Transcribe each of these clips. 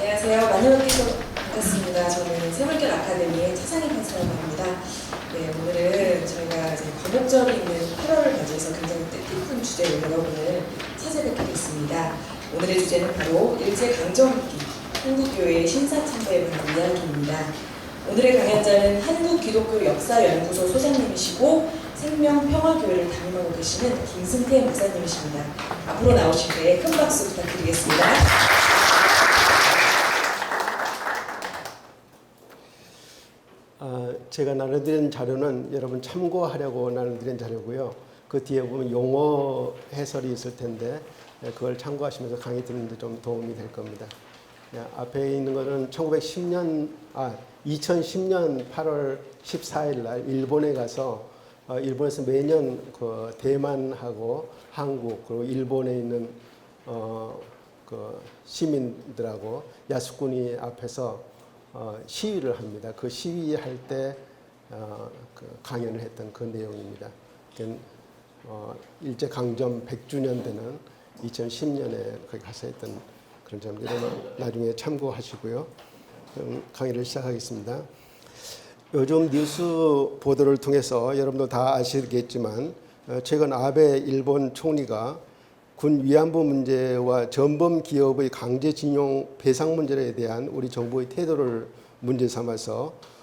안녕하세요. 많은 분께서 반갑습니다. 저는 새물결 아카데미의 차상희 판사라고 합니다. 네, 오늘은 저희가 이제 거목절이 있는 8월을 맞이해서 굉장히 뜻깊은 주제로 여러분을 찾아뵙게 됐습니다. 오늘의 주제는 바로 일제강점기 한국교회의 신사참배에 관한 이야기입니다. 오늘의 강연자는 한국기독교역사연구소 소장님이시고 생명평화교회를 담임하고 계시는 김승태 목사님이십니다. 앞으로 나오실 때 큰 박수 부탁드리겠습니다. 제가 나눠드린 자료는 여러분 참고하려고 나눠드린 자료고요. 그 뒤에 보면 용어 해설이 있을 텐데 그걸 참고하시면서 강의 듣는데 좀 도움이 될 겁니다. 앞에 있는 것은 2010년 8월 14일 날 일본에 가서 일본에서 매년 그 대만하고 한국 그리고 일본에 있는 그 시민들하고 야스쿠니 앞에서 시위를 합니다. 그 시위할 때 그 강연을 했던 그 내용입니다. 일제 강점 100주년 되는 2010년에 거기 가서 했던 그런 점들 나중에 참고하시고요. 그럼 강의를 시작하겠습니다. 요즘 뉴스 보도를 통해서 여러분도 다 아시겠지만 최근 아베 일본 총리가 군 위안부 문제와 전범 기업의 강제징용 배상 문제에 대한 우리 정부의 태도를 문제 삼아서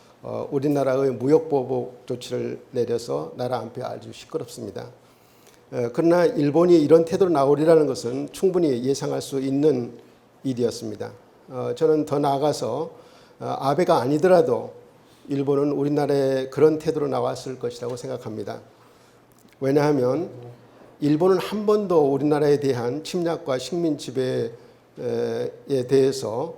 우리나라의 무역보복 조치를 내려서 나라 안팎이 아주 시끄럽습니다. 그러나 일본이 이런 태도로 나오리라는 것은 충분히 예상할 수 있는 일이었습니다. 저는 더 나아가서 아베가 아니더라도 일본은 우리나라에 그런 태도로 나왔을 것이라고 생각합니다. 왜냐하면 일본은 한 번도 우리나라에 대한 침략과 식민 지배에 대해서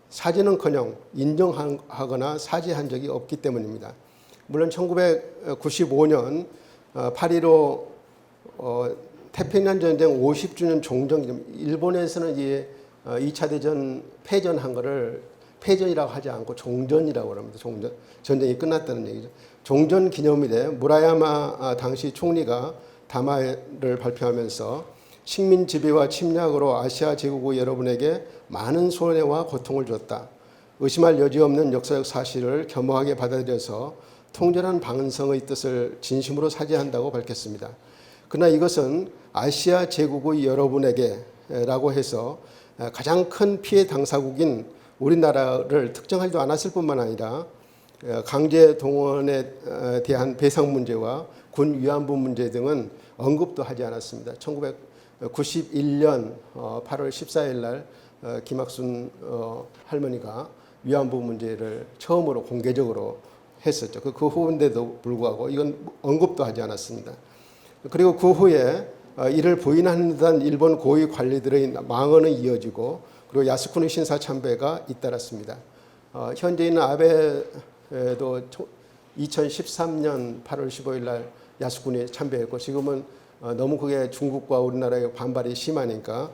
사죄는커녕 인정하거나 사죄한 적이 없기 때문입니다. 물론 1995년 8.15 태평양 전쟁 50주년 종전, 일본에서는 이제 2차 대전 패전한 거를 패전이라고 하지 않고 종전이라고 합니다. 종전, 전쟁이 끝났다는 얘기죠. 종전 기념일에 무라야마 당시 총리가 담화를 발표하면서 식민 지배와 침략으로 아시아 제국의 여러분에게 많은 손해와 고통을 줬다. 의심할 여지 없는 역사적 사실을 겸허하게 받아들여서 통절한 방성의 뜻을 진심으로 사죄한다고 밝혔습니다. 그러나 이것은 아시아 제국의 여러분에게 라고 해서 가장 큰 피해 당사국인 우리나라를 특정하지도 않았을 뿐만 아니라 강제 동원에 대한 배상 문제와 군 위안부 문제 등은 언급도 하지 않았습니다. 1991년 8월 14일 날 김학순 할머니가 위안부 문제를 처음으로 공개적으로 했었죠. 그 후인데도 불구하고 이건 언급도 하지 않았습니다. 그리고 그 후에 이를 부인하는 듯한 일본 고위 관리들의 망언은 이어지고 그리고 야스쿠니 신사 참배가 잇따랐습니다. 현재 있는 아베도 2013년 8월 15일 날 야스쿠니 참배했고 지금은 너무 그게 중국과 우리나라의 반발이 심하니까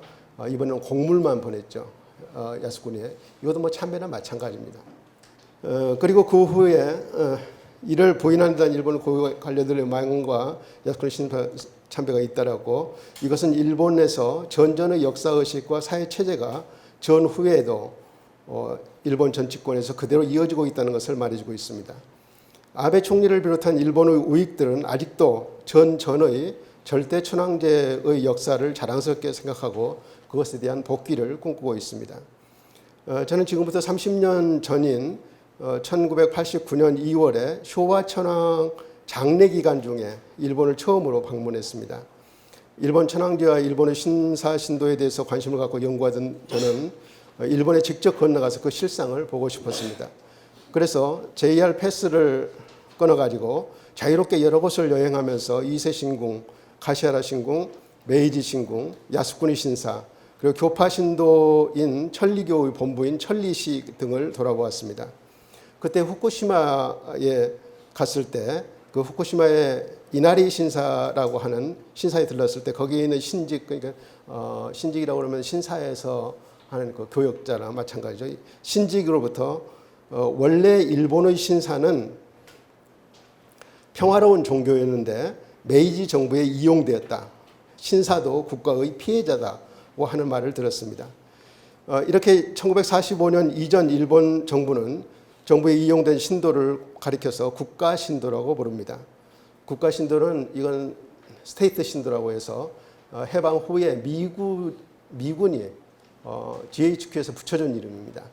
이번에는 공물만 보냈죠. 야스쿠니에. 이것도 뭐 참배나 마찬가지입니다. 그리고 그 후에 이를 부인하는 듯한 일본 고위 관료들의 망언과 야스쿠니 신사 참배가 잇따랐고 이것은 일본에서 전전의 역사의식과 사회체제가 전후에도 일본 정치권에서 그대로 이어지고 있다는 것을 말해주고 있습니다. 아베 총리를 비롯한 일본의 우익들은 아직도 전의 절대천황제의 역사를 자랑스럽게 생각하고 그것에 대한 복귀를 꿈꾸고 있습니다. 저는 지금부터 30년 전인 1989년 2월에 쇼와 천황 장례 기간 중에 일본을 처음으로 방문했습니다. 일본 천황제와 일본의 신사신도에 대해서 관심을 갖고 연구하던 저는 일본에 직접 건너가서 그 실상을 보고 싶었습니다. 그래서 JR 패스를 끊어가지고 자유롭게 여러 곳을 여행하면서 이세 신궁, 가시하라 신궁, 메이지 신궁, 야스쿠니 신사, 그리고 교파 신도인 천리교의 본부인 천리시 등을 돌아보았습니다. 그때 후쿠시마에 갔을 때 그 후쿠시마의 이나리 신사라고 하는 신사에 들렀을 때 거기에 있는 신직, 그러니까 신직이라고 그러면 신사에서 하는 그 교역자랑 마찬가지죠. 신직으로부터 원래 일본의 신사는 평화로운 종교였는데 메이지 정부에 이용되었다. 신사도 국가의 피해자다고 하는 말을 들었습니다. 이렇게 1945년 이전 일본 정부에 이용된 신도를 가리켜서 국가 신도라고 부릅니다. 국가 신도는 이건 스테이트 신도라고 해서 해방 후에 미군이 GHQ에서 붙여준 이름입니다.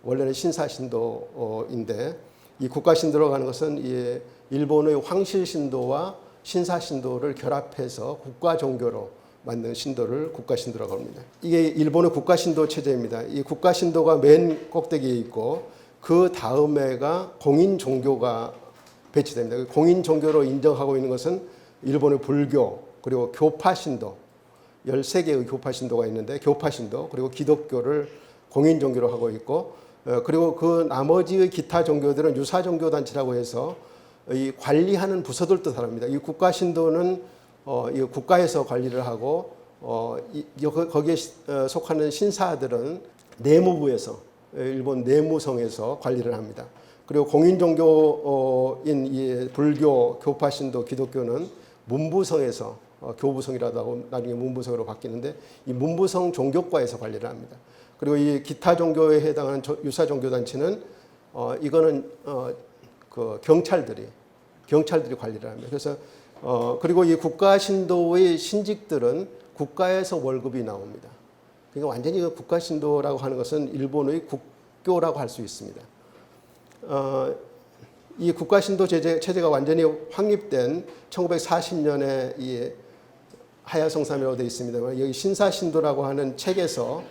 원래는 신사 신도인데 이 국가 신도라고 하는 것은 일본의 황실 신도와 신사 신도를 결합해서 국가 종교로 만든 신도를 국가 신도라고 합니다. 이게 일본의 국가 신도 체제입니다. 이 국가 신도가 맨 꼭대기에 있고 그 다음에가 공인 종교가 배치됩니다. 공인 종교로 인정하고 있는 것은 일본의 불교, 그리고 교파 신도, 13개의 교파 신도가 있는데 교파 신도, 그리고 기독교를 공인 종교로 하고 있고, 그리고 그 나머지의 기타 종교들은 유사 종교 단체라고 해서 이 관리하는 부서들도 다릅니다. 이 국가 신도는 이 국가에서 관리를 하고 거기에 속하는 신사들은 내무부에서 일본 내무성에서 관리를 합니다. 그리고 공인 종교인 이 불교, 교파 신도, 기독교는 문부성에서 교부성이라도 하고 나중에 문부성으로 바뀌는데 이 문부성 종교과에서 관리를 합니다. 그리고 이 기타 종교에 해당하는 유사 종교 단체는 이거는 그 경찰들이 관리를 합니다. 그래서 그리고 이 국가 신도의 신직들은 국가에서 월급이 나옵니다. 그러니까 완전히 국가 신도라고 하는 것은 일본의 국교라고 할 수 있습니다. 이 국가 신도 체제가 완전히 확립된 1940년에 이 하야성삼이라고 되어 있습니다만 여기 신사 신도라고 하는 책에서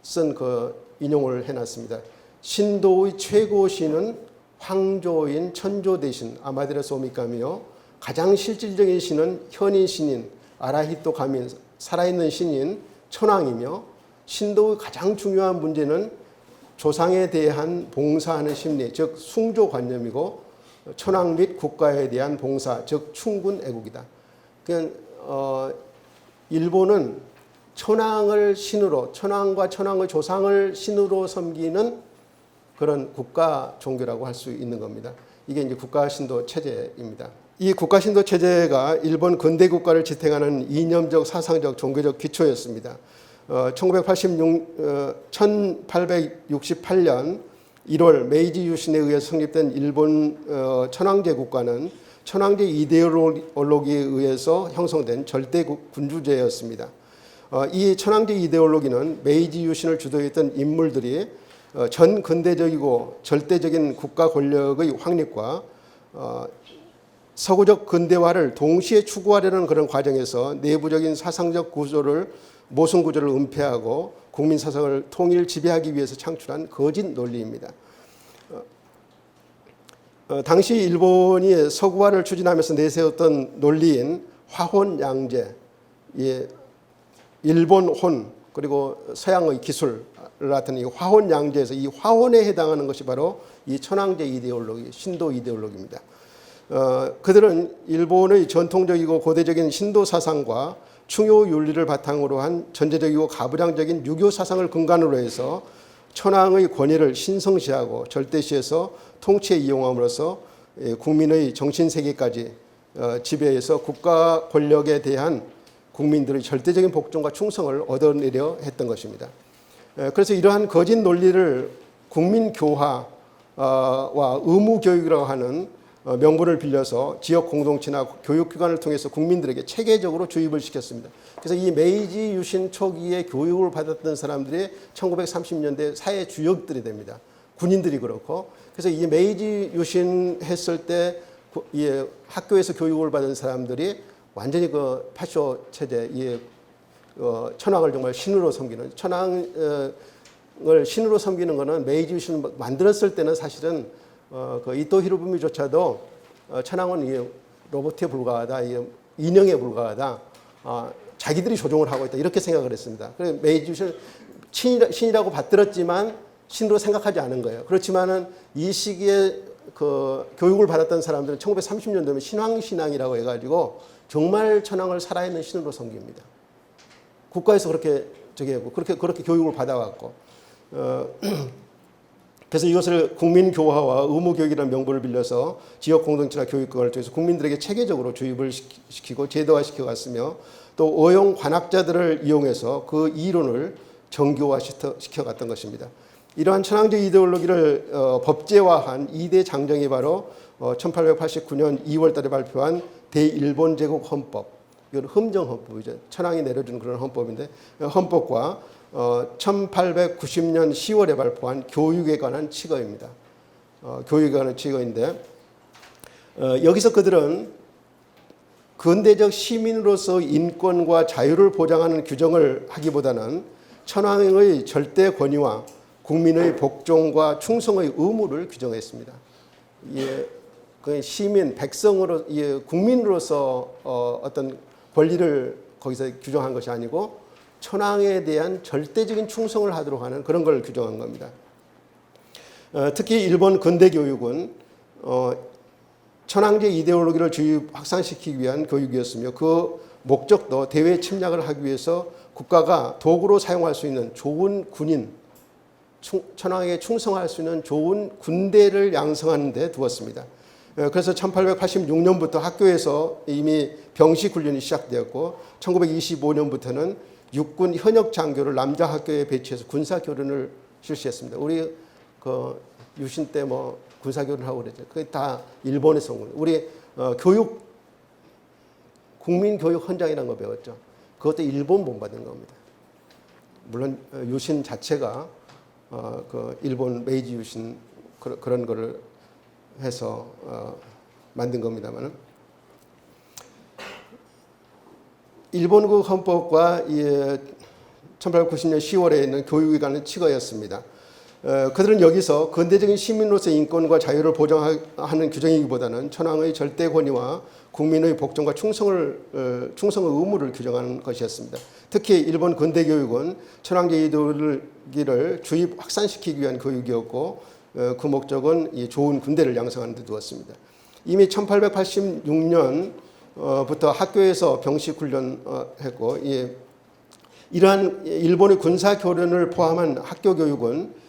쓴 그 인용을 해놨습니다. 신도의 최고 신은 황조인 천조 대신 아마데라스 오미카미요. 가장 실질적인 신은 현인 신인 아라히토 가민 살아있는 신인 천황이며 신도의 가장 중요한 문제는 조상에 대한 봉사하는 심리, 즉 숭조관념이고 천황 및 국가에 대한 봉사, 즉 충군 애국이다. 그러니까 일본은 천황을 신으로, 천황과 천황의 조상을 신으로 섬기는 그런 국가 종교라고 할 수 있는 겁니다. 이게 이제 국가 신도 체제입니다. 이 국가 신도 체제가 일본 근대 국가를 지탱하는 이념적, 사상적, 종교적 기초였습니다. 1868년 1월 메이지 유신에 의해서 성립된 일본 천황제 국가는 천황제 이데올로기에 의해서 형성된 절대 군주제였습니다. 이 천황제 이데올로기는 메이지 유신을 주도했던 인물들이 전 근대적이고 절대적인 국가 권력의 확립과 서구적 근대화를 동시에 추구하려는 그런 과정에서 내부적인 사상적 구조를 모순 구조를 은폐하고 국민 사상을 통일 지배하기 위해서 창출한 거짓 논리입니다. 당시 일본이 서구화를 추진하면서 내세웠던 논리인 화혼양제, 일본혼 그리고 서양의 기술 같은 이 화혼양제에서 이 화혼에 해당하는 것이 바로 이 천황제 이데올로기, 신도 이데올로기입니다. 그들은 일본의 전통적이고 고대적인 신도 사상과 충효 윤리를 바탕으로 한 전제적이고 가부장적인 유교 사상을 근간으로 해서 천황의 권위를 신성시하고 절대시해서 통치에 이용함으로써 국민의 정신세계까지 지배해서 국가 권력에 대한 국민들의 절대적인 복종과 충성을 얻어내려 했던 것입니다. 그래서 이러한 거짓 논리를 국민교화와 의무교육이라고 하는 명분을 빌려서 지역 공동체나 교육기관을 통해서 국민들에게 체계적으로 주입을 시켰습니다. 그래서 이 메이지 유신 초기에 교육을 받았던 사람들이 1930년대 사회 주역들이 됩니다. 군인들이 그렇고. 그래서 이 메이지 유신 했을 때 학교에서 교육을 받은 사람들이 완전히 그 파쇼 체제, 천황을 정말 신으로 섬기는, 천황을 신으로 섬기는 것은 메이지 유신을 만들었을 때는 사실은 그 이토 히로부미조차도 천황은 로봇에 불과하다, 인형에 불과하다, 자기들이 조종을 하고 있다 이렇게 생각을 했습니다. 그래서 메이지 유신을 신이라고 받들었지만 신으로 생각하지 않은 거예요. 그렇지만은 이 시기에 그 교육을 받았던 사람들은 1930년도면 되면 신왕신앙이라고 해가지고 정말 천황을 살아있는 신으로 섬깁니다. 국가에서 그렇게 그렇게 교육을 받아왔고, 그래서 이것을 국민교화와 의무교육이라는 명분을 빌려서 지역 공동체나 교육기관을 통해서 국민들에게 체계적으로 주입을 시키고 제도화시켜 갔으며 또 어용 관학자들을 이용해서 그 이론을 정교화 시켜갔던 것입니다. 이러한 천황제 이데올로기를 법제화한 2대 장정이 바로 1889년 2월 달에 발표한 대일본 제국 헌법, 이건 흠정헌법이죠. 천황이 내려준 그런 헌법인데, 헌법과 1890년 10월에 발표한 교육에 관한 칙어입니다. 교육에 관한 칙어인데, 여기서 그들은 근대적 시민으로서 인권과 자유를 보장하는 규정을 하기보다는 천황의 절대 권위와 국민의 복종과 충성의 의무를 규정했습니다. 그 시민, 백성으로, 국민으로서 어떤 권리를 거기서 규정한 것이 아니고 천황에 대한 절대적인 충성을 하도록 하는 그런 걸 규정한 겁니다. 특히 일본 근대 교육은 천황제 이데올로기를 주입 확산시키기 위한 교육이었으며 그 목적도 대외 침략을 하기 위해서 국가가 도구로 사용할 수 있는 좋은 군인, 천황에게 충성할 수 있는 좋은 군대를 양성하는 데 두었습니다. 그래서 1886년부터 학교에서 이미 병식 훈련이 시작되었고 1925년부터는 육군 현역 장교를 남자 학교에 배치해서 군사 교련을 실시했습니다. 우리 그 유신 때 뭐 군사 교련하고 그랬죠. 그게 다 일본에서 온 거예요. 우리 교육 국민 교육 헌장이라는 거 배웠죠. 그것도 일본 본받은 겁니다. 물론 유신 자체가 그 일본 메이지 유신 그런 거를 해서 만든 겁니다만은 일본국 헌법과 1890년 10월에 있는 교육에 관한 칙어였습니다. 그들은 여기서 근대적인 시민으로서의 인권과 자유를 보장하는 규정이기보다는 천황의 절대 권위와 국민의 복종과 충성의 의무를 규정하는 것이었습니다. 특히 일본 근대 교육은 천황제 이데올로기를 주입 확산시키기 위한 교육이었고 그 목적은 이 좋은 군대를 양성하는 데 두었습니다. 이미 1886년부터 학교에서 병식 훈련했고 이러한 일본의 군사 교련을 포함한 학교 교육은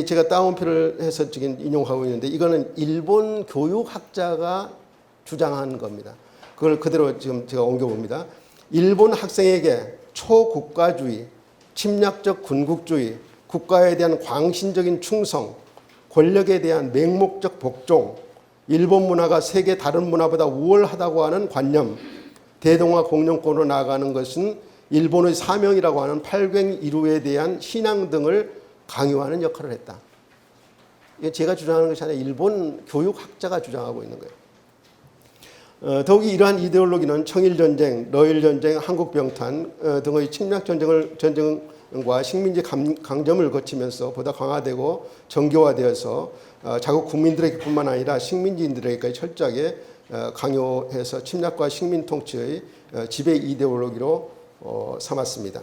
제가 따옴표를 해서 지금 인용하고 있는데 이거는 일본 교육학자가 주장한 겁니다. 그걸 그대로 지금 제가 옮겨봅니다. 일본 학생에게 초국가주의, 침략적 군국주의, 국가에 대한 광신적인 충성, 권력에 대한 맹목적 복종, 일본 문화가 세계 다른 문화보다 우월하다고 하는 관념, 대동아 공영권으로 나아가는 것은 일본의 사명이라고 하는 팔괭이루에 대한 신앙 등을 강요하는 역할을 했다. 이게 제가 주장하는 것이 아니라 일본 교육학자가 주장하고 있는 거예요. 더욱이 이러한 이데올로기는 청일전쟁, 러일전쟁, 한국병탄 등의 침략전쟁과 식민지 강점을 거치면서 보다 강화되고 정교화되어서 자국 국민들에게 뿐만 아니라 식민지인들에게까지 철저하게 강요해서 침략과 식민 통치의 지배 이데올로기로 삼았습니다.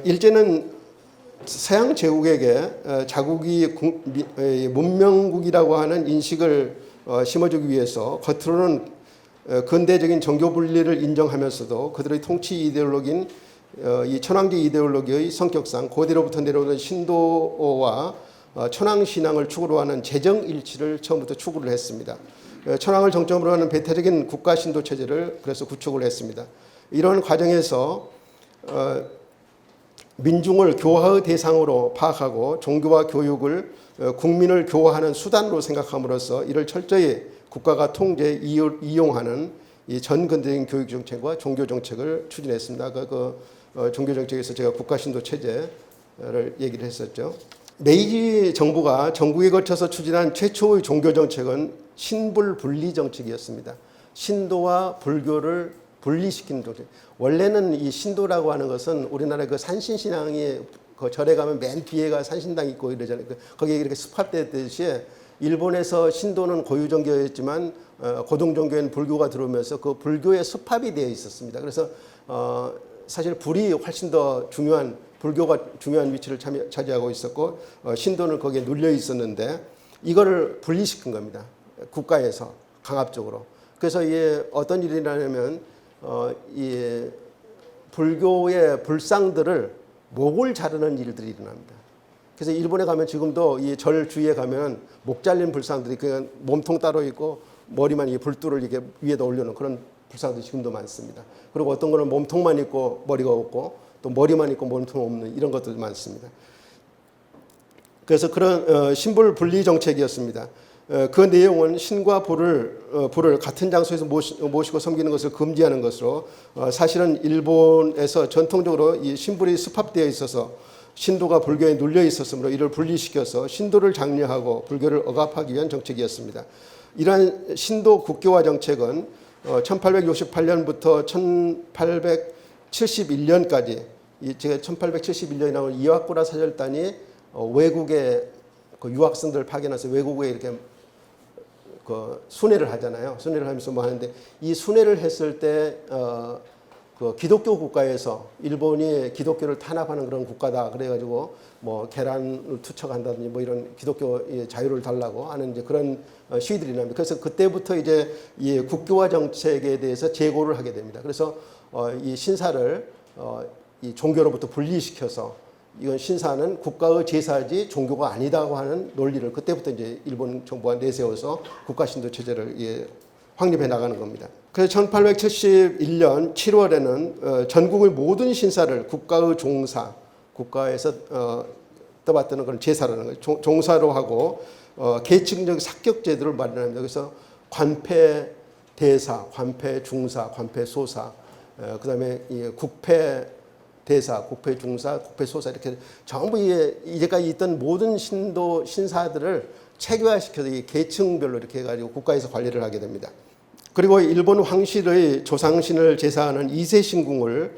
일제는 서양 제국에게 자국이 문명국이라고 하는 인식을 심어주기 위해서 겉으로는 근대적인 정교 분리를 인정하면서도 그들의 통치 이데올로기인 이 천황제 이데올로기의 성격상 고대로부터 내려오는 신도와 천황 신앙을 축으로 하는 재정 일치를 처음부터 추구를 했습니다. 천황을 정점으로 하는 배타적인 국가 신도 체제를 그래서 구축을 했습니다. 이런 과정에서 민중을 교화의 대상으로 파악하고 종교와 교육을 국민을 교화하는 수단으로 생각함으로써 이를 철저히 국가가 통제 이용하는 이 전근대적인 교육 정책과 종교 정책을 추진했습니다. 종교 정책에서 제가 국가 신도 체제를 얘기를 했었죠. 메이지 정부가 전국에 거쳐서 추진한 최초의 종교 정책은 신불 분리 정책이었습니다. 신도와 불교를 분리시키는 정책. 원래는 이 신도라고 하는 것은 우리나라의 그 산신신앙이 그 절에 가면 맨 뒤에가 산신당 있고 이러잖아요. 거기에 이렇게 습합되듯이 일본에서 신도는 고유 종교였지만 고등 종교인 불교가 들어오면서 그 불교의 습합이 되어 있었습니다. 그래서 사실 불이 훨씬 더 중요한 불교가 중요한 위치를 차지하고 있었고 신도는 거기에 눌려 있었는데 이거를 분리시킨 겁니다. 국가에서 강압적으로. 그래서 이게 어떤 일이냐면 이 불교의 불상들을 목을 자르는 일들이 일어납니다. 그래서 일본에 가면 지금도 이 절 주위에 가면 목 잘린 불상들이 그냥 몸통 따로 있고 머리만 이 불두를 이렇게 위에다 올려놓은 그런 불상도 지금도 많습니다. 그리고 어떤 거는 몸통만 있고 머리가 없고 또 머리만 있고 몸통 없는 이런 것들도 많습니다. 그래서 그런 신불 분리 정책이었습니다. 그 내용은 신과 불을 같은 장소에서 모시고 섬기는 것을 금지하는 것으로 사실은 일본에서 전통적으로 이 신불이 수합되어 있어서 신도가 불교에 눌려 있었으므로 이를 분리시켜서 신도를 장려하고 불교를 억압하기 위한 정책이었습니다. 이러한 신도 국교화 정책은 1868년부터 1871년까지 제가 1871년이라고 이와쿠라 사절단이 외국에 그 유학생들을 파견해서 외국에 이렇게 그 순회를 하잖아요. 순회를 하면서 뭐 하는데 이 순회를 했을 때 그 기독교 국가에서 일본이 기독교를 탄압하는 그런 국가다 그래가지고 뭐 계란을 투척한다든지 뭐 이런 기독교 자유를 달라고 하는 이제 그런 시위들이 납니다. 그래서 그때부터 이제 이 국교화 정책에 대해서 제고를 하게 됩니다. 그래서 이 신사를 이 종교로부터 분리시켜서 이건 신사는 국가의 제사지 종교가 아니다고 하는 논리를 그때부터 이제 일본 정부가 내세워서 국가신도 체제를 확립해 나가는 겁니다. 그래서 1871년 7월에는 전국의 모든 신사를 국가의 종사, 국가에서 떠받드는 그런 제사라는 거예요. 종사로 하고 계층적 삭격 제도를 마련합니다. 그래서 관패 대사, 관패 중사, 관패 소사, 그다음에 국패 대사, 국패 중사, 국패 소사 이렇게 전부 이제까지 있던 모든 신사들을 체계화시켜서 이 계층별로 이렇게 해가지고 국가에서 관리를 하게 됩니다. 그리고 일본 황실의 조상신을 제사하는 이세 신궁을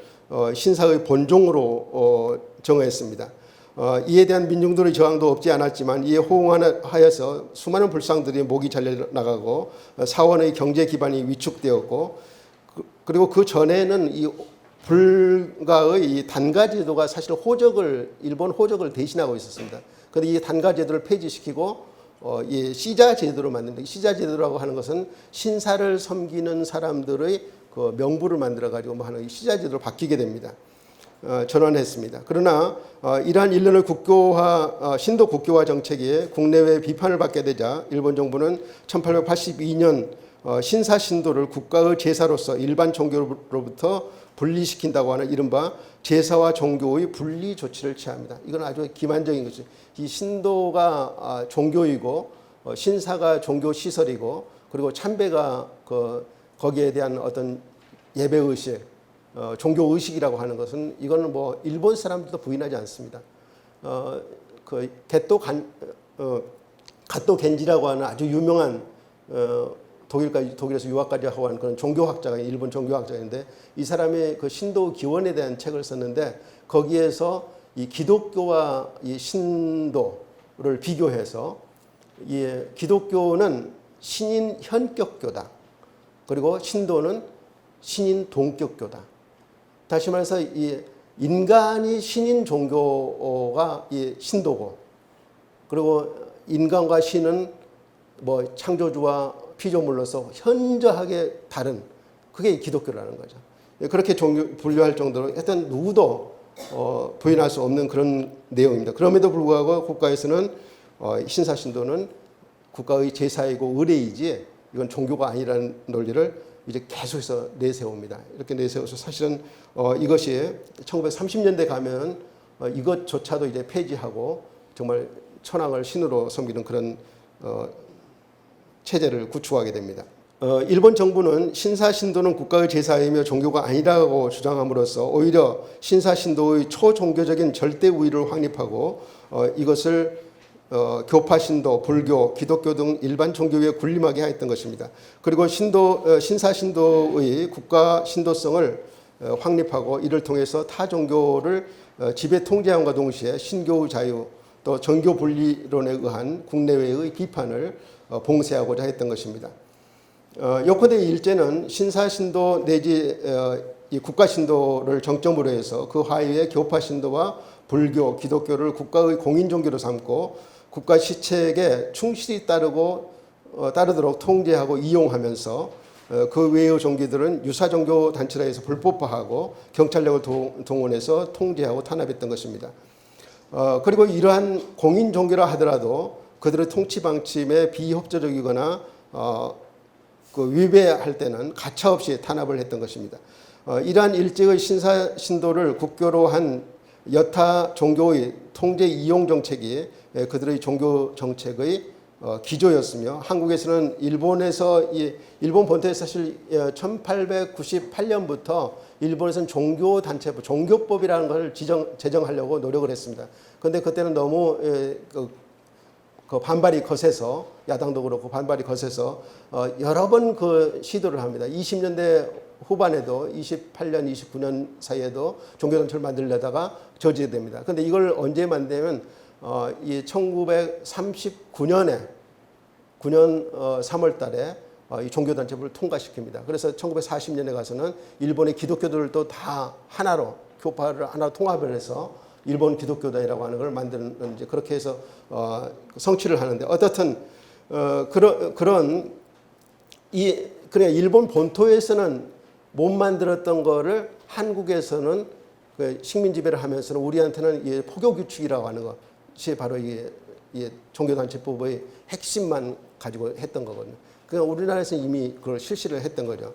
신사의 본종으로 정했습니다. 이에 대한 민중들의 저항도 없지 않았지만 이에 호응하여서 수많은 불상들이 목이 잘려 나가고 사원의 경제 기반이 위축되었고 그리고 그 전에는 이 불가의 이 단가 제도가 사실 일본 호적을 대신하고 있었습니다. 그런데 이 단가 제도를 폐지시키고 이 시자 제도로 만든다. 시자 제도라고 하는 것은 신사를 섬기는 사람들의 그 명부를 만들어 가지고 뭐 하는 시자 제도로 바뀌게 됩니다. 전환했습니다. 그러나 이러한 일련의 신도 국교화 정책이 국내외 비판을 받게 되자 일본 정부는 1882년 신사 신도를 국가의 제사로서 일반 종교로부터 분리시킨다고 하는 이른바 제사와 종교의 분리 조치를 취합니다. 이건 아주 기만적인 것이죠. 이 신도가 종교이고 신사가 종교 시설이고 그리고 참배가 거기에 대한 어떤 예배 의식, 종교 의식이라고 하는 것은 이거는 뭐 일본 사람들도 부인하지 않습니다. 그 갓도 겐지라고 하는 아주 유명한 독일에서 유학까지 하고 한 그런 종교학자가 일본 종교학자인데 이 사람이 그 신도 기원에 대한 책을 썼는데 거기에서 이 기독교와 이 신도를 비교해서 이 기독교는 신인 현격교다. 그리고 신도는 신인 동격교다. 다시 말해서 이 인간이 신인 종교가 이 신도고 그리고 인간과 신은 뭐 창조주와 피조물로서 현저하게 다른 그게 기독교라는 거죠. 그렇게 분류할 정도로 하여튼 누구도 부인할 수 없는 그런 내용입니다. 그럼에도 불구하고 국가에서는 신사 신도는 국가의 제사이고 의례이지 이건 종교가 아니라는 논리를 이제 계속해서 내세웁니다. 이렇게 내세워서 사실은 이것이 1930년대 가면 이것조차도 이제 폐지하고 정말 천황을 신으로 섬기는 그런 체제를 구축하게 됩니다. 일본 정부는 신사 신도는 국가의 제사이며 종교가 아니라고 주장함으로써 오히려 신사 신도의 초종교적인 절대 우위를 확립하고 이것을 교파 신도, 불교, 기독교 등 일반 종교에 군림하게 하였던 것입니다. 그리고 신사 신도의 국가 신도성을 확립하고 이를 통해서 타 종교를 지배 통제함과 동시에 신교의 자유 또 정교 분리론에 의한 국내외의 비판을 봉쇄하고자 했던 것입니다. 요컨대 일제는 신사신도 내지 이 국가신도를 정점으로 해서 그 하위에 교파신도와 불교, 기독교를 국가의 공인종교로 삼고 국가 시책에 충실히 따르도록 통제하고 이용하면서 그 외의 종교들은 유사종교 단체라 해서 불법화하고 경찰력을 동원해서 통제하고 탄압했던 것입니다. 그리고 이러한 공인종교라 하더라도 그들의 통치 방침에 비협조적이거나 그 위배할 때는 가차없이 탄압을 했던 것입니다. 이러한 일제의 신도를 국교로 한 여타 종교의 통제 이용 정책이 그들의 종교 정책의 기조였으며, 한국에서는 일본 본토에서 사실 1898년부터 일본에서는 종교단체법, 종교법이라는 것을 제정하려고 노력을 했습니다. 그런데 그때는 너무 그 반발이 거세서, 야당도 그렇고 반발이 거세서 여러 번 그 시도를 합니다. 20년대 후반에도 28년, 29년 사이에도 종교단체를 만들려다가 저지됩니다. 그런데 이걸 언제 만들면 이 1939년에 3월 달에 이 종교단체법을 통과시킵니다. 그래서 1940년에 가서는 일본의 기독교들도 다 하나로, 교파를 하나 통합을 해서 일본 기독교단이라고 하는 걸 만드는, 이제 그렇게 해서 성취를 하는데, 어떻든 그런 그냥 일본 본토에서는 못 만들었던 거를 한국에서는 그 식민 지배를 하면서는 우리한테는 이 포교 규칙이라고 하는 것이 바로 이 종교단체법의 핵심만 가지고 했던 거거든요. 그러니까 우리나라에서는 이미 그걸 실시를 했던 거죠.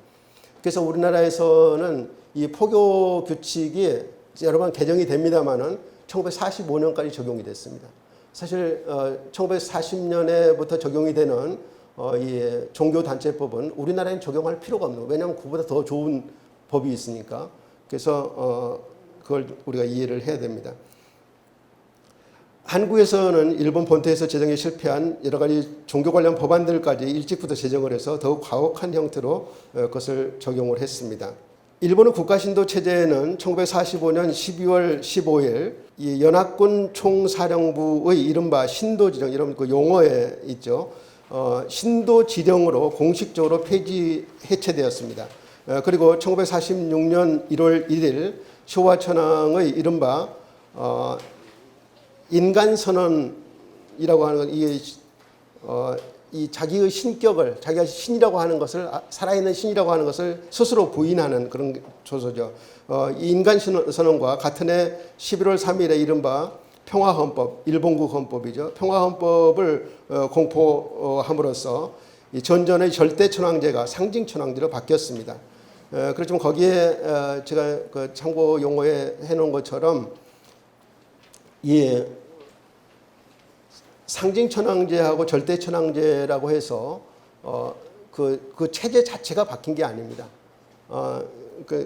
그래서 우리나라에서는 이 포교 규칙이 여러 번 개정이 됩니다만은 1945년까지 적용이 됐습니다. 사실 1940년에부터 적용이 되는 이 종교단체법은 우리나라에는 적용할 필요가 없는 거예요. 왜냐하면 그보다 더 좋은 법이 있으니까. 그래서 그걸 우리가 이해를 해야 됩니다. 한국에서는 일본 본토에서 제정에 실패한 여러 가지 종교 관련 법안들까지 일찍부터 제정을 해서 더욱 가혹한 형태로 그것을 적용을 했습니다. 일본의 국가신도 체제에는 1945년 12월 15일 이 연합군 총사령부의 이른바 신도 지령, 이런 그 용어에 있죠. 신도 지령으로 공식적으로 해체되었습니다. 그리고 1946년 1월 1일 쇼와 천황의 이른바 인간선언이라고 하는 건 이 자기의 신격을, 자기가 신이라고 하는 것을, 살아있는 신이라고 하는 것을 스스로 부인하는 그런 조서죠. 이 인간선언과 같은 해 11월 3일에 이른바 평화헌법, 일본국 헌법이죠. 평화헌법을 공포함으로써 이 전전의 절대천황제가 상징천황제로 바뀌었습니다. 그렇지만 거기에 제가 그 참고 용어에 해놓은 것처럼 이 상징천황제하고 절대천황제라고 해서 그 체제 자체가 바뀐 게 아닙니다.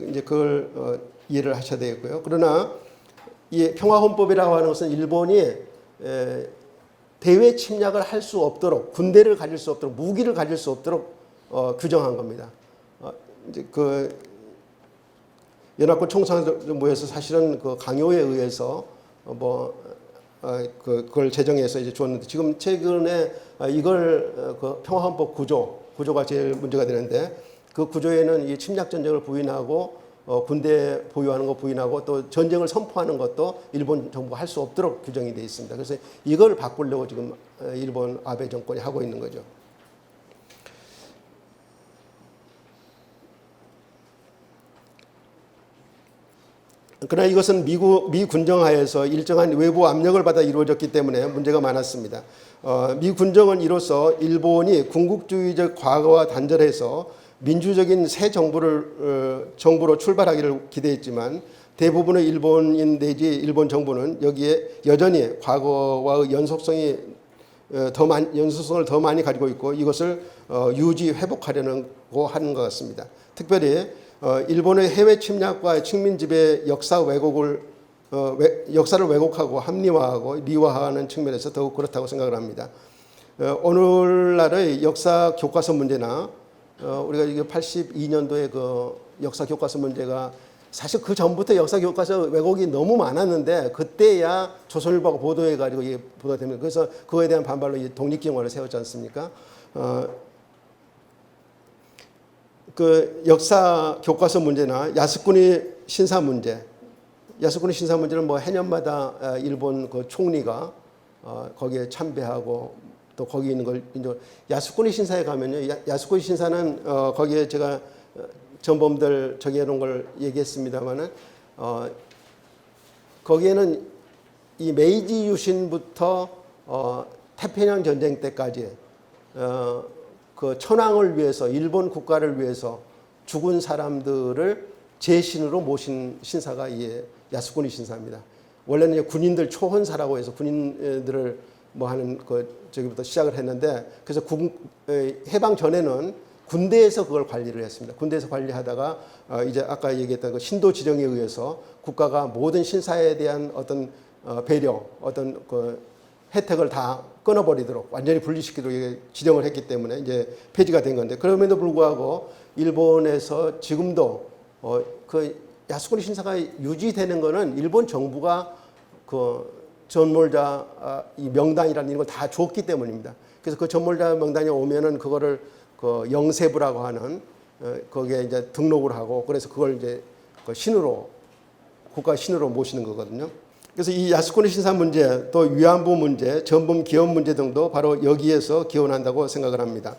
이제 그걸 이해를 하셔야 되겠고요. 그러나 이 평화헌법이라고 하는 것은 일본이 대외 침략을 할 수 없도록, 군대를 가질 수 없도록, 무기를 가질 수 없도록 규정한 겁니다. 이제 그 연합군 총사령부에서 사실은 그 강요에 의해서 그걸 제정해서 이제 주었는데, 지금 최근에 이걸 그 평화헌법 구조가 제일 문제가 되는데, 그 구조에는 이 침략 전쟁을 부인하고 군대 보유하는 거 부인하고 또 전쟁을 선포하는 것도 일본 정부가 할 수 없도록 규정이 되어 있습니다. 그래서 이걸 바꾸려고 지금 일본 아베 정권이 하고 있는 거죠. 그러나 이것은 미 군정하에서 일정한 외부 압력을 받아 이루어졌기 때문에 문제가 많았습니다. 미 군정은 이로써 일본이 군국주의적 과거와 단절해서 민주적인 새 정부로 출발하기를 기대했지만, 대부분의 일본인 내지 일본 정부는 여기에 여전히 과거와의 연속성을 더 많이 가지고 있고, 이것을 회복하려고 하는 것 같습니다. 특별히 일본의 해외 침략과 식민 지배 역사를 왜곡하고 합리화하고 미화하는 측면에서 더욱 그렇다고 생각을 합니다. 오늘날의 역사 교과서 문제나 우리가 이게 82년도에 그 역사 교과서 문제가, 사실 그 전부터 역사 교과서 왜곡이 너무 많았는데 그때야 조선일보가 보도해가지고 이게 보도되면, 그래서 그거에 대한 반발로 이 독립기원을 세웠지 않습니까? 그 역사 교과서 문제나 야스쿠니 신사 문제는 뭐 해년마다 일본 그 총리가 거기에 참배하고 또 거기 있는 걸, 야스쿠니 신사에 가면요, 야스쿠니 신사는 거기에 제가 전범들 정해놓은 걸 얘기했습니다만은 거기에는 이 메이지 유신부터 태평양 전쟁 때까지 그 천황을 위해서 일본 국가를 위해서 죽은 사람들을 제신으로 모신 신사가 이 야스쿠니 신사입니다. 원래는 이제 군인들 초혼사라고 해서 군인들을 뭐 하는 저기부터 시작을 했는데 그래서 해방 전에는 군대에서 그걸 관리를 했습니다. 군대에서 관리하다가 이제 아까 얘기했던 그 신도 지령에 의해서 국가가 모든 신사에 대한 어떤 배려, 어떤 그 혜택을 다 끊어버리도록 완전히 분리시키도록 지령을 했기 때문에 이제 폐지가 된 건데 그럼에도 불구하고 일본에서 지금도 그 야스쿠니 신사가 유지되는 거는 일본 정부가 그 전몰자 이 명단이라는 이런 걸 다 줬기 때문입니다. 그래서 그 전몰자 명단이 오면은 그거를 그 영세부라고 하는 거기에 이제 등록을 하고 그래서 그걸 이제 그 신으로 국가 신으로 모시는 거거든요. 그래서 이 야스쿠니 신사 문제, 또 위안부 문제, 전범 기원 문제 등도 바로 여기에서 기원한다고 생각을 합니다.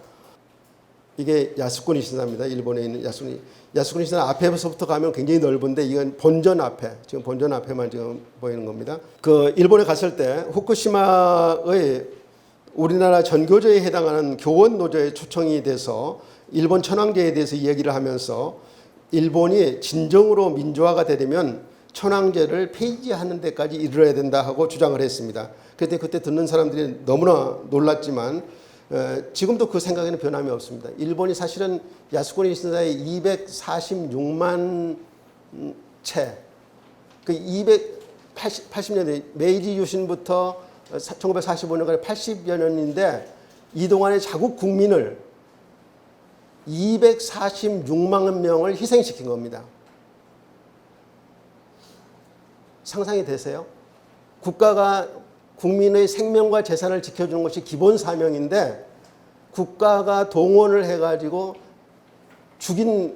이게 야스쿠니 신사입니다. 일본에 있는 야스쿠니 신사 앞에서부터 가면 굉장히 넓은데 이건 본전 앞에, 지금 본전 앞에만 지금 보이는 겁니다. 그 일본에 갔을 때 후쿠시마의 우리나라 전교조에 해당하는 교원 노조에 초청이 돼서 일본 천황제에 대해서 이야기를 하면서 일본이 진정으로 민주화가 되려면 천황제를 폐지하는 데까지 이르러야 된다 하고 주장을 했습니다. 그때 듣는 사람들이 너무나 놀랐지만 지금도 그 생각에는 변함이 없습니다. 일본이 사실은 야스쿠니 신사의 246만 채, 그 280년대 메이지 유신부터 1945년까지 80여 년인데 이 동안의 자국 국민을 246만 명을 희생시킨 겁니다. 상상이 되세요? 국가가 국민의 생명과 재산을 지켜주는 것이 기본 사명인데 국가가 동원을 해가지고 죽인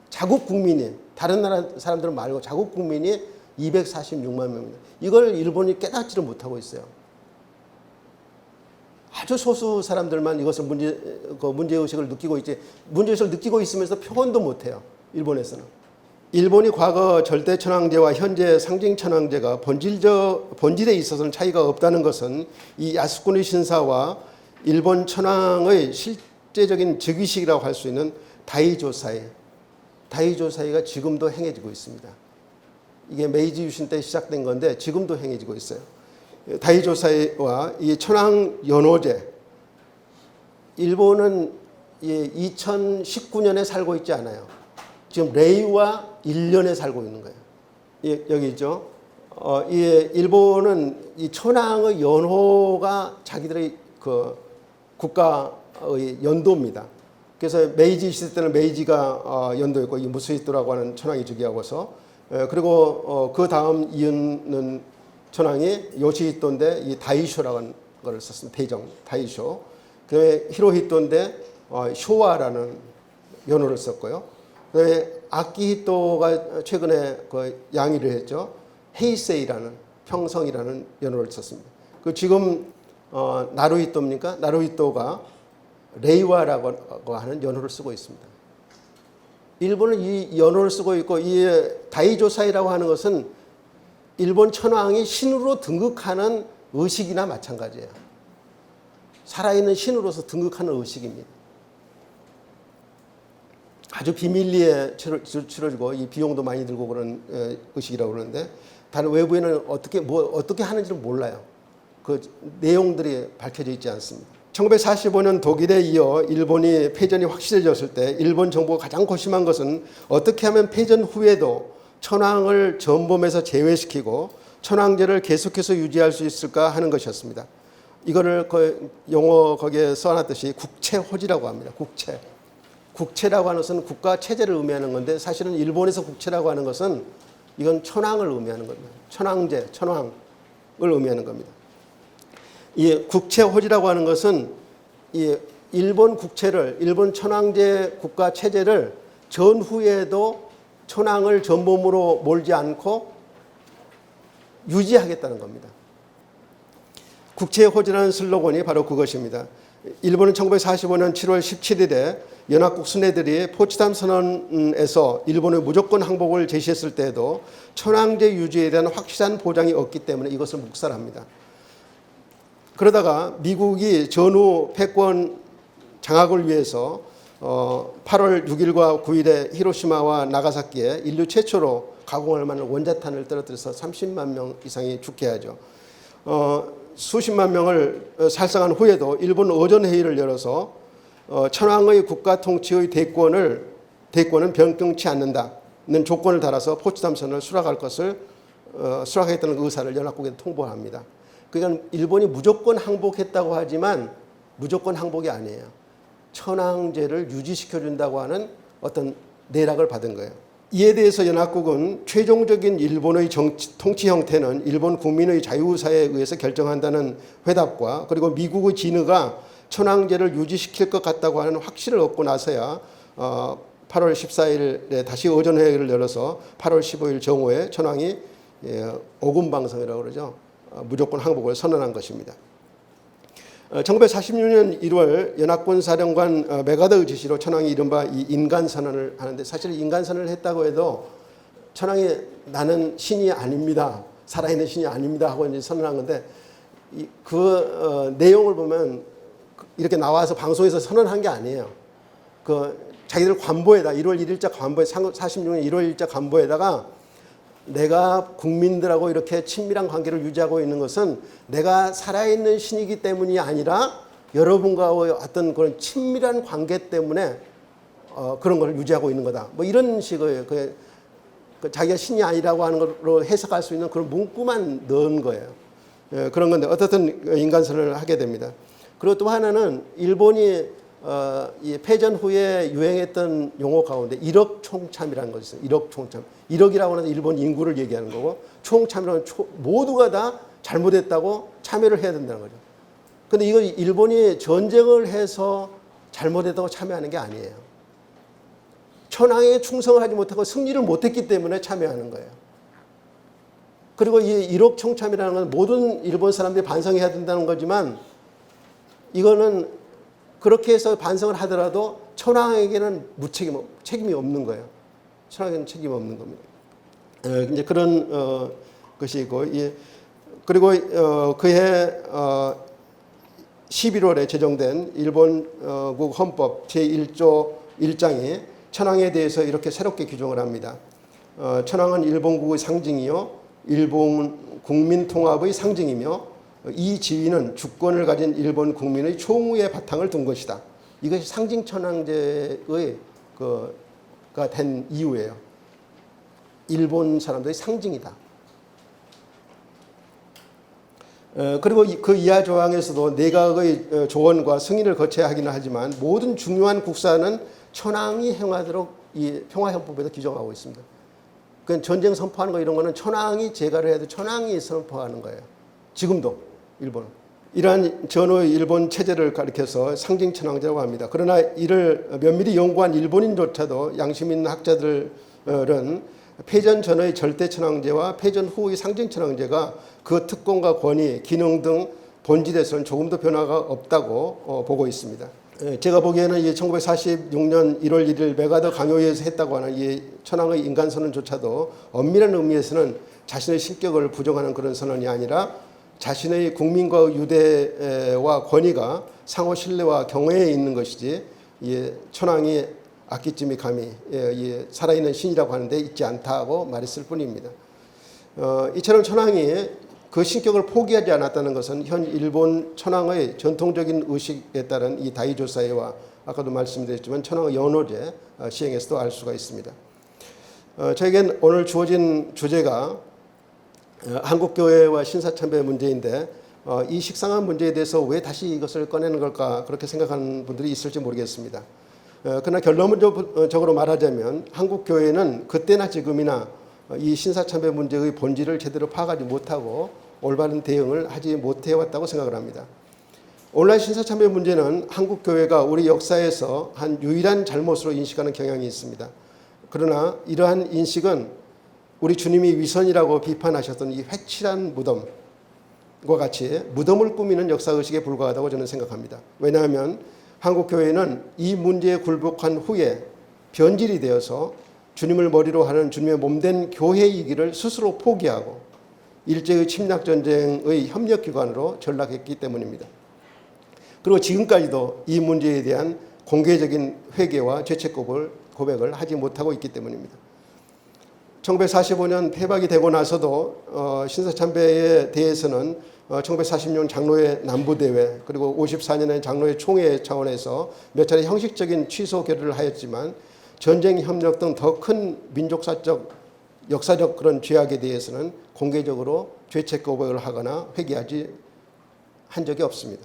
자국 국민이 다른 나라 사람들 말고 자국 국민이 246만 명입니다. 이걸 일본이 깨닫지를 못하고 있어요. 아주 소수 사람들만 이것을 문제의식을 느끼고 있지 문제의식을 느끼고 있으면서 표현도 못해요. 일본에서는. 일본이 과거 절대천황제와 현재 상징천황제가 본질에 있어서는 차이가 없다는 것은 이 야스쿠니 신사와 일본 천황의 실제적인 즉위식이라고 할 수 있는 다이조사이가 지금도 행해지고 있습니다. 이게 메이지 유신 때 시작된 건데 지금도 행해지고 있어요. 다이조사이와 이 천황 연호제, 일본은 2019년에 살고 있지 않아요. 지금 레이와 1년에 살고 있는 거예요. 여기 있죠. 일본은 이 천황의 연호가 자기들의 그 국가의 연도입니다. 그래서 메이지 시대 때는 메이지가 연도였고 이 무스히토라고 하는 천황이 즉위하고서 그리고 그 다음 이은 천황이 요시히토인데 이 다이쇼라고 하는 걸 썼습니다. 대정 다이쇼. 그다음에 히로히토인데 쇼와라는 연호를 썼고요. 그다음에 아키히토가 최근에 그 양위를 했죠. 헤이세이라는 평성이라는 연호를 썼습니다. 그 지금 나루히토입니까? 나루히토가 레이와라고 하는 연호를 쓰고 있습니다. 일본은 이 연호를 쓰고 있고 이 다이조사이라고 하는 것은 일본 천황이 신으로 등극하는 의식이나 마찬가지예요. 살아있는 신으로서 등극하는 의식입니다. 아주 비밀리에 치러지고 이 비용도 많이 들고 그런 의식이라고 그러는데 다른 외부에는 어떻게 하는지는 몰라요. 그 내용들이 밝혀져 있지 않습니다. 1945년 독일에 이어 일본이 패전이 확실해졌을 때 일본 정부가 가장 고심한 것은 어떻게 하면 패전 후에도 천황을 전범에서 제외시키고 천황제를 계속해서 유지할 수 있을까 하는 것이었습니다. 이거를 그 용어 거기에 써놨듯이 국체호지라고 합니다. 국체라고 하는 것은 국가 체제를 의미하는 건데 사실은 일본에서 국체라고 하는 것은 이건 천황을 의미하는 겁니다. 천황제, 천황을 의미하는 겁니다. 이 국체호지라고 하는 것은 이 일본 국체를 일본 천황제 국가 체제를 전후에도 천황을 전범으로 몰지 않고 유지하겠다는 겁니다. 국체호지라는 슬로건이 바로 그것입니다. 일본은 1945년 7월 17일에 연합국 순회들이 포츠담 선언에서 일본의 무조건 항복을 제시했을 때에도 천황제 유지에 대한 확실한 보장이 없기 때문에 이것을 묵살합니다. 그러다가 미국이 전후 패권 장악을 위해서 8월 6일과 9일에 히로시마와 나가사키에 인류 최초로 가공할 만한 원자탄을 떨어뜨려서 30만 명 이상이 죽게 하죠. 수십만 명을 살상한 후에도 일본 어전회의를 열어서 천황의 국가 통치의 대권은 변경치 않는다는 조건을 달아서 포츠담선을 수락할 것을 수락했다는 의사를 연합국에 통보합니다. 그러니까 일본이 무조건 항복했다고 하지만 무조건 항복이 아니에요. 천황제를 유지시켜준다고 하는 어떤 내락을 받은 거예요. 이에 대해서 연합국은 최종적인 일본의 통치 형태는 일본 국민의 자유사에 의해서 결정한다는 회답과 그리고 미국의 진의가 천황제를 유지시킬 것 같다고 하는 확신을 얻고 나서야 8월 14일에 다시 어전회의를 열어서 8월 15일 정오에 천황이 오군방성이라고 그러죠. 무조건 항복을 선언한 것입니다. 1946년 1월 연합군 사령관 메가더의 지시로 천황이 이른바 이 인간선언을 하는데 사실 인간선언을 했다고 해도 천황이 나는 신이 아닙니다. 살아있는 신이 아닙니다 하고 이제 선언한 건데 그 내용을 보면 이렇게 나와서 방송에서 선언한 게 아니에요. 자기들 관보에다 1월 1일자 관보에 46년 1월 1일자 관보에다가 내가 국민들하고 이렇게 친밀한 관계를 유지하고 있는 것은 내가 살아있는 신이기 때문이 아니라 여러분과의 어떤 그런 친밀한 관계 때문에 그런 걸 유지하고 있는 거다. 뭐 이런 식의 자기가 신이 아니라고 하는 걸로 해석할 수 있는 그런 문구만 넣은 거예요. 그런 건데 어떻든 인간선언을 하게 됩니다. 그리고 또 하나는 일본이 이 패전 후에 유행했던 용어 가운데 1억 총참이라는 것이 있어요. 1억 총참. 1억이라고 하는 일본 인구를 얘기하는 거고 총참이라는 모두가 다 잘못했다고 참여를 해야 된다는 거죠. 그런데 이거 일본이 전쟁을 해서 잘못했다고 참여하는 게 아니에요. 천황에 충성을 하지 못하고 승리를 못했기 때문에 참여하는 거예요. 그리고 이 1억 총참이라는 건 모든 일본 사람들이 반성해야 된다는 거지만 이거는 그렇게 해서 반성을 하더라도 천황에게는 책임이 없는 거예요. 천황에게는 책임이 없는 겁니다. 이제 그런 것이고, 그리고 그해 11월에 제정된 일본국 헌법 제1조 1장이 천황에 대해서 이렇게 새롭게 규정을 합니다. 천황은 일본국의 상징이요, 일본 국민 통합의 상징이며 이 지위는 주권을 가진 일본 국민의 총의의 바탕을 둔 것이다. 이것이 상징 천황제의 가 된 이유예요. 일본 사람들의 상징이다. 그리고 그 이하 조항에서도 내각의 조언과 승인을 거쳐야 하기는 하지만 모든 중요한 국사는 천황이 행하도록 이 평화헌법에도 규정하고 있습니다. 그러니까 전쟁 선포하는 거 이런 거는 천황이 제가를 해도 천황이 선포하는 거예요. 지금도 일본은. 이러한 전후의 일본 체제를 가리켜서 상징 천황제라고 합니다. 그러나 이를 면밀히 연구한 일본인조차도 양심 있는 학자들은 패전 전의 절대 천황제와 패전 후의 상징 천황제가 그 특권과 권위, 기능 등 본질에서는 조금도 변화가 없다고 보고 있습니다. 제가 보기에는 1946년 1월 1일 메가더 강요회에서 했다고 하는 이 천황의 인간선언조차도 엄밀한 의미에서는 자신의 신격을 부정하는 그런 선언이 아니라 자신의 국민과 유대와 권위가 상호 신뢰와 경외에 있는 것이지 천황이 아끼찜이 감히 살아있는 신이라고 하는데 있지 않다고 말했을 뿐입니다. 이처럼 천황이 그 신격을 포기하지 않았다는 것은 현 일본 천황의 전통적인 의식에 따른 이 다이조사회와 아까도 말씀드렸지만 천황의 연호제 시행에서도 알 수가 있습니다. 저에겐 오늘 주어진 주제가 한국교회와 신사참배 문제인데 이 식상한 문제에 대해서 왜 다시 이것을 꺼내는 걸까 그렇게 생각하는 분들이 있을지 모르겠습니다. 그러나 결론적으로 말하자면 한국교회는 그때나 지금이나 이 신사참배 문제의 본질을 제대로 파악하지 못하고 올바른 대응을 하지 못해왔다고 생각을 합니다. 오늘날 신사참배 문제는 한국교회가 우리 역사에서 한 유일한 잘못으로 인식하는 경향이 있습니다. 그러나 이러한 인식은 우리 주님이 위선이라고 비판하셨던 이 회칠한 무덤과 같이 무덤을 꾸미는 역사의식에 불과하다고 저는 생각합니다. 왜냐하면 한국교회는 이 문제에 굴복한 후에 변질이 되어서 주님을 머리로 하는 주님의 몸된 교회이기를 스스로 포기하고 일제의 침략전쟁의 협력기관으로 전락했기 때문입니다. 그리고 지금까지도 이 문제에 대한 공개적인 회개와 죄책 고백을 하지 못하고 있기 때문입니다. 1945년 폐박이 되고 나서도 신사참배에 대해서는 1946년 장로회 남부대회 그리고 54년에 장로회 총회 차원에서 몇 차례 형식적인 취소 결의를 하였지만 전쟁 협력 등 더 큰 민족사적 역사적 그런 죄악에 대해서는 공개적으로 죄책 고백을 하거나 회개하지 한 적이 없습니다.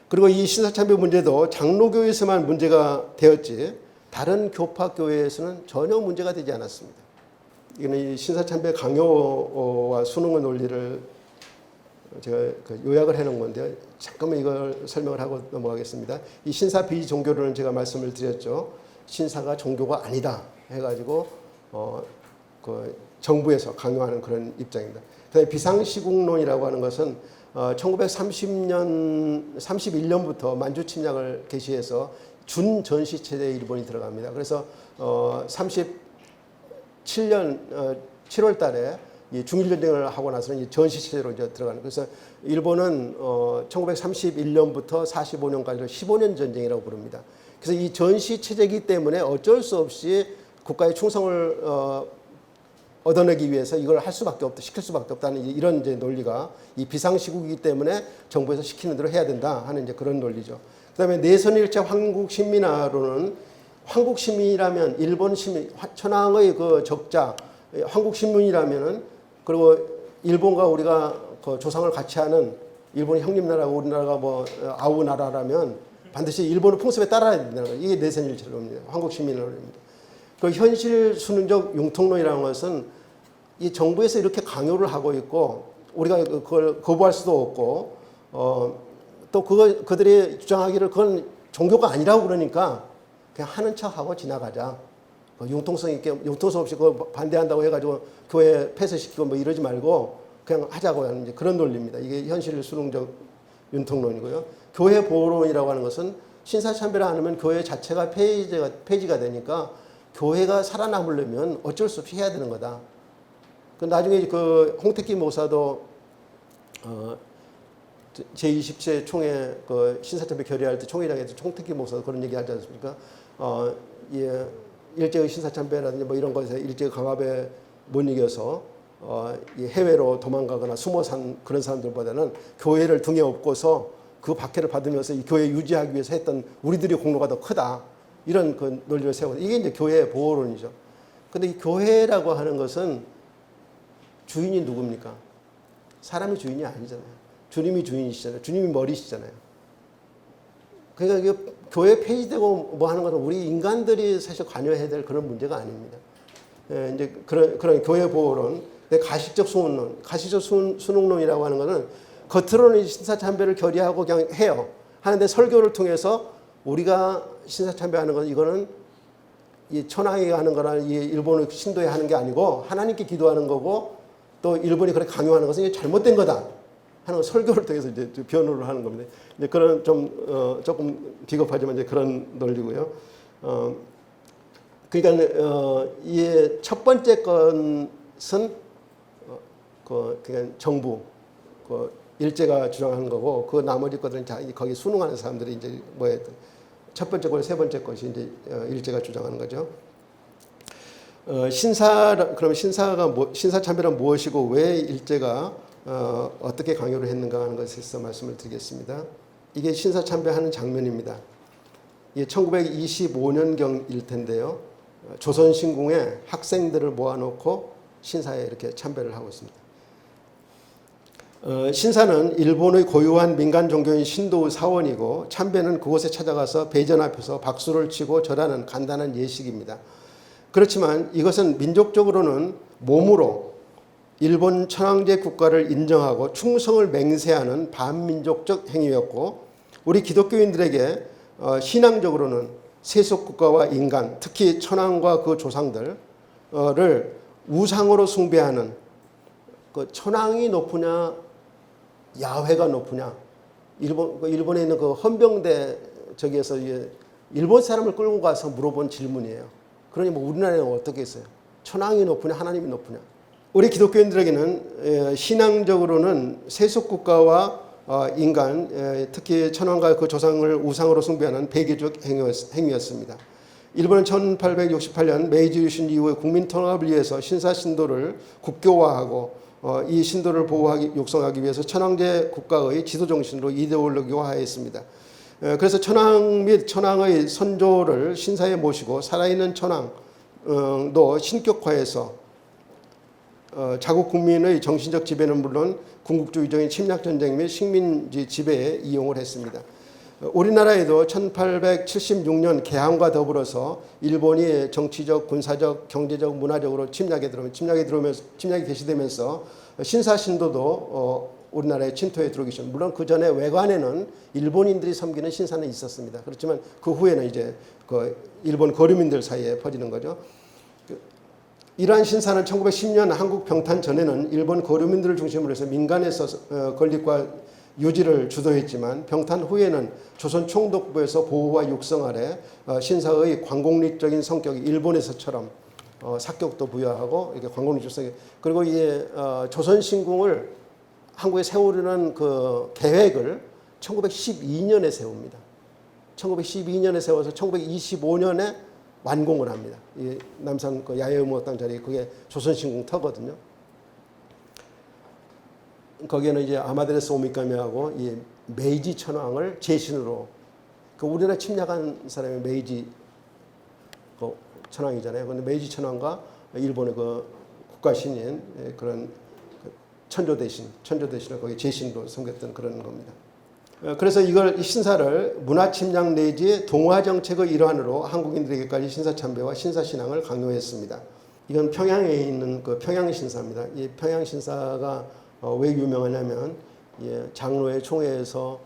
그리고 이 신사참배 문제도 장로교에서만 문제가 되었지 다른 교파교회에서는 전혀 문제가 되지 않았습니다. 이거는 이 신사참배 강요와 수능의 논리를 제가 요약을 해놓은 건데요. 잠깐만 이걸 설명을 하고 넘어가겠습니다. 이 신사 비종교론은 제가 말씀을 드렸죠. 신사가 종교가 아니다 해가지고 그 정부에서 강요하는 그런 입장입니다. 그다음에 비상시국론이라고 하는 것은 1931년부터 만주 침략을 개시해서 준전시 체제에 일본이 들어갑니다. 그래서 37년 7월 달에 중일 전쟁을 하고 나서는 전시 체제로 이제 들어가는. 그래서 일본은 1931년부터 45년까지를 15년 전쟁이라고 부릅니다. 그래서 이 전시 체제이기 때문에 어쩔 수 없이 국가의 충성을 얻어내기 위해서 이걸 할 수밖에 없다, 시킬 수밖에 없다는 이런 이제 논리가 이 비상시국이기 때문에 정부에서 시키는 대로 해야 된다 하는 이제 그런 논리죠. 그다음에 내선일체 황국신민화로는 황국신민이라면 일본 시민, 천황의 그 적자, 황국신민이라면은 그리고 일본과 우리가 그 조상을 같이 하는 일본이 형님나라고 우리나라가 뭐 아우 나라라면 반드시 일본의 풍습에 따라야 된다는 거예요. 이게 내선일체론입니다. 황국신민론입니다. 그 현실 수능적 융통론이라는 것은 이 정부에서 이렇게 강요를 하고 있고 우리가 그걸 거부할 수도 없고 또 그들이 주장하기를 그건 종교가 아니라고 그러니까 그냥 하는 척하고 지나가자. 융통성 있게 융통성 없이 그거 반대한다고 해가지고 교회 폐쇄시키고 뭐 이러지 말고 그냥 하자고 하는 이제 그런 논리입니다. 이게 현실 수능적 융통론이고요. 교회 보호론이라고 하는 것은 신사참배를 안 하면 교회 자체가 폐지가 되니까 교회가 살아남으려면 어쩔 수 없이 해야 되는 거다. 나중에 그 홍택기 목사도 제20세 총회 그 신사참배 결의할 때 총회장에서 홍택기 목사도 그런 얘기 하지 않습니까? 예, 일제의 신사참배라든지 뭐 이런 것에서 일제의 강압에 못 이겨서 해외로 도망가거나 숨어 산 그런 사람들보다는 교회를 등에 업고서 그 박해를 받으면서 이 교회 유지하기 위해서 했던 우리들의 공로가 더 크다. 이런 그 논리를 세우고 이게 이제 교회의 보호론이죠. 근데 이 교회라고 하는 것은 주인이 누굽니까? 사람이 주인이 아니잖아요. 주님이 주인이시잖아요. 주님이 머리시잖아요. 그러니까 이게 교회 폐지되고 뭐 하는 것은 우리 인간들이 사실 관여해야 될 그런 문제가 아닙니다. 예, 이제 그런 교회 보호론, 가식적 수능론, 가식적 수능론이라고 하는 것은 겉으로는 신사참배를 결의하고 그냥 해요. 하는데 설교를 통해서 우리가 신사참배하는 건 이거는 이 천황이 하는 거나 이 일본의 신도에 하는 게 아니고 하나님께 기도하는 거고 또 일본이 그렇게 강요하는 것은 이게 잘못된 거다 하는 거 설교를 통해서 이제 변호를 하는 겁니다. 이제 그런 좀 조금 비겁하지만 이제 그런 논리고요. 그러니까 이 첫 번째 것은 그냥 정부 일제가 주장하는 거고 그 나머지 것들은 거기 순응하는 사람들이 이제 뭐에 첫 번째 것, 세 번째 것이 이제 일제가 주장하는 거죠. 그럼 신사참배란 무엇이고 왜 일제가 어떻게 강요를 했는가 하는 것에 있어 말씀을 드리겠습니다. 이게 신사참배하는 장면입니다. 이게 1925년경일 텐데요. 조선신궁에 학생들을 모아놓고 신사에 이렇게 참배를 하고 있습니다. 신사는 일본의 고유한 민간 종교인 신도의 사원이고 참배는 그곳에 찾아가서 배전 앞에서 박수를 치고 절하는 간단한 예식입니다. 그렇지만 이것은 민족적으로는 몸으로 일본 천황제 국가를 인정하고 충성을 맹세하는 반민족적 행위였고 우리 기독교인들에게 신앙적으로는 세속국가와 인간, 특히 천황과 그 조상들을 우상으로 숭배하는 그 천황이 높으냐 야훼가 높으냐 일본에 있는 그 헌병대 저기에서 일본 사람을 끌고 가서 물어본 질문이에요. 그러니 뭐 우리나라에는 어떻게 했어요? 천황이 높으냐 하나님이 높으냐? 우리 기독교인들에게는 신앙적으로는 세속국가와 인간, 특히 천황과 그 조상을 우상으로 숭배하는 배교적 행위였습니다. 일본은 1868년 메이지 유신 이후에 국민 통합을 위해서 신사 신도를 국교화하고 이 신도를 보호하기 육성하기 위해서 천황제 국가의 지도 정신으로 이데올로기화했습니다. 그래서 천황 및 천황의 선조를 신사에 모시고 살아있는 천황도 신격화해서 자국 국민의 정신적 지배는 물론 군국주의적인 침략 전쟁 및 식민지 지배에 이용을 했습니다. 우리나라에도 1876년 개항과 더불어서 일본이 정치적, 군사적, 경제적, 문화적으로 침략이 개시되면서 신사신도도 우리나라의 침투에 들어오기 시작. 물론 그 전에 외관에는 일본인들이 섬기는 신사는 있었습니다. 그렇지만 그 후에는 이제 그 일본 거류민들 사이에 퍼지는 거죠. 이러한 신사는 1910년 한국 병탄 전에는 일본 거류민들을 중심으로 해서 민간에서 건립과 유지를 주도했지만 병탄 후에는 조선 총독부에서 보호와 육성 아래 신사의 관공립적인 성격이 일본에서처럼 사격도 부여하고 이렇게 관공립적 성격 그리고 이 조선 신궁을 한국에 세우려는 그 계획을 1912년에 세웁니다. 1912년에 세워서 1925년에 완공을 합니다. 이 남산 그 야외음악당 자리 그게 조선신궁 터거든요. 거기에는 이제 아마데레스 오미카미하고 이 메이지 천황을 제신으로 그 우리나라 침략한 사람이 메이지 그 천황이잖아요. 그런데 메이지 천황과 일본의 그 국가신인 그런 천조대신을 거기 제신으로 섬겼던 그런 겁니다. 그래서 이 신사를 문화침략 내지 동화 정책의 일환으로 한국인들에게까지 신사참배와 신사신앙을 강요했습니다. 이건 평양에 있는 그 평양신사입니다. 이 평양신사가 왜 유명하냐면 장로회 총회에서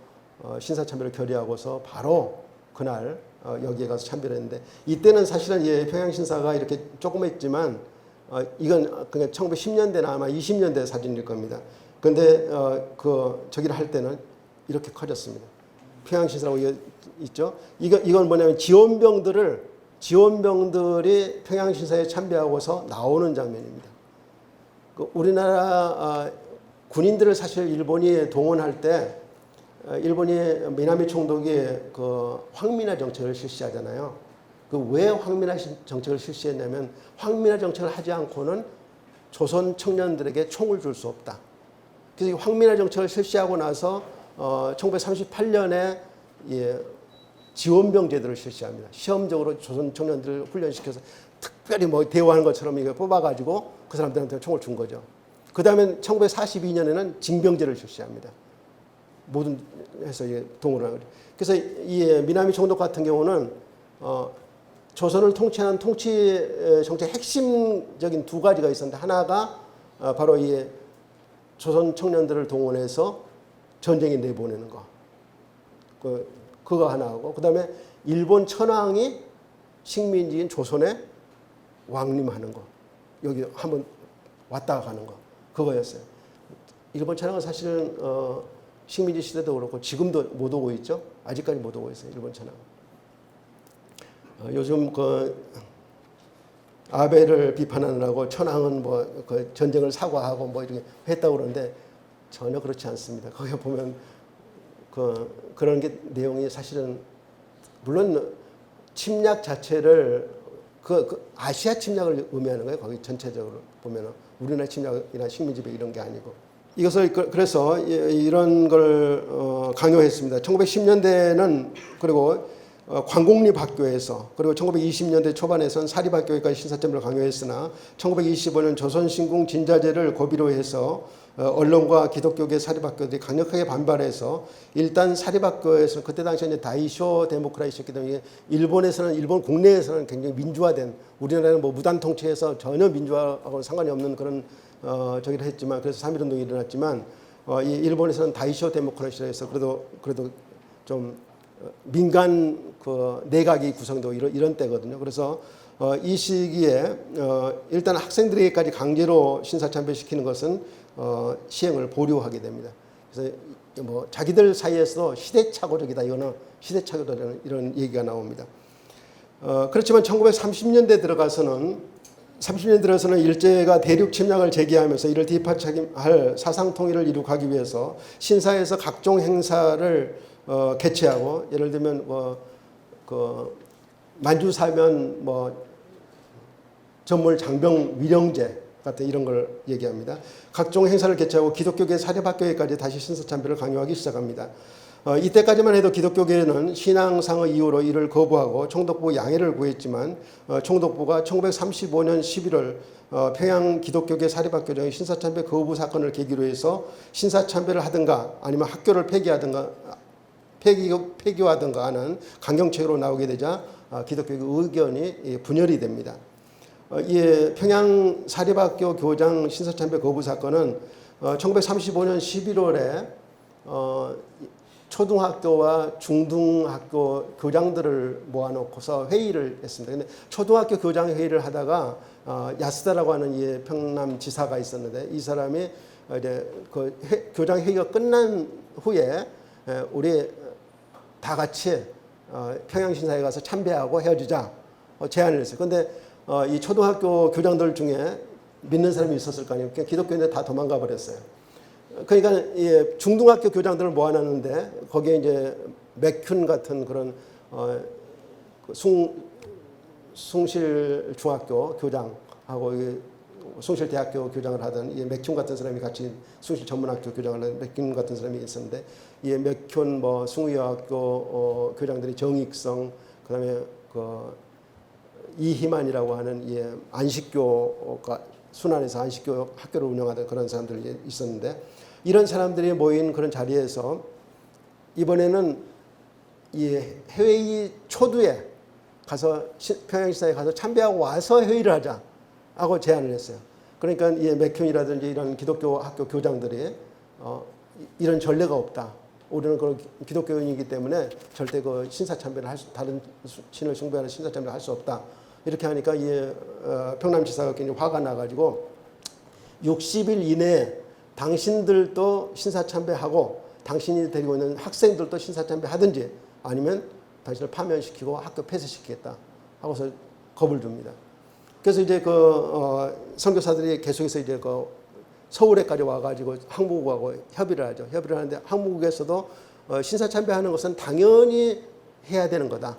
신사참배를 결의하고서 바로 그날 여기에 가서 참배를 했는데 이때는 사실은 평양신사가 이렇게 조그맸지만 이건 그냥 1910년대나 아마 20년대 사진일 겁니다. 그런데 저기를 할 때는 이렇게 커졌습니다. 평양신사라고 있죠. 이건 뭐냐면 지원병들이 평양신사에 참배하고서 나오는 장면입니다. 우리나라 군인들을 사실 일본이 동원할 때 일본이 미나미 총독이 그 황민화 정책을 실시하잖아요. 왜 황민화 정책을 실시했냐면 황민화 정책을 하지 않고는 조선 청년들에게 총을 줄 수 없다. 그래서 이 황민화 정책을 실시하고 나서 1938년에 지원병 제도를 실시합니다. 시험적으로 조선 청년들을 훈련시켜서 특별히 뭐 대우하는 것처럼 이거 뽑아가지고 그 사람들한테 총을 준 거죠. 그 다음에 1942년에는 징병제를 실시합니다. 모든 해서 동원을 하고. 그래서 이 미나미 총독 같은 경우는 조선을 통치하는 통치 정책 핵심적인 두 가지가 있었는데 하나가 바로 이 조선 청년들을 동원해서 전쟁에 내보내는 거. 그거 하나하고 그다음에 일본 천황이 식민지인 조선에 왕림하는 거. 여기 한번 왔다 가는 거. 그거였어요. 일본 천황은 사실은 식민지 시대도 그렇고 지금도 못 오고 있죠. 아직까지 못 오고 있어요. 일본 천황. 요즘 아베를 비판하느라고 천황은 그 전쟁을 사과하고 이렇게 했다고 그러는데 전혀 그렇지 않습니다. 거기 보면 그런 게 내용이 사실은 물론 침략 자체를 아시아 침략을 의미하는 거예요. 거기 전체적으로 보면은 우리나라 침략이나 식민지배 이런 게 아니고 이것을 그래서 이런 걸 강요했습니다. 1910년대는 그리고 관공립학교에서 그리고 1920년대 초반에선 사립학교에까지 신사참배를 강요했으나 1925년 조선신궁 진자제를 고비로 해서 언론과 기독교계 사립학교들이 강력하게 반발해서 일단 사립학교에서 그때 당시에 이제 다이쇼 데모크라시였기 때문에 일본 국내에서는 굉장히 민주화된 우리나라는 무단 통치해서 전혀 민주화하고 상관이 없는 그런 저기를 했지만 그래서 3.1운동이 일어났지만 이 일본에서는 다이쇼 데모크라시라 해서 그래도 좀 민간 내각이 구성되고 이런 때거든요. 그래서 이 시기에 일단 학생들에게까지 강제로 신사참배시키는 것은 시행을 보류하게 됩니다. 그래서 자기들 사이에서도 시대착오적이다. 이거는 시대착오적이라는 이런 얘기가 나옵니다. 그렇지만 1930년대 들어가서는 30년 들어서는 일제가 대륙 침략을 제기하면서 이를 뒷받침할 사상 통일을 이룩하기 위해서 신사에서 각종 행사를 개최하고, 예를 들면 만주사면 전몰 장병 위령제 같은 이런 걸 얘기합니다. 각종 행사를 개최하고 기독교계 사립학교에까지 다시 신사참배를 강요하기 시작합니다. 이때까지만 해도 기독교계는 신앙상의 이유로 이를 거부하고 총독부 양해를 구했지만, 총독부가 1935년 11월 평양 기독교계 사립학교장의 신사참배 거부 사건을 계기로 해서 신사참배를 하든가 아니면 학교를 폐교하든가 하는 강경책으로 나오게 되자 기독교계 의견이 분열이 됩니다. 이 평양 사립학교 교장 신사참배 거부 사건은 1935년 11월에 초등학교와 중등학교 교장들을 모아놓고서 회의를 했습니다. 근데 초등학교 교장 회의를 하다가 야스다라고 하는 이 평남지사가 있었는데, 이 사람이 이제 그 교장 회의가 끝난 후에 우리 다 같이 평양신사에 가서 참배하고 헤어지자 제안을 했어요. 근데 이 초등학교 교장들 중에 믿는 사람이 있었을 거 아니에요. 기독교인들 다 도망가 버렸어요. 그러니까 중등학교 교장들을 모아놨는데 거기에 이제 맥균 같은 그런 숭실 중학교 교장하고 숭실 대학교 교장을 하던 이 맥균 같은 사람이 같이 숭실 전문학교 교장을 하던 맥균 같은 사람이 있었는데, 이 맥균 숭의여학교 교장들이 정익성, 그다음에 이희만이라고 하는 안식교가 순환에서 안식교 학교를 운영하던 그런 사람들이 있었는데, 이런 사람들이 모인 그런 자리에서 이번에는 이 회의 초두에 가서 평양시사에 가서 참배하고 와서 회의를 하자 하고 제안을 했어요. 그러니까 이 맥균이라든지 이런 기독교 학교 교장들이 이런 전례가 없다. 우리는 기독교인이기 때문에 절대 신사참배를 다른 신을 숭배하는 신사참배를 할 수 없다. 이렇게 하니까 평남지사가 굉장히 화가 나가지고 60일 이내에 당신들도 신사참배하고 당신이 데리고 있는 학생들도 신사참배하든지 아니면 당신을 파면시키고 학교 폐쇄시키겠다 하고서 겁을 줍니다. 그래서 이제 선교사들이 계속해서 이제 서울에까지 와가지고 항목국하고 협의를 하죠. 협의를 하는데 항목국에서도 신사참배하는 것은 당연히 해야 되는 거다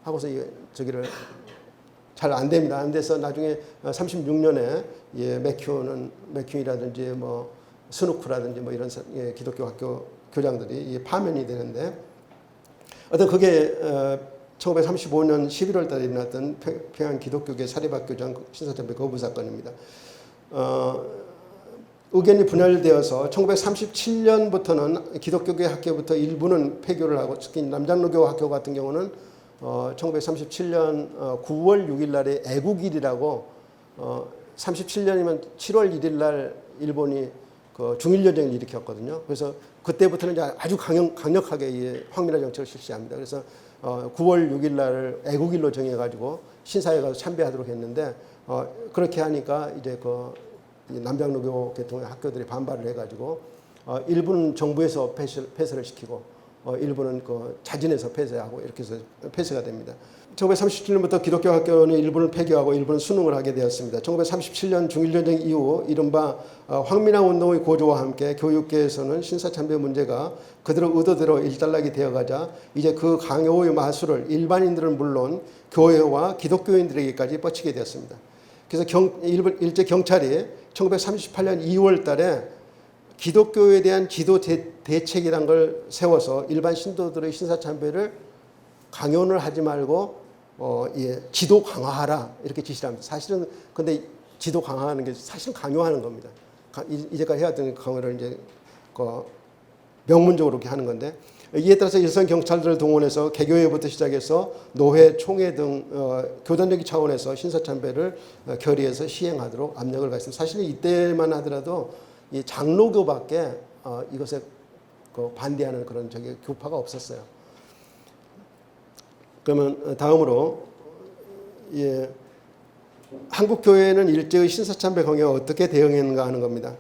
하고서 저기를 잘 안 됩니다. 안 돼서 나중에 36년에 맥큐이라든지 스누크라든지 이런 기독교 학교 교장들이 파면이 되는데, 어떤 그게 1935년 11월 달에 일어났던 평양 기독교계 사립학교장 신사참배 거부 사건입니다. 의견이 분열되어서 1937년부터는 기독교계 학교부터 일부는 폐교를 하고, 특히 남장로교 학교 같은 경우는 1937년 9월 6일 날에 애국일이라고 37년이면 7월 1일 날 일본이 중일전쟁을 일으켰거든요. 그래서 그때부터는 이제 아주 강력하게 황민화 정책을 실시합니다. 그래서 9월 6일 날을 애국일로 정해가지고 신사에 가서 참배하도록 했는데, 그렇게 하니까 이제 남장로교 계통의 학교들이 반발을 해가지고 일부는 정부에서 폐쇄를 시키고 일부는 자진해서 폐쇄하고 이렇게 해서 폐쇄가 됩니다. 1937년부터 기독교 학교는 일부는 폐교하고 일부는 수능을 하게 되었습니다. 1937년 중일전쟁 이후 이른바 황민화 운동의 고조와 함께 교육계에서는 신사참배 문제가 그들의 의도대로 일단락이 되어가자 이제 그 강요의 마술을 일반인들은 물론 교회와 기독교인들에게까지 뻗치게 되었습니다. 그래서 일제 경찰이 1938년 2월 달에 기독교에 대한 지도 대책이라는 걸 세워서 일반 신도들의 신사참배를 강요를 하지 말고 지도 강화하라 이렇게 지시를 합니다. 사실은 근데 지도 강화하는 게 사실은 강요하는 겁니다. 이제까지 해왔던 강요를 이제 명문적으로 이렇게 하는 건데, 이에 따라서 일선 경찰들을 동원해서 개교회부터 시작해서 노회, 총회 등 교단적인 차원에서 신사참배를 결의해서 시행하도록 압력을 가했습니다. 사실은 이때만 하더라도 이 장로교밖에 이것에 반대하는 그런 교파가 없었어요. 그러면 다음으로 한국 교회는 일제의 신사참배 강요에 어떻게 대응했는가 하는 겁니다.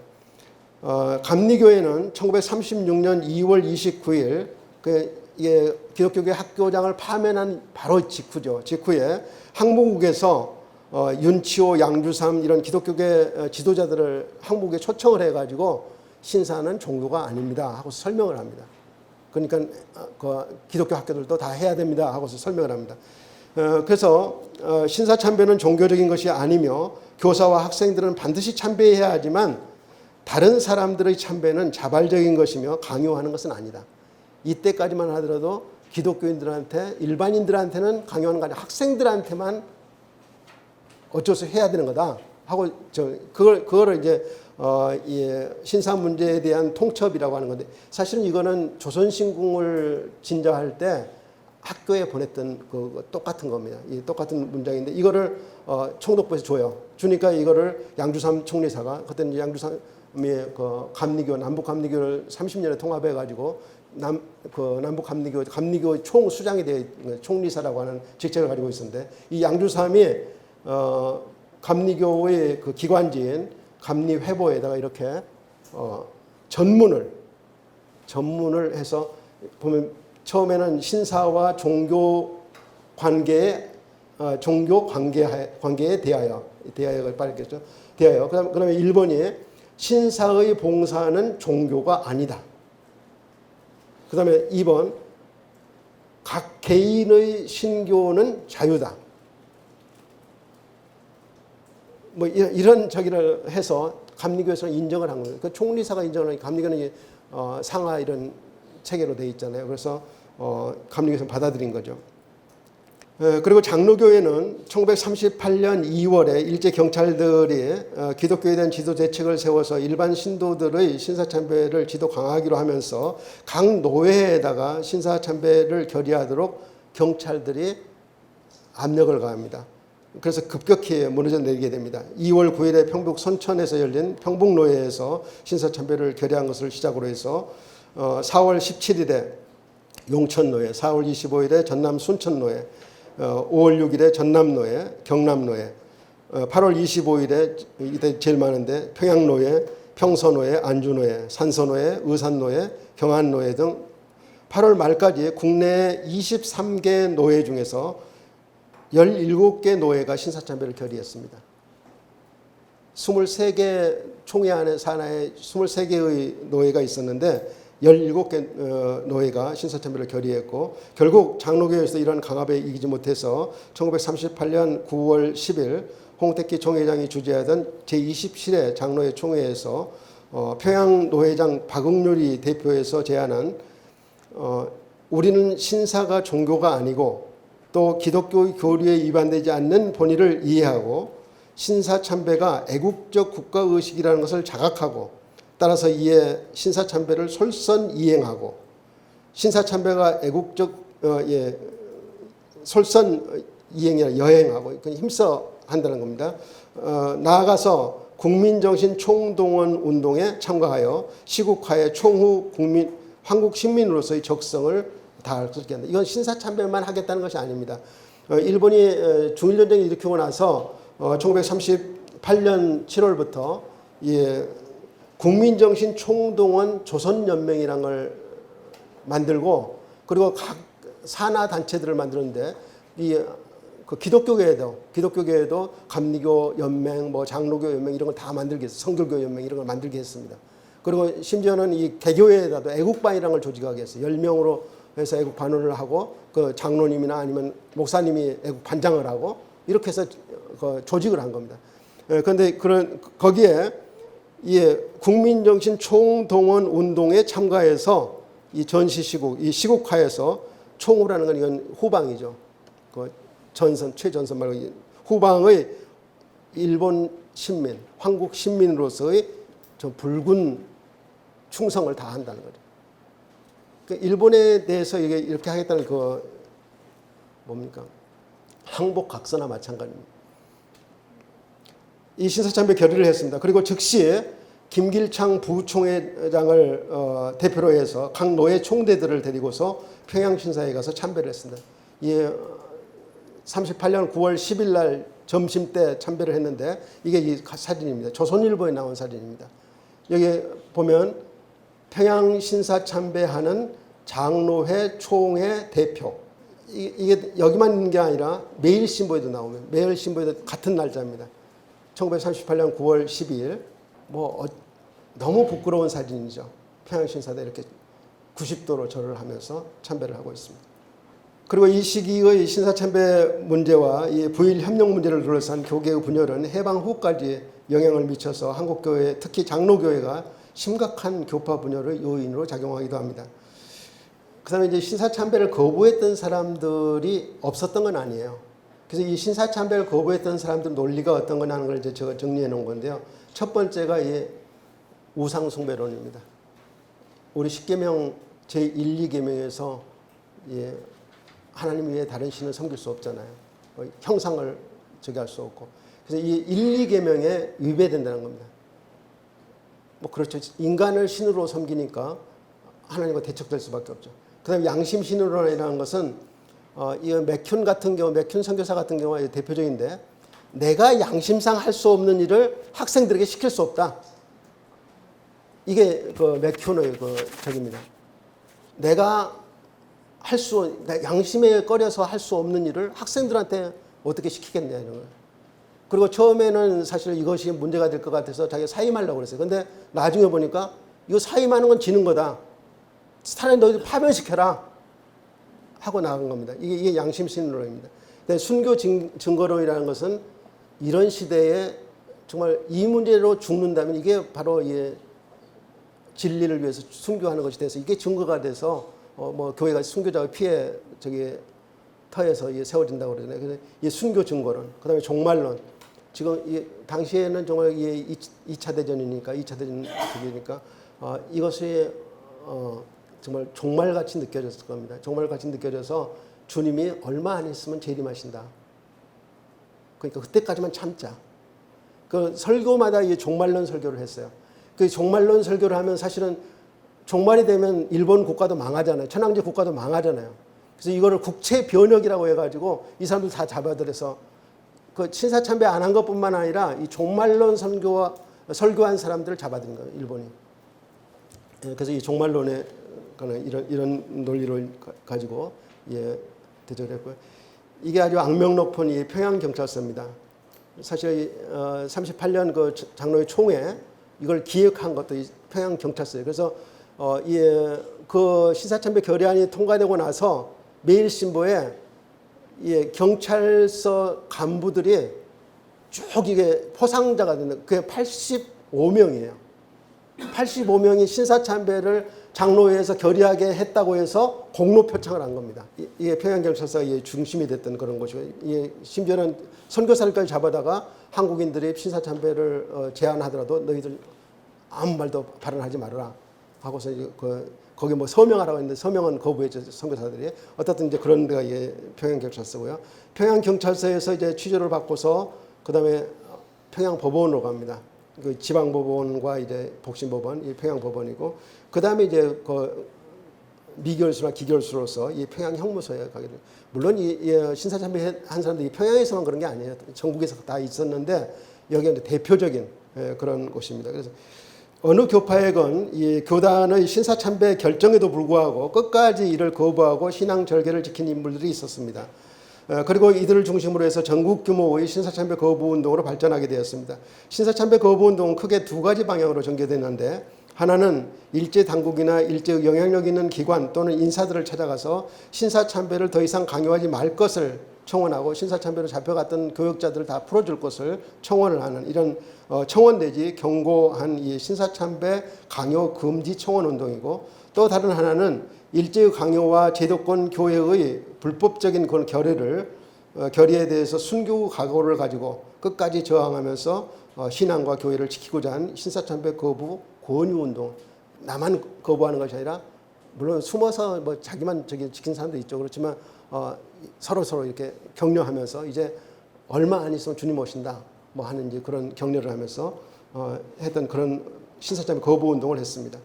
감리교회는 1936년 2월 29일 기독교계 학교장을 파면한 바로 직후에 항모국에서 윤치호, 양주삼 이런 기독교계 지도자들을 항복에 초청을 해가지고 신사는 종교가 아닙니다 하고 설명을 합니다. 그러니까 그 기독교 학교들도 다 해야 됩니다 하고서 설명을 합니다. 그래서 신사 참배는 종교적인 것이 아니며 교사와 학생들은 반드시 참배해야 하지만 다른 사람들의 참배는 자발적인 것이며 강요하는 것은 아니다. 이때까지만 하더라도 기독교인들한테 일반인들한테는 강요하는 거 아니라 학생들한테만 어쩔 수 해야 되는 거다 하고 그거를 이제 이 신사 문제에 대한 통첩이라고 하는 건데 사실은 이거는 조선신궁을 진자할 때 학교에 보냈던 그 똑같은 겁니다. 이 똑같은 문장인데 이거를 총독부에서 줘요. 주니까 이거를 양주삼 총리사가 그때는 양주삼이 그 감리교 남북 감리교를 30년에 통합해 가지고 남북 감리교 총수장이 되어 총리사라고 하는 직책을 가지고 있었는데 이 양주삼이 감리교의 그 기관지인 감리회보에다가 이렇게 전문을 해서 보면 처음에는 신사와 종교 관계에 대하여가 빠르겠죠. 대하여. 그다음에 1번이 신사의 봉사는 종교가 아니다. 그다음에 2번 각 개인의 신교는 자유다. 뭐 이런 저기를 해서 감리교에서 인정을 한 거예요. 그 총리사가 인정을 하니까 감리교는 상하 이런 체계로 돼 있잖아요. 그래서 감리교에서 받아들인 거죠. 그리고 장로교회는 1938년 2월에 일제 경찰들이 기독교에 대한 지도 대책을 세워서 일반 신도들의 신사참배를 지도 강화하기로 하면서 각 노회에다가 신사참배를 결의하도록 경찰들이 압력을 가합니다. 그래서 급격히 무너져 내리게 됩니다. 2월 9일에 평북 선천에서 열린 평북노회에서 신사참배를 결의한 것을 시작으로 해서 4월 17일에 용천노회, 4월 25일에 전남 순천노회, 5월 6일에 전남노회, 경남노회, 8월 25일에 이때 제일 많은데 평양노회, 평서노회, 안주노회, 산서노회, 의산노회, 경안노회 등 8월 말까지 국내 23개 노회 중에서 17개 노회가 신사참배를 결의했습니다. 23개 총회 안에 산하에 23개의 노회가 있었는데 17개 노회가 신사참배를 결의했고 결국 장로교에서 이런 강압에 이기지 못해서 1938년 9월 10일 홍택기 총회장이 주재하던 제27회 장로회 총회에서 평양노회장 박응률이 대표에서 제안한 우리는 신사가 종교가 아니고 또 기독교 교리에 위반되지 않는 본의를 이해하고 신사참배가 애국적 국가의식이라는 것을 자각하고 따라서 이에 신사참배를 솔선 이행하고 신사참배가 애국적 솔선 이행이라 여행하고 힘써 한다는 겁니다. 나아가서 국민정신 총동원 운동에 참가하여 시국화의 총후 한국 시민으로서의 적성을 다할 수 있게 한다. 이건 신사참배만 하겠다는 것이 아닙니다. 일본이 중일전쟁을 일으키고 나서 1938년 7월부터 국민정신 총동원 조선연맹이라는 걸 만들고 그리고 각 산하 단체들을 만드는데 그 기독교계에도 감리교 연맹, 뭐 장로교 연맹 이런 걸 다 만들게 했어요. 성결교 연맹 이런 걸 만들게 했습니다. 그리고 심지어는 이 개교회에다도 애국반이라는 걸 조직하게 했어요. 10명으로 해서 애국 반원을 하고 그 장로님이나 아니면 목사님이 애국 반장을 하고 이렇게 해서 그 조직을 한 겁니다. 그런데 거기에 국민정신 총동원 운동에 참가해서 이 전시시국, 이 시국화에서 총후라는 건 이건 후방이죠. 그 최전선 말고 후방의 일본 신민, 한국 신민으로서의 저 붉은 충성을 다한다는 거죠. 일본에 대해서 이렇게 하겠다는 뭡니까? 항복각서나 마찬가지입니다. 이 신사참배 결의를 했습니다. 그리고 즉시 김길창 부총회장을 대표로 해서 각 노회 총대들을 데리고서 평양신사에 가서 참배를 했습니다. 38년 9월 10일 날 점심 때 참배를 했는데 이게 이 사진입니다. 조선일보에 나온 사진입니다. 여기 보면 평양신사 참배하는 장로회 총회 대표 이게 여기만 있는 게 아니라 매일신보에도 나오면 매일신보에도 같은 날짜입니다. 1938년 9월 12일. 너무 부끄러운 사진이죠. 평양신사대 이렇게 90도로 절을 하면서 참배를 하고 있습니다. 그리고 이 시기의 신사참배 문제와 이 부일 협력 문제를 둘러싼 교계의 분열은 해방 후까지 영향을 미쳐서 한국교회, 특히 장로교회가 심각한 교파 분열의 요인으로 작용하기도 합니다. 그 다음에 이제 신사참배를 거부했던 사람들이 없었던 건 아니에요. 그래서 이 신사참배를 거부했던 사람들 논리가 어떤 거냐는 걸 이제 제가 정리해 놓은 건데요. 첫 번째가 이 우상숭배론입니다. 우리 10계명 제1, 2계명에서 하나님 외에 다른 신을 섬길 수 없잖아요. 형상을 저기할 수 없고. 그래서 이 1, 2계명에 위배된다는 겁니다. 그렇죠. 인간을 신으로 섬기니까 하나님과 대척될 수밖에 없죠. 그 다음에 양심신으로라는 것은 이 맥큐 같은 경우, 맥큐 선교사 같은 경우가 대표적인데, 내가 양심상 할 수 없는 일을 학생들에게 시킬 수 없다. 이게 그 맥큐의 적입니다. 내가 양심에 꺼려서 할 수 없는 일을 학생들한테 어떻게 시키겠냐, 이런 거예요. 그리고 처음에는 사실 이것이 문제가 될 것 같아서 자기가 사임하려고 그랬어요. 근데 나중에 보니까 이거 사임하는 건 지는 거다. 차라리 너희들 파면시켜라. 하고 나간 겁니다. 이게 양심신론입니다. 순교 증거론이라는 것은 이런 시대에 정말 이 문제로 죽는다면 이게 바로 진리를 위해서 순교하는 것이 돼서 이게 증거가 돼서 교회가 순교자의 피해 터에서 세워진다고 그러잖아요. 그래서 이 순교 증거론, 그다음에 종말론. 지금 당시에는 정말 2차 대전이니까 이것이 정말 종말같이 느껴졌을 겁니다. 종말같이 느껴져서 주님이 얼마 안 있으면 재림하신다. 그러니까 그때까지만 참자. 그 설교마다 이 종말론 설교를 했어요. 그 종말론 설교를 하면 사실은 종말이 되면 일본 국가도 망하잖아요. 천황제 국가도 망하잖아요. 그래서 이거를 국채 변혁이라고 해가지고 이 사람들 다 잡아들여서 그 신사참배 안 한 것뿐만 아니라 이 종말론 설교한 사람들을 잡아들인 거예요, 일본이. 그래서 이 종말론에 이런 논리를 가지고 대적했고요. 이게 아주 악명 높은 이 평양경찰서입니다. 사실 38년 그 장로회 총회 이걸 기획한 것도 이 평양경찰서예요. 그래서 그 신사참배 결의안이 통과되고 나서 매일신보에 경찰서 간부들이 쭉 이게 포상자가 되는 그게 85명이에요. 85명이 신사참배를 장로회에서 결의하게 했다고 해서 공로 표창을 한 겁니다. 이게 평양경찰서가 중심이 됐던 그런 것이고, 심지어는 선교사들까지 잡아다가 한국인들이 신사참배를 제안하더라도 너희들 아무 말도 발언하지 말아라 하고서 거기 서명하라고 했는데 서명은 거부했죠, 선교사들이. 어떻든 이제 그런 데가 평양경찰서고요. 평양경찰서에서 이제 취조를 받고서 그 다음에 평양법원으로 갑니다. 그 지방법원과 이제 복심법원, 이 평양법원이고, 그 다음에 이제 미결수나 기결수로서 이 평양형무소에 가게 돼요. 물론 신사참배 한 사람들이 평양에서만 그런 게 아니에요. 전국에서 다 있었는데 여기는 대표적인 그런 곳입니다. 그래서 어느 교파에건 이 교단의 신사참배 결정에도 불구하고 끝까지 이를 거부하고 신앙 절개를 지킨 인물들이 있었습니다. 그리고 이들을 중심으로 해서 전국 규모의 신사참배 거부 운동으로 발전하게 되었습니다. 신사참배 거부 운동은 크게 두 가지 방향으로 전개되는데, 하나는 일제 당국이나 일제 영향력 있는 기관 또는 인사들을 찾아가서 신사참배를 더 이상 강요하지 말 것을 청원하고 신사참배로 잡혀갔던 교역자들을 다 풀어줄 것을 청원을 하는 이런 청원 내지 경고한 이 신사참배 강요 금지 청원 운동이고, 또 다른 하나는 일제의 강요와 제도권 교회의 불법적인 그런 결의에 대해서 순교 각오를 가지고 끝까지 저항하면서 신앙과 교회를 지키고자 한 신사참배 거부 권유 운동. 나만 거부하는 것이 아니라 물론 숨어서 자기만 지킨 사람도 있죠. 그렇지만 서로 이렇게 격려하면서 이제 얼마 안 있으면 주님 오신다 하는 이제 그런 격려를 하면서 했던 그런 신사참배 거부 운동을 했습니다.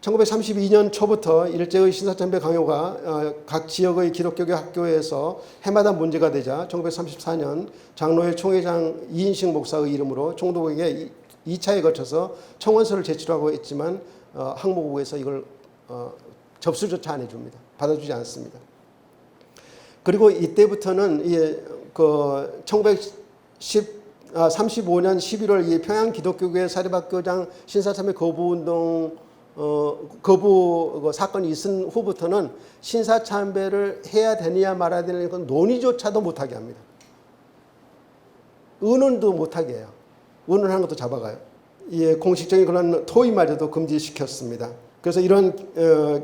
1932년 초부터 일제의 신사참배 강요가 각 지역의 기독교 학교에서 해마다 문제가 되자 1934년 장로회 총회장 이인식 목사의 이름으로 총독에게 2차에 거쳐서 청원서를 제출하고 했지만 항목부에서 이걸 접수조차 안 해줍니다. 받아주지 않습니다. 그리고 이때부터는 그 1935년 11월 이 평양 기독교교회 사립학교장 신사참배 거부운동 거부 사건이 있은 후부터는 신사참배를 해야 되느냐 말아야 되느냐 그 논의조차도 못하게 합니다. 의논도 못하게 해요. 의논하는 것도 잡아가요. 공식적인 그런 토의마저도 금지시켰습니다. 그래서 이런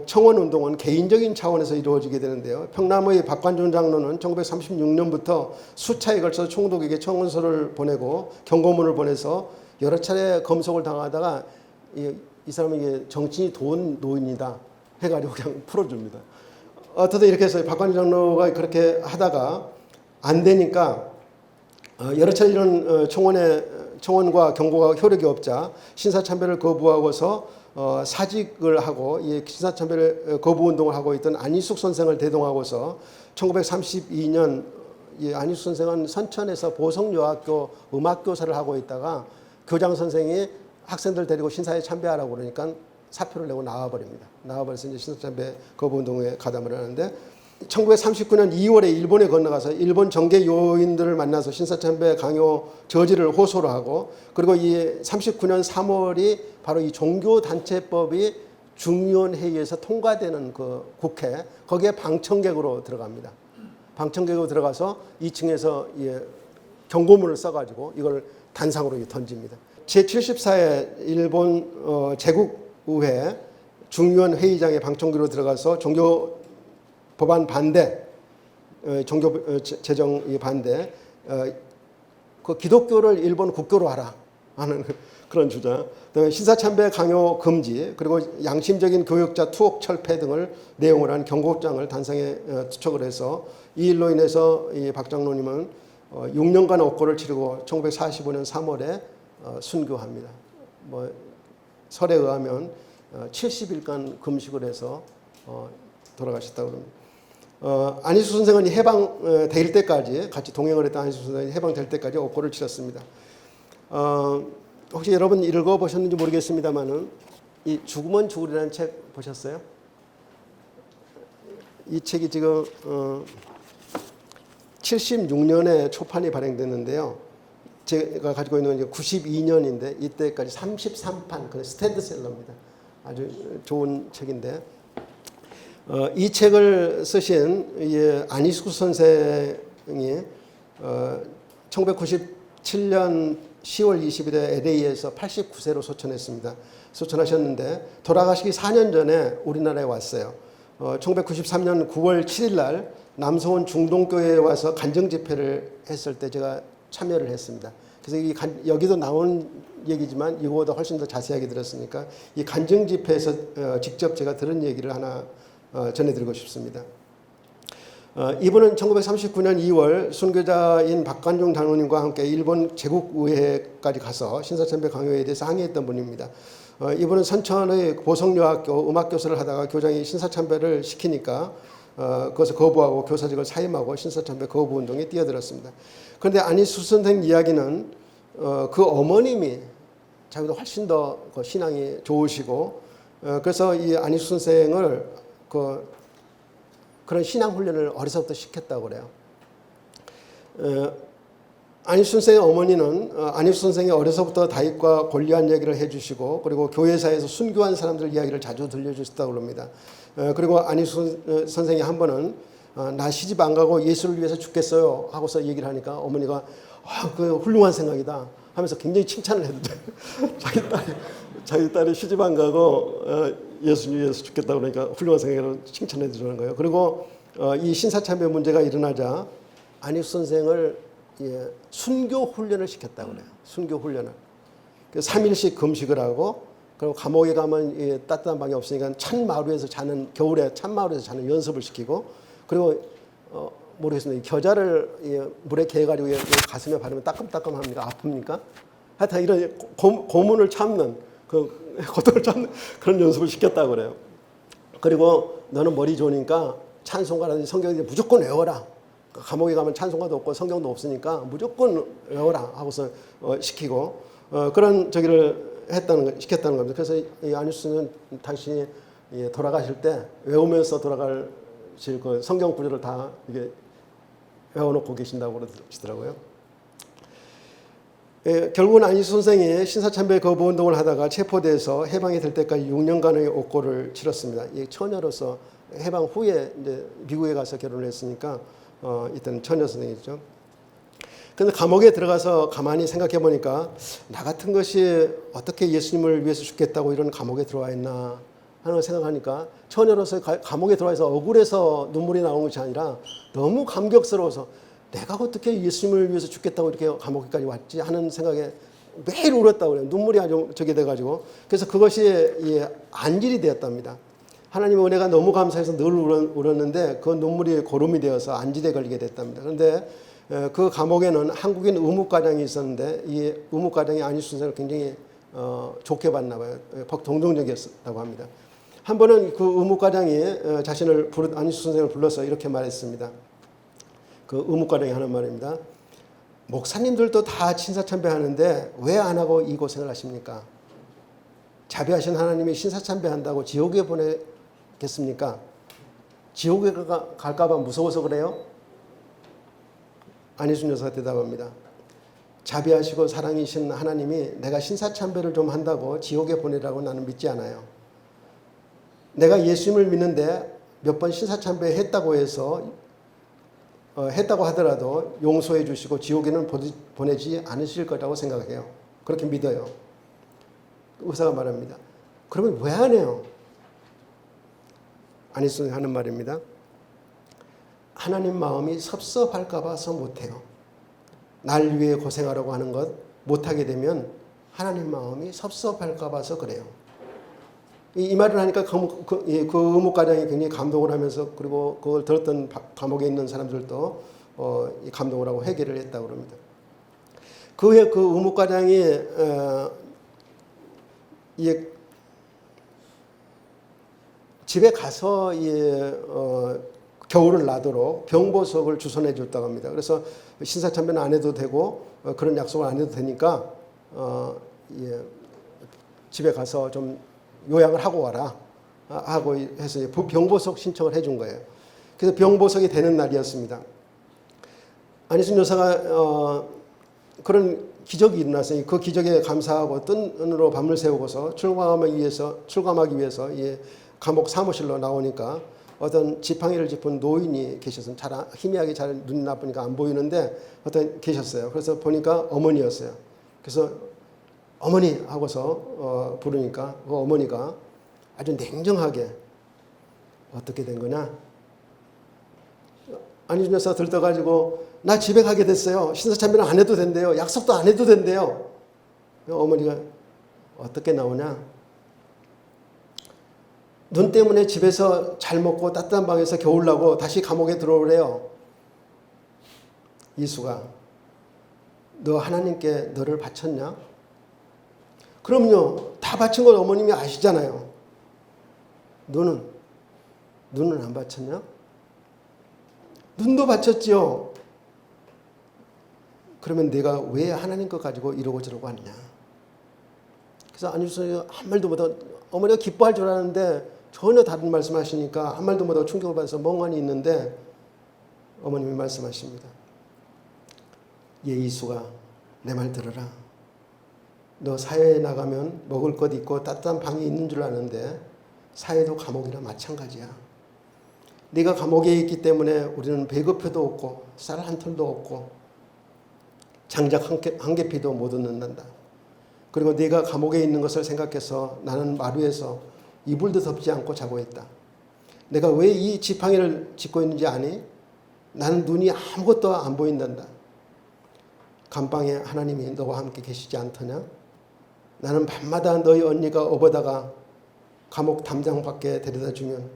청원운동은 개인적인 차원에서 이루어지게 되는데요. 평남의 박관준 장로는 1936년부터 수차에 걸쳐 총독에게 청원서를 보내고 경고문을 보내서 여러 차례 검속을 당하다가 이 사람이 정치인이 돈 노인이다 해가지고 그냥 풀어줍니다. 어떻든 이렇게 해서 박관준 장로가 그렇게 하다가 안 되니까 여러 차례 이런 청원과 경고가 효력이 없자 신사참배를 거부하고서 사직을 하고 이 신사참배를 거부운동을 하고 있던 안희숙 선생을 대동하고서 1932년 이 안희숙 선생은 선천에서 보성여학교 음악교사를 하고 있다가 교장 선생이 학생들 데리고 신사에 참배하라고 그러니까 사표를 내고 나와버립니다. 나와버려서 이제 신사참배 거부운동에 가담을 하는데 1939년 2월에 일본에 건너가서 일본 정계 요인들을 만나서 신사참배 강요 저지를 호소를 하고 그리고 이 39년 3월이 바로 이 종교단체법이 중의원 회의에서 통과되는 그 국회 거기에 방청객으로 들어갑니다. 방청객으로 들어가서 2층에서 경고문을 써가지고 이걸 단상으로 던집니다. 제74회 일본 제국의회 중의원 회의장에 방청객으로 들어가서 종교 법안 반대, 종교 재정 반대, 그 기독교를 일본 국교로 하라 하는 그런 주장. 그다음에 신사참배 강요 금지, 그리고 양심적인 교역자 투옥 철폐 등을 내용을 한 경고장을 단상에 투척을 해서 이 일로 인해서 이 박 장로님은 6년간 옥고를 치르고 1945년 3월에 순교합니다. 뭐 설에 의하면 70일간 금식을 해서 돌아가셨다고 합니다. 안희숙 선생은 해방될 때까지 같이 동행을 했던 안희숙 선생이 해방될 때까지 옥고를 치렀습니다. 혹시 여러분 읽어보셨는지 모르겠습니다만은 이 죽으면 죽으리라는 책 보셨어요? 이 책이 지금 76년에 초판이 발행됐는데요. 제가 가지고 있는 건 92년인데 이때까지 33판 그 스탠드셀러입니다. 아주 좋은 책인데 이 책을 쓰신 안희숙 선생이 1997년 10월 20일에 LA에서 89세로 소천했습니다. 소천하셨는데 돌아가시기 4년 전에 우리나라에 왔어요. 1993년 9월 7일 날 남서원 중동교회에 와서 간증 집회를 했을 때 제가 참여를 했습니다. 그래서 여기도 나온 얘기지만 이거보다 훨씬 더 자세하게 들었으니까 이 간증 집회에서 직접 제가 들은 얘기를 하나 전해드리고 싶습니다. 이분은 1939년 2월 순교자인 박관중 장로님과 함께 일본 제국의회까지 가서 신사참배 강요에 대해서 항의했던 분입니다. 이분은 선천의 보성여학교 음악교사를 하다가 교장이 신사참배를 시키니까 그것을 거부하고 교사직을 사임하고 신사참배 거부운동에 뛰어들었습니다. 그런데 안희숙 선생 이야기는 그 어머님이 자기도 훨씬 더 신앙이 좋으시고 그래서 이 안희숙 선생을 그런 신앙 훈련을 어려서부터 시켰다고 그래요. 안희숙 선생의 어머니는 안희숙 선생이 어려서부터 다윗과 골리앗 얘기를 해주시고 그리고 교회사에서 순교한 사람들 이야기를 자주 들려주셨다고 합니다. 그리고 안희숙 선생이 한 번은 나 시집 안 가고 예수를 위해서 죽겠어요 하고서 얘기를 하니까 어머니가 그 훌륭한 생각이다 하면서 굉장히 칭찬을 했는데 자기 딸이 시집 안 가고 예수 위해서 죽겠다 그러니까 훌륭한 생각이라고 칭찬해 주는 거예요. 그리고 이 신사참배 문제가 일어나자 안희숙 선생을 순교 훈련을 시켰다고 그래요. 순교 훈련을. 3일씩 금식을 하고 그리고 감옥에 가면 따뜻한 방이 없으니까 찬마루에서 자는 겨울에 찬마루에서 자는 연습을 시키고 그리고 모르겠습니다. 겨자를 물에 개가지고 가슴에 바르면 따끔따끔합니까? 아픕니까? 하여튼 이런 고문을 참는 고통을 참는 그런 연습을 시켰다고 그래요. 그리고 너는 머리 좋으니까 찬송가라든지 성경을 무조건 외워라. 감옥에 가면 찬송가도 없고 성경도 없으니까 무조건 외워라 하고서 시키고 그런 저기를 시켰다는 겁니다. 그래서 이 안희숙은 당신이 돌아가실 때 외우면서 돌아가실 그 성경 구절을 다 이게 외워놓고 계신다고 그러시더라고요. 결국은 안희수 선생이 신사참배 거부운동을 하다가 체포돼서 해방이 될 때까지 6년간의 옥고를 치렀습니다. 처녀로서 해방 후에 이제 미국에 가서 결혼을 했으니까 이때는 처녀 선생이죠. 그런데 감옥에 들어가서 가만히 생각해 보니까 나 같은 것이 어떻게 예수님을 위해서 죽겠다고 이런 감옥에 들어와 있나 하는 걸 생각하니까 처녀로서 감옥에 들어와서 억울해서 눈물이 나오는 것이 아니라 너무 감격스러워서 내가 어떻게 예수님을 위해서 죽겠다고 이렇게 감옥에까지 왔지 하는 생각에 매일 울었다고 그래요. 눈물이 아주 저게 돼가지고. 그래서 그것이 안질이 되었답니다. 하나님의 은혜가 너무 감사해서 늘 울었는데 그 눈물이 고름이 되어서 안질에 걸리게 됐답니다. 그런데 그 감옥에는 한국인 의무과장이 있었는데 이 의무과장이 안희수 선생을 굉장히 좋게 봤나 봐요. 동정적이었다고 합니다. 한 번은 그 의무과장이 안희수 선생을 불러서 이렇게 말했습니다. 그 의무과장이 하는 말입니다. 목사님들도 다 신사참배하는데 왜 안 하고 이 고생을 하십니까? 자비하신 하나님이 신사참배한다고 지옥에 보내겠습니까? 지옥에 갈까 봐 무서워서 그래요? 안희순 여사가 대답합니다. 자비하시고 사랑이신 하나님이 내가 신사참배를 좀 한다고 지옥에 보내라고 나는 믿지 않아요. 내가 예수님을 믿는데 몇 번 신사참배 했다고 해서 했다고 하더라도 용서해 주시고 지옥에는 보내지 않으실 거라고 생각해요. 그렇게 믿어요. 의사가 말합니다. 그러면 왜 안 해요? 안희순이 하는 말입니다. 하나님 마음이 섭섭할까 봐서 못해요. 날 위해 고생하라고 하는 것 못하게 되면 하나님 마음이 섭섭할까 봐서 그래요. 이 말을 하니까 그 의무과장이 굉장히 감동을 하면서 그리고 그걸 들었던 감옥에 있는 사람들도 감동을 하고 회개를 했다고 합니다. 그 후에 그 의무과장이 집에 가서 겨울을 나도록 병보석을 주선해 줬다고 합니다. 그래서 신사참배는 안 해도 되고 그런 약속을 안 해도 되니까 집에 가서 좀 요양을 하고 와라 하고 해서 병보석 신청을 해준 거예요. 그래서 병보석이 되는 날이었습니다. 안희순 여사가 그런 기적이 일어났어요. 그 기적에 감사하고 뜬으로 밤을 새우고서 출감하기 위해서 감옥 사무실로 나오니까 어떤 지팡이를 짚은 노인이 계셔서 희미하게 잘 눈이 나쁘니까 안 보이는데 계셨어요. 그래서 보니까 어머니였어요. 그래서 어머니 하고서 부르니까 그 어머니가 아주 냉정하게 어떻게 된 거냐? 안희순 여사 들떠가지고 나 집에 가게 됐어요. 신사참배는 안 해도 된대요. 약속도 안 해도 된대요. 어머니가 어떻게 나오냐? 눈 때문에 집에서 잘 먹고 따뜻한 방에서 겨울나고 다시 감옥에 들어오래요. 이수가 너 하나님께 너를 바쳤냐? 그럼요. 다 바친 걸 어머님이 아시잖아요. 눈은 안 바쳤냐? 눈도 바쳤지요. 그러면 내가 왜 하나님 것 가지고 이러고 저러고 하느냐? 그래서 안희순이 한 말도 못하고 어머니가 기뻐할 줄 알았는데 전혀 다른 말씀하시니까 한 말도 못하고 충격을 받아서 멍하니 있는데 어머님이 말씀하십니다. 이수가 내 말 들어라. 너 사회에 나가면 먹을 것 있고 따뜻한 방이 있는 줄 아는데 사회도 감옥이나 마찬가지야. 네가 감옥에 있기 때문에 우리는 배급표도 없고 쌀 한 톨도 없고 장작 한 개피도 못 얻는단다. 그리고 네가 감옥에 있는 것을 생각해서 나는 마루에서 이불도 덮지 않고 자고 있다. 내가 왜 이 지팡이를 짚고 있는지 아니? 나는 눈이 아무것도 안 보인단다. 감방에 하나님이 너와 함께 계시지 않더냐? 나는 밤마다 너희 언니가 업어다가 감옥 담장 밖에 데려다 주면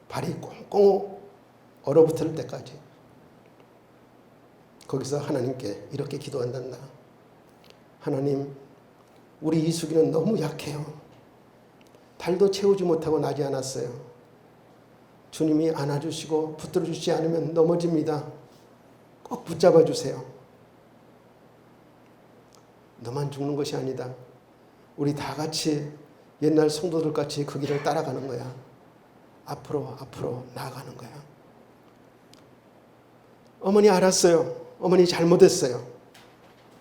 발이 꽁꽁 얼어붙을 때까지 거기서 하나님께 이렇게 기도한단다. 하나님, 우리 이수기는 너무 약해요. 발도 채우지 못하고 나지 않았어요. 주님이 안아주시고 붙들어 주시지 않으면 넘어집니다. 꼭 붙잡아 주세요. 너만 죽는 것이 아니다. 우리 다 같이 옛날 성도들 같이 그 길을 따라가는 거야. 앞으로 나아가는 거야. 어머니 알았어요. 어머니 잘못했어요.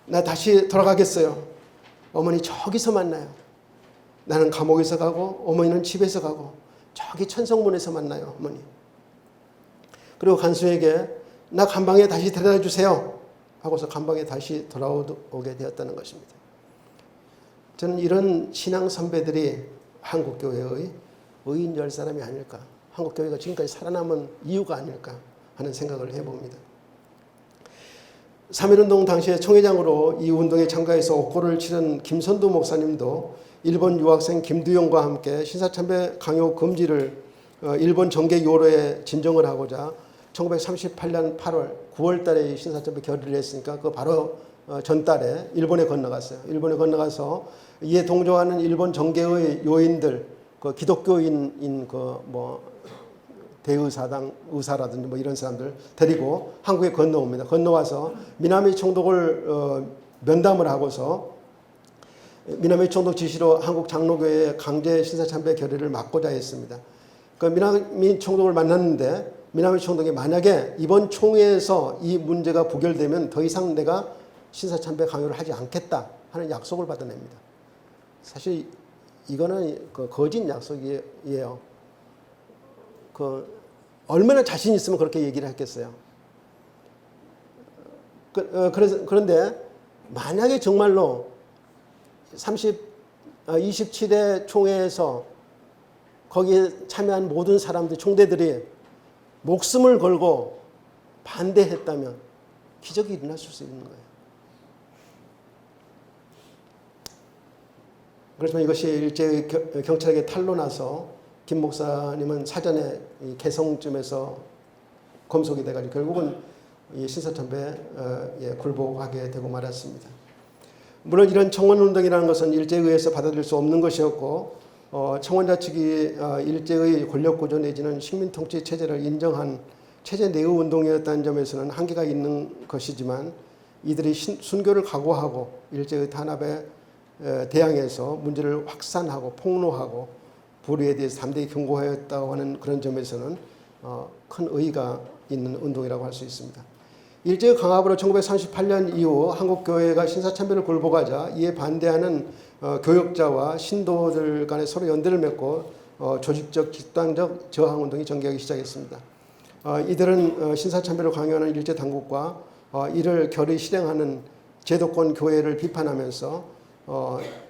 나 다시 돌아가겠어요. 어머니 저기서 만나요. 나는 감옥에서 가고 어머니는 집에서 가고 저기 천성문에서 만나요. 어머니. 그리고 간수에게 나 감방에 다시 데려다 주세요 하고서 감방에 다시 돌아오게 되었다는 것입니다. 저는 이런 신앙 선배들이 한국교회의 의인 열 사람이 아닐까, 한국교회가 지금까지 살아남은 이유가 아닐까 하는 생각을 해봅니다. 3.1운동 당시에 총회장으로 이 운동에 참가해서 옥고를 치른 김선두 목사님도 일본 유학생 김두영과 함께 신사참배 강요 금지를 일본 정계 요로에 진정을 하고자 1938년 8월, 9월 달에 신사참배 결의를 했으니까 그 바로 전달에 일본에 건너갔어요. 일본에 건너가서 이에 동조하는 일본 정계의 요인들, 그 기독교인인 대의사당 의사라든지 뭐 이런 사람들 데리고 한국에 건너옵니다. 건너와서 미나미 총독을 면담을 하고서 미나미 총독 지시로 한국 장로교회의 강제 신사참배 결의를 막고자 했습니다. 그 미나미 총독을 만났는데 미나미 총독이 만약에 이번 총회에서 이 문제가 부결되면 더 이상 내가 신사참배 강요를 하지 않겠다 하는 약속을 받아냅니다. 사실 이거는 그 거짓 약속이에요. 얼마나 자신 있으면 그렇게 얘기를 했겠어요. 그런데 만약에 정말로 27회 총회에서 거기에 참여한 모든 사람들, 총대들이 목숨을 걸고 반대했다면 기적이 일어날 수 있는 거예요. 그렇지만 이것이 일제의 경찰에게 탄로나서 김 목사님은 사전에 이 개성쯤에서 검속이 돼가지고 결국은 이 신사참배에 굴복하게 되고 말았습니다. 물론 이런 청원운동이라는 것은 일제에 의해서 받아들일 수 없는 것이었고 청원자 측이 일제의 권력구조 내지는 식민통치 체제를 인정한 체제 내의 운동이었다는 점에서는 한계가 있는 것이지만 이들이 순교를 각오하고 일제의 탄압에 대항해서 문제를 확산하고 폭로하고 불의에 대해서 담대히 경고하였다고 하는 그런 점에서는 큰 의의가 있는 운동이라고 할 수 있습니다. 일제의 강압으로 1938년 이후 한국교회가 신사참배를 굴복하자 이에 반대하는 교역자와 신도들 간에 서로 연대를 맺고 조직적 집단적 저항운동이 전개하기 시작했습니다. 이들은 신사참배를 강요하는 일제 당국과 이를 결의 실행하는 제도권 교회를 비판하면서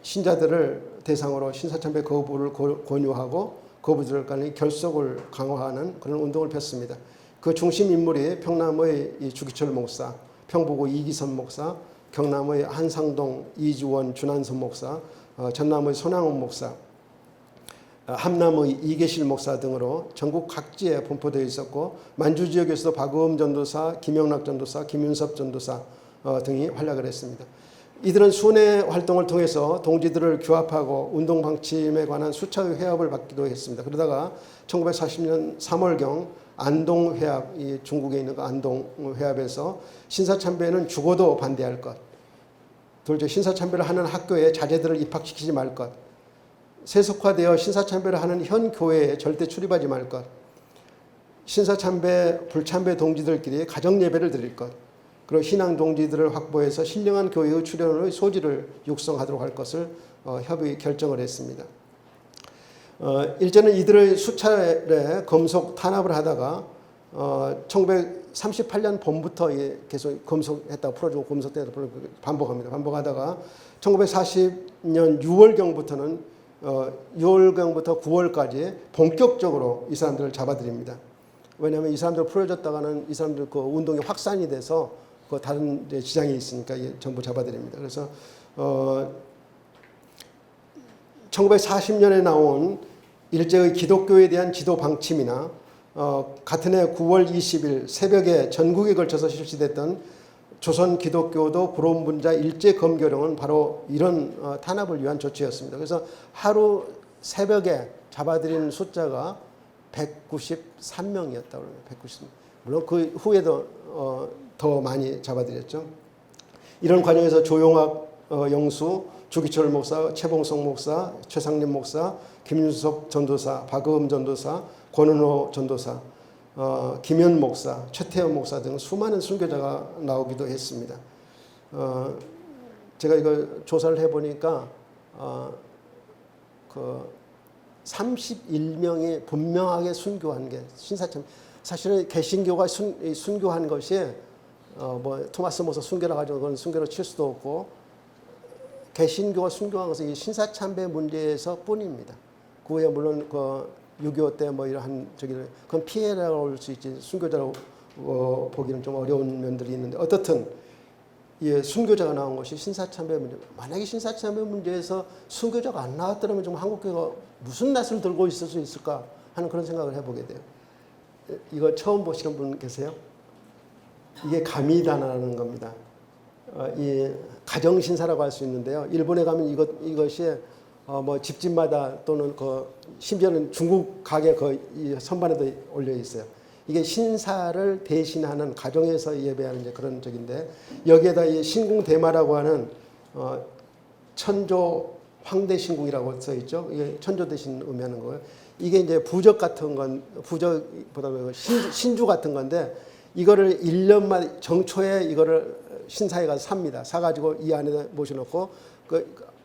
신자들을 대상으로 신사참배 거부를 권유하고 거부들 간의 결속을 강화하는 그런 운동을 폈습니다. 그 중심 인물이 평남의 주기철 목사, 평북의 이기선 목사, 경남의 한상동 이주원 준한선 목사, 전남의 손항원 목사, 함남의 이계실 목사 등으로 전국 각지에 분포되어 있었고 만주 지역에서도 박의흠 전도사, 김영락 전도사, 김윤섭 전도사 등이 활약을 했습니다. 이들은 순회 활동을 통해서 동지들을 규합하고 운동 방침에 관한 수차의 회합을 받기도 했습니다. 그러다가 1940년 3월경 안동회합, 이 중국에 있는 그 안동회합에서 신사참배는 죽어도 반대할 것, 둘째 신사참배를 하는 학교에 자제들을 입학시키지 말 것, 세속화되어 신사참배를 하는 현 교회에 절대 출입하지 말 것, 신사참배, 불참배 동지들끼리 가정예배를 드릴 것, 그리고 신앙 동지들을 확보해서 신령한 교회의 출현의 소지를 육성하도록 할 것을 협의 결정을 했습니다. 일제는 이들의 수차례 검속 탄압을 하다가 1938년 봄부터 계속 검속했다가 풀어주고 검속했다가 풀어주고 반복합니다. 반복하다가 1940년 6월경부터 9월까지 본격적으로 이 사람들을 잡아들입니다. 왜냐하면 이 사람들 풀어졌다가는 이 사람들 그 운동이 확산이 돼서 그 다른 지장이 있으니까 전부 잡아들입니다. 그래서 1940년에 나온 일제의 기독교에 대한 지도 방침이나 같은 해 9월 20일 새벽에 전국에 걸쳐서 실시됐던 조선 기독교도 불온분자 일제 검교령은 바로 이런 탄압을 위한 조치였습니다. 그래서 하루 새벽에 잡아들인 숫자가 193명이었다고 합니다. 193명. 물론 그 후에도 더 많이 잡아들였죠. 이런 과정에서 조용학 영수, 주기철 목사, 최봉성 목사, 최상림 목사, 김윤섭 전도사, 박의흠 전도사, 권은호 전도사, 김현 목사, 최태원 목사 등 수많은 순교자가 나오기도 했습니다. 제가 이거 조사를 해보니까 그 31명이 분명하게 순교한 게 신사참. 사실은 개신교가 순교한 것이 뭐 토마스 모서 순교라 가지고 그건 순교로 칠 수도 없고, 개신교가 순교한 것은 이 신사참배 문제에서 뿐입니다. 그 후에 물론 그 6.25 때 뭐 이러한 저기를 그건 피해라고 볼 수 있지, 순교자라고 보기는 좀 어려운 면들이 있는데, 어떻든 예, 순교자가 나온 것이 신사참배 문제. 만약에 신사참배 문제에서 순교자가 안 나왔더라면 좀 한국교회가 무슨 낯을 들고 있을 수 있을까 하는 그런 생각을 해보게 돼요. 이거 처음 보시는 분 계세요? 이게 가미다나라는 겁니다. 이 가정신사라고 할 수 있는데요. 일본에 가면 이것이 뭐 집집마다 또는 심지어는 중국 가게 이 선반에도 올려 있어요. 이게 신사를 대신하는 가정에서 예배하는 이제 그런 적인데, 여기에다 이 신궁대마라고 하는 천조 황대신궁이라고 써 있죠. 이게 천조 대신 의미하는 거예요. 이게 이제 부적 같은 건, 부적보다 신주 같은 건데, 이거를 1년만 정초에 이거를 신사에 가서 삽니다. 사가지고 이 안에 모셔놓고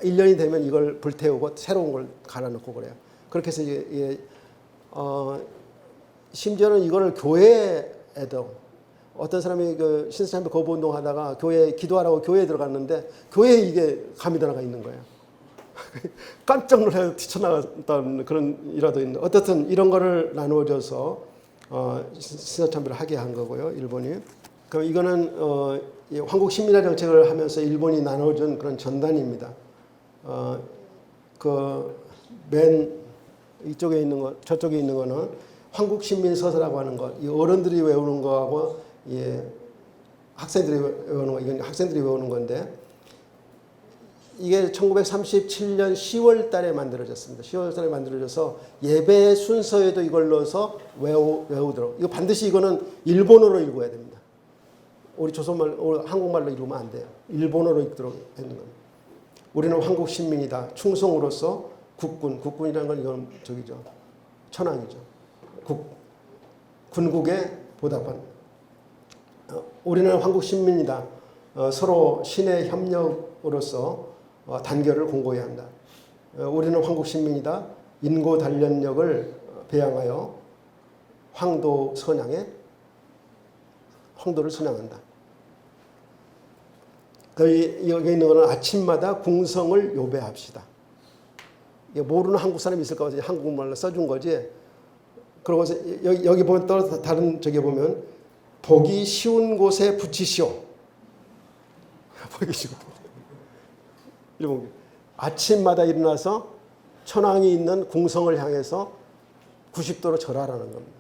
1년이 되면 이걸 불태우고 새로운 걸 갈아넣고 그래요. 그렇게 해서 심지어는 이거를 교회에도, 어떤 사람이 그 신사참배 거부 운동 하다가 교회 기도하라고 교회에 들어갔는데 교회에 이게 가미다나가 있는 거예요. 깜짝 놀라서 뛰쳐나갔던 그런 일화도 있는데, 어떻든 이런 거를 나누어줘서 신사참배를 하게 한 거고요, 일본이. 그럼 이거는 한국 식민화 정책을 하면서 일본이 나눠준 그런 전단입니다. 맨 이쪽에 있는 거, 저쪽에 있는 거는 한국 신민 서사라고 하는 것, 이 어른들이 외우는 거하고 학생들이 외우는 거, 이건 학생들이 외우는 건데, 이게 1937년 10월 달에 만들어졌습니다. 10월 달에 만들어져서 예배 순서에도 이걸 넣어서 외우도록. 이거 반드시 이거는 일본어로 읽어야 됩니다. 우리 조선말, 한국말로 읽으면 안 돼요. 일본어로 읽도록 하는 겁니다. 우리는 한국 신민이다. 충성으로서 국군이라는 건 이건 저기죠. 천황이죠. 군국에 보답한. 우리는 한국 신민이다. 서로 신의 협력으로서 단결을 공고히 한다. 우리는 한국 신민이다. 인고 단련력을 배양하여 황도를 선양한다. 여기 있는 거는 아침마다 궁성을 요배합시다. 모르는 한국 사람이 있을까 봐 한국말로 써준 거지. 그러고 여기 보면 또 다른 저기 보면 보기 쉬운 곳에 붙이시오. 보기 쉬운 곳. 일본 아침마다 일어나서 천황이 있는 궁성을 향해서 90도로 절하라는 겁니다.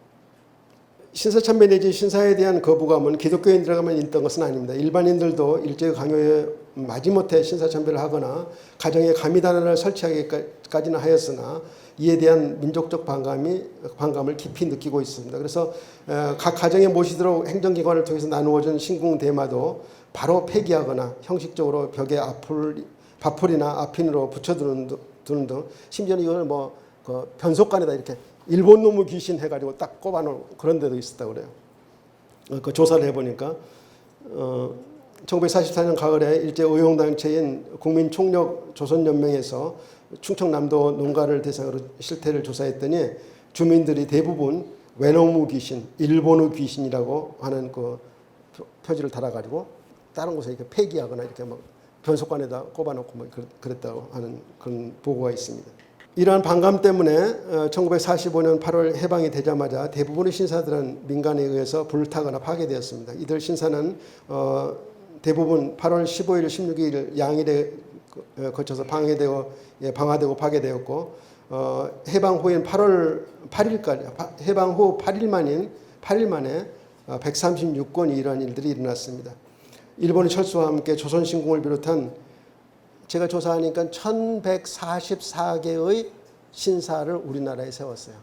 신사참배 내지 신사에 대한 거부감은 기독교인 들어가면 있던 것은 아닙니다. 일반인들도 일제의 강요에 마지못해 신사참배를 하거나 가정에 가미다나를 설치하기까지는 하였으나 이에 대한 민족적 반감을 깊이 느끼고 있습니다. 그래서 각 가정에 모시도록 행정기관을 통해서 나누어진 신궁대마도 바로 폐기하거나 형식적으로 벽에 바풀이나 앞핀으로 붙여두는 등, 심지어는 이걸 변속관에다 이렇게 일본 놈의 귀신 해가지고 딱 꼽아놓은 그런 데도 있었다고 그래요. 그 조사를 해보니까 1944년 가을에 일제 의용단체인 국민총력 조선연맹에서 충청남도 농가를 대상으로 실태를 조사했더니 주민들이 대부분 외놈의 귀신, 일본의 귀신이라고 하는 그 표지를 달아가지고 다른 곳에 이렇게 폐기하거나 이렇게 변속관에다 꼽아놓고 그랬다고 하는 그런 보고가 있습니다. 이러한 반감 때문에 1945년 8월 해방이 되자마자 대부분의 신사들은 민간에 의해서 불타거나 파괴되었습니다. 이들 신사는 대부분 8월 15일, 16일 양일에 거쳐서 방화되고 파괴되었고, 해방 후인 8월 8일까지, 해방 후 8일 만에 136건이 이러한 일들이 일어났습니다. 일본의 철수와 함께 조선신궁을 비롯한 제가 조사하니까 1144개의 신사를 우리나라에 세웠어요.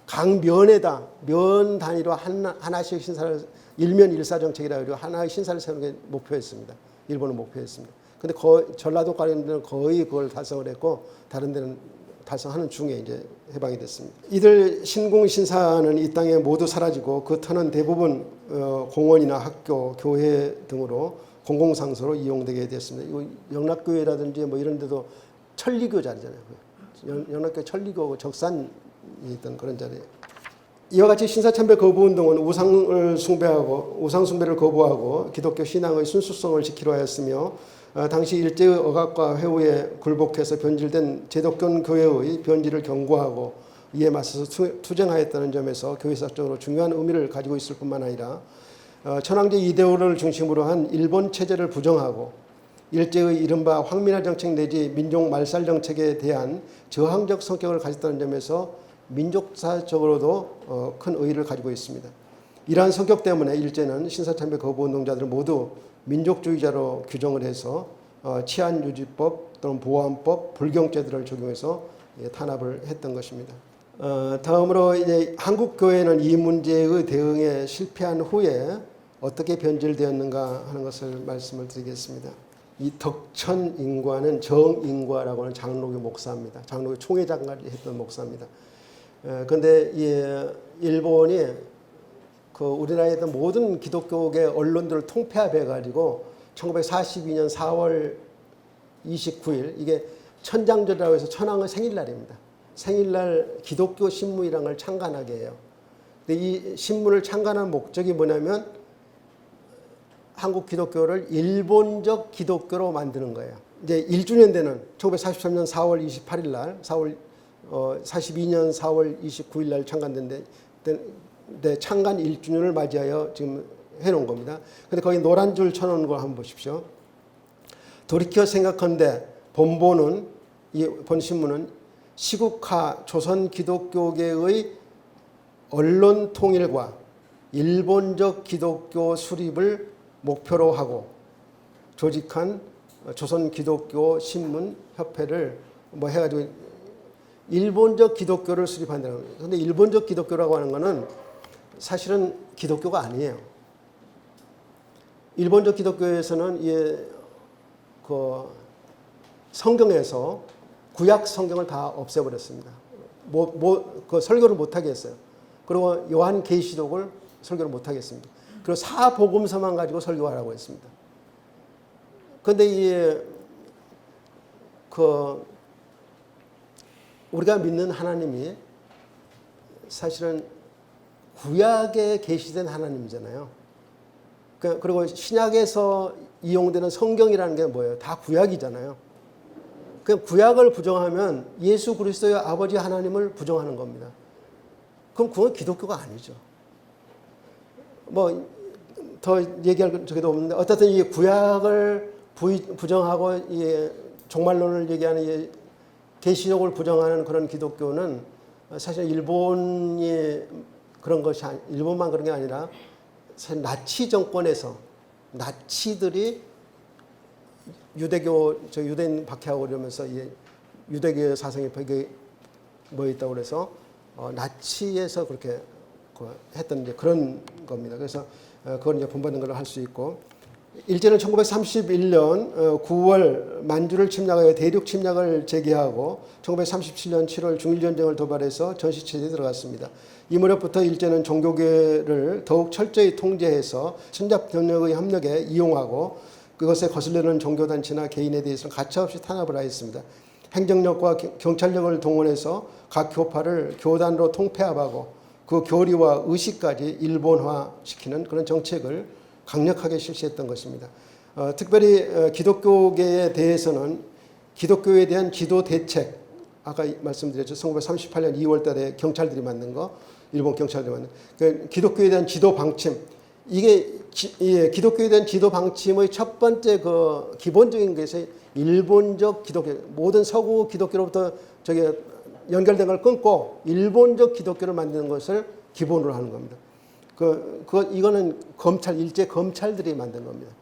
각 면에다 면 단위로 하나씩 신사를, 일면 일사정책이라고 해서 하나의 신사를 세우는 게 목표였습니다. 일본은 목표였습니다. 근데 전라도 가는 데는 거의 그걸 달성을 했고, 다른 데는 달성하는 중에 이제 해방이 됐습니다. 이들 신궁 신사는 이 땅에 모두 사라지고 그 터는 대부분 공원이나 학교, 교회 등으로 공공상소로 이용되게 됐습니다. 이거 영락교회라든지 뭐 이런 데도 천리교 자리잖아요. 영락교회 천리교 적산이 있던 그런 자리예요. 이와 같이 신사참배 거부운동은 우상을 숭배하고 우상 숭배를 거부하고 기독교 신앙의 순수성을 지키려 하였으며 당시 일제의 억압과 회후에 굴복해서 변질된 제독권 교회의 변질을 경고하고 이에 맞서서 투쟁하였다는 점에서 교회사적으로 중요한 의미를 가지고 있을 뿐만 아니라 천황제 이데올을 중심으로 한 일본 체제를 부정하고 일제의 이른바 황민화 정책 내지 민족 말살 정책에 대한 저항적 성격을 가졌다는 점에서 민족사적으로도 큰 의의를 가지고 있습니다. 이러한 성격 때문에 일제는 신사참배 거부운동자들을 모두 민족주의자로 규정을 해서 치안유지법 또는 보안법, 불경죄들을 적용해서 탄압을 했던 것입니다. 다음으로 이제 한국 교회는 이 문제의 대응에 실패한 후에 어떻게 변질되었는가 하는 것을 말씀을 드리겠습니다. 이 덕천인과는 정인과라고 하는 장로교 목사입니다. 장로교 총회장까지 했던 목사입니다. 그런데 일본이 그 우리나라에 있던 모든 기독교계 언론들을 통폐합해가지고 1942년 4월 29일 이게 천장절이라고 해서 천황의 생일날입니다. 생일날 기독교 신문이라는 걸 창간하게 해요. 근데 이 신문을 창간한 목적이 뭐냐면 한국 기독교를 일본적 기독교로 만드는 거예요. 이제 1주년 되는 1943년 4월 28일 날 42년 4월 29일 날 창간된데 창간 1주년을 맞이하여 지금 해놓은 겁니다. 근데 거기 노란 줄 쳐놓은 거 한번 보십시오. 돌이켜 생각한데 본보는 이 본 신문은 시국화 조선 기독교계의 언론 통일과 일본적 기독교 수립을 목표로 하고 조직한 조선 기독교 신문 협회를 뭐 해가지고 일본적 기독교를 수립한다는 거예요. 그런데 일본적 기독교라고 하는 것은 사실은 기독교가 아니에요. 일본적 기독교에서는 그 성경에서 구약 성경을 다 없애버렸습니다. 그 설교를 못하게 했어요. 그리고 요한 계시록을 설교를 못하게 했습니다. 그리고 사복음서만 가지고 설교하라고 했습니다. 그런데 우리가 믿는 하나님이 사실은 구약에 계시된 하나님이잖아요. 그리고 신약에서 이용되는 성경이라는 게 뭐예요? 다 구약이잖아요. 그 구약을 부정하면 예수 그리스도의 아버지 하나님을 부정하는 겁니다. 그럼 그건 기독교가 아니죠. 뭐 더 얘기할 적도 없는데 어쨌든 이 구약을 부정하고 이 종말론을 얘기하는 계시록을 부정하는 그런 기독교는 사실 일본이 그런 것이 일본만 그런 게 아니라 사실 나치 정권에서 나치들이 유대인 박해하고 이러면서 유대교 사상이 뭐 있다고 그래서 나치에서 그렇게 했던 이제 그런 겁니다. 그래서 그걸 이제 본받는 걸로 할 수 있고 일제는 1931년 9월 만주를 침략하여 대륙 침략을 재개하고 1937년 7월 중일전쟁을 도발해서 전시체제에 들어갔습니다. 이 무렵부터 일제는 종교계를 더욱 철저히 통제해서 천잡병력의 협력에 이용하고 그것에 거슬리는 종교단체나 개인에 대해서는 가차없이 탄압을 하였습니다. 행정력과 경찰력을 동원해서 각 교파를 교단으로 통폐합하고 그 교리와 의식까지 일본화시키는 그런 정책을 강력하게 실시했던 것입니다. 특별히 기독교계에 대해서는 기독교에 대한 지도 대책, 아까 말씀드렸죠. 1938년 2월 달에 경찰들이 만든 거, 일본 경찰들이 만든 그 기독교에 대한 지도 방침, 이게 기독교에 대한 지도 방침의 첫 번째 그 기본적인 것이 일본적 기독교, 모든 서구 기독교로부터 연결된 걸 끊고 일본적 기독교를 만드는 것을 기본으로 하는 겁니다. 이거는 일제 검찰들이 만든 겁니다.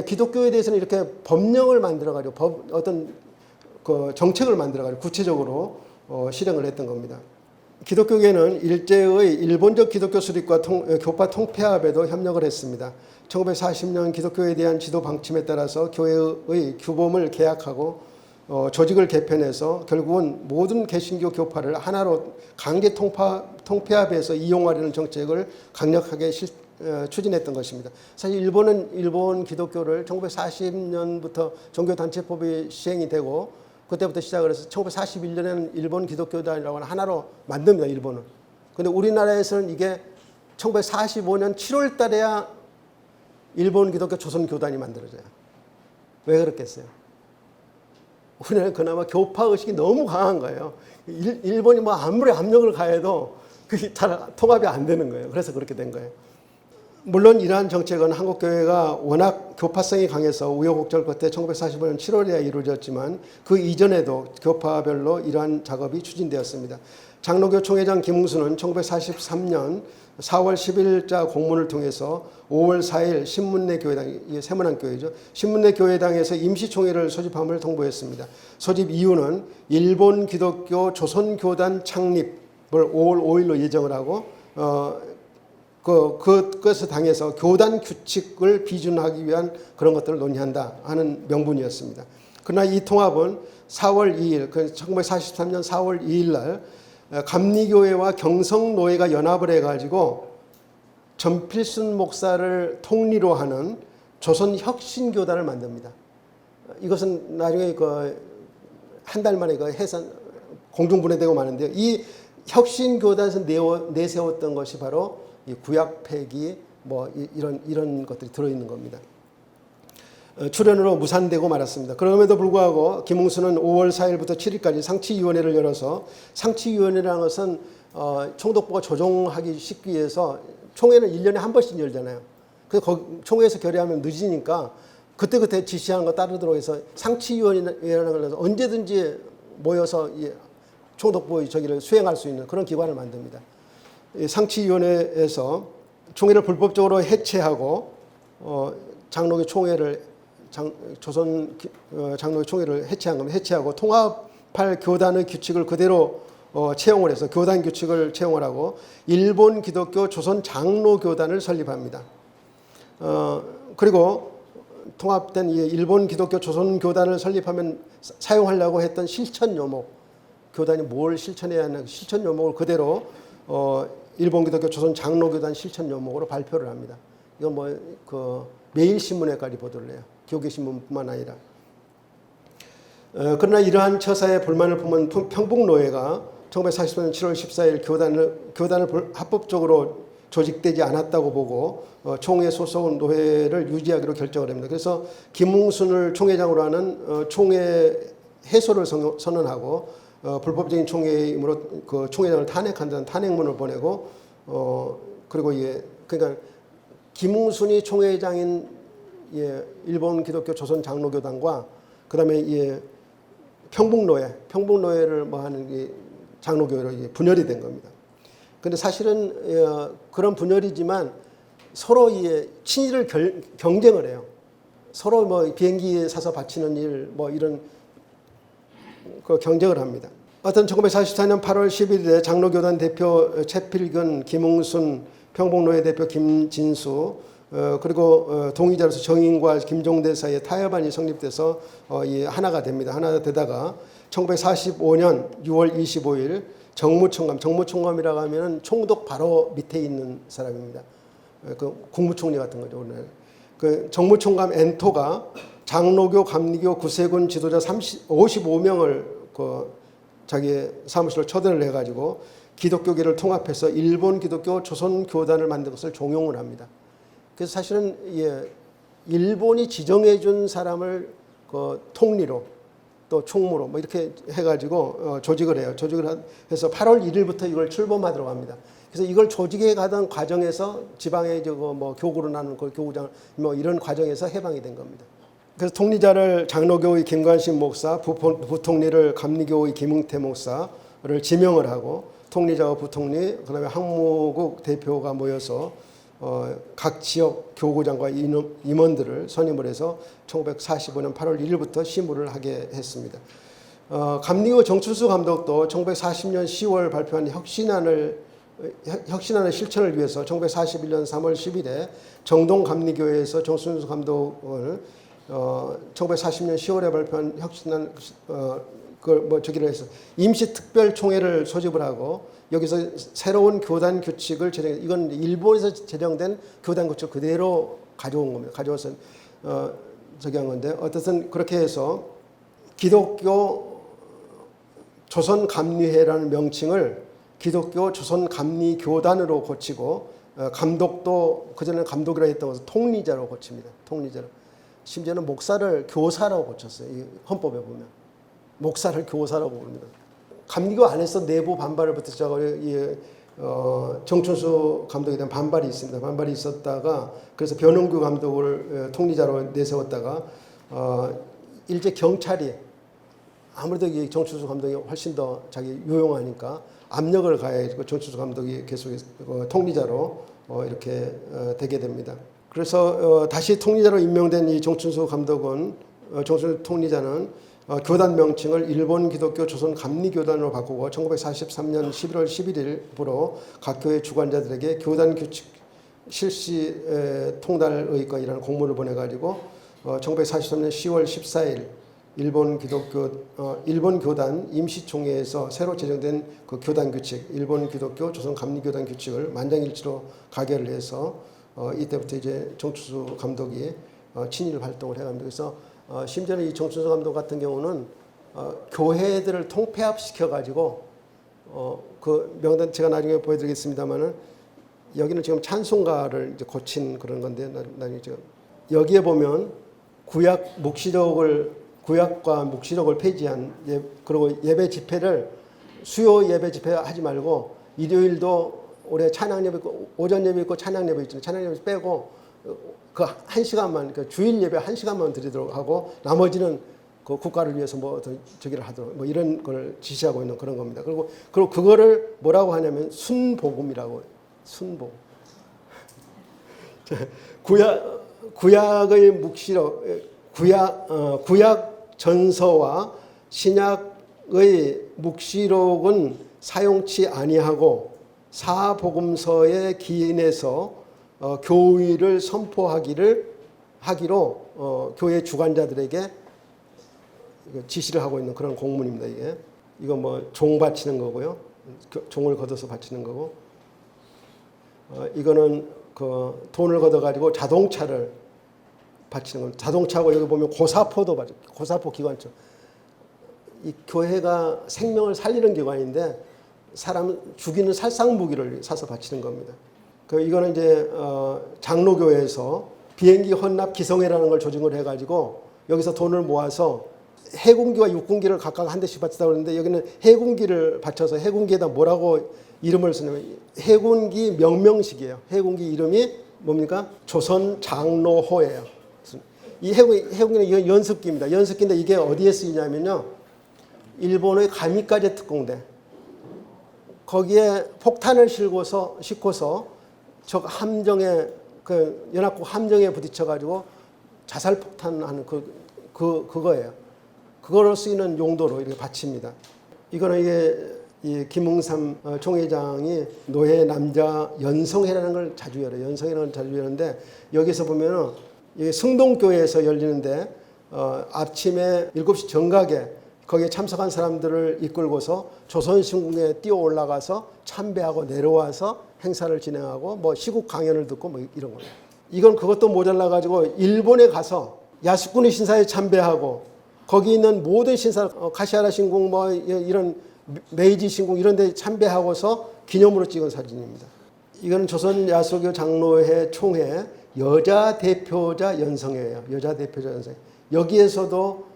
기독교에 대해서는 이렇게 법령을 만들어가지고 어떤 그 정책을 만들어가지고 구체적으로 실행을 했던 겁니다. 기독교계는 일제의 일본적 기독교 수립과 교파 통폐합에도 협력을 했습니다. 1940년 기독교에 대한 지도 방침에 따라서 교회의 규범을 개혁하고 조직을 개편해서 결국은 모든 개신교 교파를 하나로 강제 통폐합해서 이용하려는 정책을 강력하게 추진했던 것입니다. 사실 일본은 일본 기독교를 1940년부터 종교단체법이 시행이 되고 그때부터 시작을 해서 1941년에는 일본 기독교단이라고 하는 하나로 만듭니다. 일본은. 그런데 우리나라에서는 이게 1945년 7월 달에야 일본 기독교 조선교단이 만들어져요. 왜 그렇겠어요? 우리나라는 그나마 교파 의식이 너무 강한 거예요. 일본이 뭐 아무리 압력을 가해도 그게 잘 통합이 안 되는 거예요. 그래서 그렇게 된 거예요. 물론 이러한 정책은 한국교회가 워낙 교파성이 강해서 우여곡절 끝에 1945년 7월에야 이루어졌지만 그 이전에도 교파별로 이러한 작업이 추진되었습니다. 장로교 총회장 김웅수는 1943년 4월 10일자 공문을 통해서 5월 4일 신문내 교회당, 이게 세문안 교회죠. 신문내 교회당에서 임시총회를 소집함을 통보했습니다. 소집 이유는 일본 기독교 조선교단 창립을 5월 5일로 예정을 하고 그것을 당해서 교단 규칙을 비준하기 위한 그런 것들을 논의한다 하는 명분이었습니다. 그러나 이 통합은 4월 2일, 1943년 4월 2일 날 감리교회와 경성노회가 연합을 해가지고 전필순 목사를 통리로 하는 조선혁신교단을 만듭니다. 이것은 나중에 한 달 만에 해산 공중분해되고 마는데요. 이 혁신교단에서 내세웠던 것이 바로 이 구약 폐기 뭐 이런 것들이 들어있는 겁니다. 출연으로 무산되고 말았습니다. 그럼에도 불구하고 김웅수는 5월 4일부터 7일까지 상치위원회를 열어서 상치위원회라는 것은 총독부가 조정하기 쉽기 위해서 총회는 1년에 한 번씩 열잖아요. 그래서 총회에서 결의하면 늦으니까 그때그때 지시하는 거 따르도록 해서 상치위원회라는 걸 언제든지 모여서 총독부 저기를 수행할 수 있는 그런 기관을 만듭니다. 상치위원회에서 총회를 불법적으로 해체하고 장로교 총회를 조선 장로교 총회를 해체한 겁니다. 해체하고 통합할 교단의 규칙을 그대로 채용을 해서 교단 규칙을 채용을 하고 일본 기독교 조선 장로교단을 설립합니다. 그리고 통합된 일본 기독교 조선 교단을 설립하면 사용하려고 했던 실천 요목, 교단이 뭘 실천해야 하는 실천 요목을 그대로 일본 기독교 조선 장로교단 실천 요목으로 발표를 합니다. 이건 매일신문에까지 보도를 해요. 교계신문뿐만 아니라. 그러나 이러한 처사에 불만을 품은 평북노회가 1944년 7월 14일 교단을 합법적으로 조직되지 않았다고 보고 총회 소속 노회를 유지하기로 결정을 합니다. 그래서 김웅순을 총회장으로 하는 총회 해소를 선언하고 불법적인 총회이므로 그 총회장을 탄핵한다는 탄핵문을 보내고 그리고 그러니까 김웅순이 총회장인 일본 기독교 조선 장로교단과 그다음에 평북노회를 하는 장로교회로 분열이 된 겁니다. 그런데 사실은 그런 분열이지만 서로 친일을 경쟁을 해요. 서로 비행기 사서 바치는 일 이런 경쟁을 합니다. 하여튼 1944년 8월 11일에 장로교단 대표 최필근, 김웅순, 평북노회 대표 김진수 그리고 동의자로서 정인과 김종대 사이에 타협안이 성립돼서 하나가 됩니다. 하나가 되다가 1945년 6월 25일 정무총감이라고 하면 총독 바로 밑에 있는 사람입니다. 국무총리 같은 거죠. 오늘 정무총감 엔토가 장로교, 감리교, 구세군 지도자 55명을 자기 사무실로 초대를 해가지고 기독교계를 통합해서 일본 기독교 조선 교단을 만든 것을 종용을 합니다. 그래서 사실은 일본이 지정해준 사람을 통리로 또 총무로 이렇게 해가지고 조직을 해요. 조직을 해서 8월 1일부터 이걸 출범하도록 합니다. 그래서 이걸 조직해 가던 과정에서 지방에 교구로 나누는 교구장 이런 과정에서 해방이 된 겁니다. 그래서 통리자를 장로교의 김관심 목사, 부통리를 감리교의 김웅태 목사를 지명을 하고 통리자와 부통리, 그다음에 항무국 대표가 모여서 각 지역 교구장과 임원들을 선임을 해서 1945년 8월 1일부터 시무를 하게 했습니다. 감리교 정춘수 감독도 1940년 10월 발표한 혁신안의 실천을 위해서 1941년 3월 10일에 정동 감리교회에서 정춘수 감독을 1940년 10월에 발표한 혁신안 그걸 뭐 저기를 해서 임시특별총회를 소집을 하고 여기서 새로운 교단 규칙을 제정. 이건 일본에서 제정된 교단 규칙 그대로 가져온 겁니다. 가져와서 저기 한 건데 어쨌든 그렇게 해서 기독교 조선감리회라는 명칭을 기독교 조선감리교단으로 고치고 감독도 그전에 감독이라 했던 것을 통리자로 고칩니다. 통리자로. 심지어는 목사를 교사라고 고쳤어요. 이 헌법에 보면. 목사를 교사라고 부릅니다. 감리교 안에서 내부 반발을 부딪혀서 정춘수 감독에 대한 반발이 있습니다. 반발이 있었다가 그래서 변은규 감독을 통리자로 내세웠다가 일제 경찰이 아무래도 이 정춘수 감독이 훨씬 더 자기 유용하니까 압력을 가해가지고 정춘수 감독이 계속 통리자로 이렇게 되게 됩니다. 그래서 다시 통리자로 임명된 이 정춘수 감독은 정춘수 통리자는 교단 명칭을 일본 기독교 조선 감리교단으로 바꾸고 1943년 11월 11일부로 각 교회 주관자들에게 교단 규칙 실시 통달의건이라는 공문을 보내가지고 1943년 10월 14일 일본 교단 임시총회에서 새로 제정된 그 교단 규칙, 일본 기독교 조선 감리교단 규칙을 만장일치로 가결을 해서 이때부터 이제 정춘수 감독이 친일 활동을 해갑니다. 그래서 심지어는 이 정춘수 감독 같은 경우는 교회들을 통폐합시켜 가지고 그 명단 제가 나중에 보여드리겠습니다만은 여기는 지금 찬송가를 이제 고친 그런 건데 나중에 제가 여기에 보면 구약과 묵시록을 폐지한 그리고 예배 집회를 수요 예배 집회 하지 말고 일요일도 올해 찬양 예배 있고 오전 예배 있고 찬양 예배 있잖아요. 찬양 예배 빼고 그 1시간만 그 주일 예배 1시간만 드리도록 하고 나머지는 그 국가를 위해서 뭐 저기를 하도록 뭐 이런 걸 지시하고 있는 그런 겁니다. 그리고 그거를 뭐라고 하냐면 순복음이라고. 순복음. 구약의 묵시록 구약 전서와 신약의 묵시록은 사용치 아니하고 사복음서에 기인해서 교의를 하기로 교회 주관자들에게 지시를 하고 있는 그런 공문입니다. 이거 뭐 종 바치는 거고요. 종을 걷어서 바치는 거고. 이거는 그 돈을 걷어가지고 자동차를 바치는 겁니다. 자동차하고 여기 보면 고사포도 바쳐. 고사포 기관총. 이 교회가 생명을 살리는 기관인데 사람 죽이는 살상 무기를 사서 바치는 겁니다. 이거는 이제 장로교회에서 비행기 헌납 기성회라는 걸 조직을 해가지고 여기서 돈을 모아서 해군기와 육군기를 각각 한 대씩 바치다 그러는데 여기는 해군기를 바쳐서 해군기에다 뭐라고 이름을 쓰냐면 해군기 명명식이에요. 해군기 이름이 뭡니까? 조선 장로호예요. 이 해군기는 이건 연습기입니다. 연습기인데 이게 어디에 쓰이냐면요. 일본의 가미카제 특공대. 거기에 폭탄을 싣고서 적 함정에 연합국 함정에 부딪혀가지고 자살 폭탄하는 그거예요. 그거로 쓰이는 용도로 이렇게 바칩니다. 이거는 이 김웅삼 총회장이 노예 남자 연성회라는 걸 자주 열어요. 연성회라는 걸 자주 여는데 여기서 보면은 승동교회에서 열리는데 아침에 7시 정각에 거기에 참석한 사람들을 이끌고서 조선신궁에 뛰어 올라가서 참배하고 내려와서 행사를 진행하고 뭐 시국 강연을 듣고 뭐 이런 거예요. 이건 그것도 모자라 가지고 일본에 가서 야스쿠니 신사에 참배하고 거기 있는 모든 신사 카시하라 신궁 뭐 이런 메이지 신궁 이런 데 참배하고서 기념으로 찍은 사진입니다. 이건 조선 야소교 장로회 총회 여자 대표자 연성회예요. 여자 대표자 연성회. 여기에서도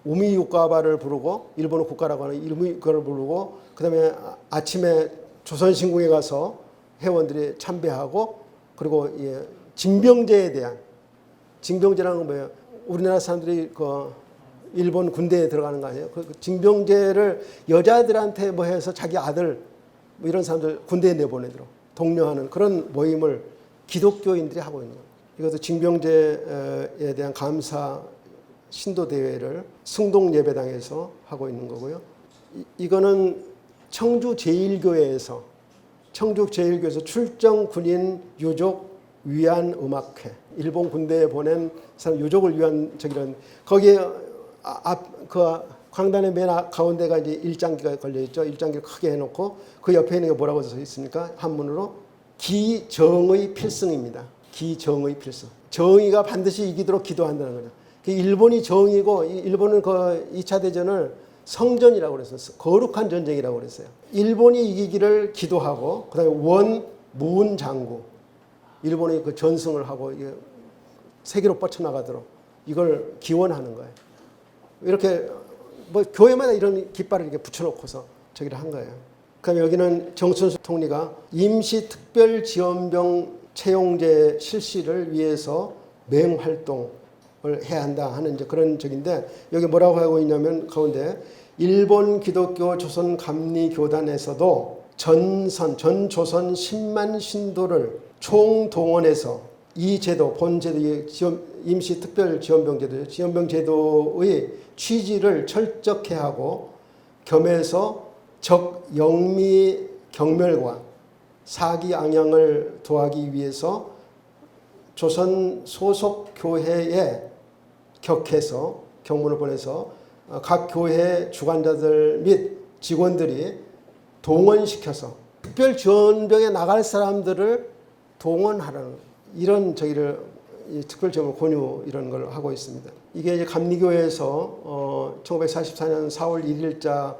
우미유가바를 부르고 일본어 국가라고 하는 우미유가를 부르고 그다음에 아침에 조선신궁에 가서 회원들이 참배하고 그리고 징병제에 대한 징병제라는 건 뭐예요? 우리나라 사람들이 일본 군대에 들어가는 거 아니에요? 그 징병제를 여자들한테 뭐 해서 자기 아들 뭐 이런 사람들 군대에 내보내도록 독려하는 그런 모임을 기독교인들이 하고 있는 거예요. 이것도 징병제에 대한 감사 신도 대회를 승동 예배당에서 하고 있는 거고요. 이거는 청주 제1교회에서 출정 군인 유족 위안 음악회, 일본 군대에 보낸 사람 유족을 위한 저기는 거기에 그 광단의 맨 가운데가 이제 일장기가 걸려 있죠. 일장기를 크게 해놓고 그 옆에 있는 게 뭐라고 써 있습니까? 한문으로 기정의 필승입니다. 기정의 필승. 정의가 반드시 이기도록 기도한다는 거죠. 일본이 정의고 일본은 그 2차 대전을 성전이라고 그랬어요. 거룩한 전쟁이라고 그랬어요. 일본이 이기기를 기도하고 그다음에 원문 장구 일본이 그 전승을 하고 세계로 뻗쳐나가도록 이걸 기원하는 거예요. 이렇게 뭐 교회마다 이런 깃발을 이렇게 붙여놓고서 저기를 한 거예요. 그럼 여기는 정춘수 총리가 임시특별지원병 채용제 실시를 위해서 맹활동을 해야 한다 하는 이제 그런 적인데 여기 뭐라고 하고 있냐면 가운데 일본 기독교 조선 감리교단에서도 전 조선 10만 신도를 총동원해서 이 제도, 본 제도, 임시특별지원병제도, 지원병제도의 취지를 철저케 하고 겸해서 적 영미 경멸과 사기 악양을 도하기 위해서 조선 소속 교회에 격해서 경문을 보내서 각 교회 주관자들 및 직원들이 동원시켜서 특별지원병에 나갈 사람들을 동원하라는 이런 저기를 특별지원을 권유 이런 걸 하고 있습니다. 이게 이제 감리교에서 1944년 4월 1일자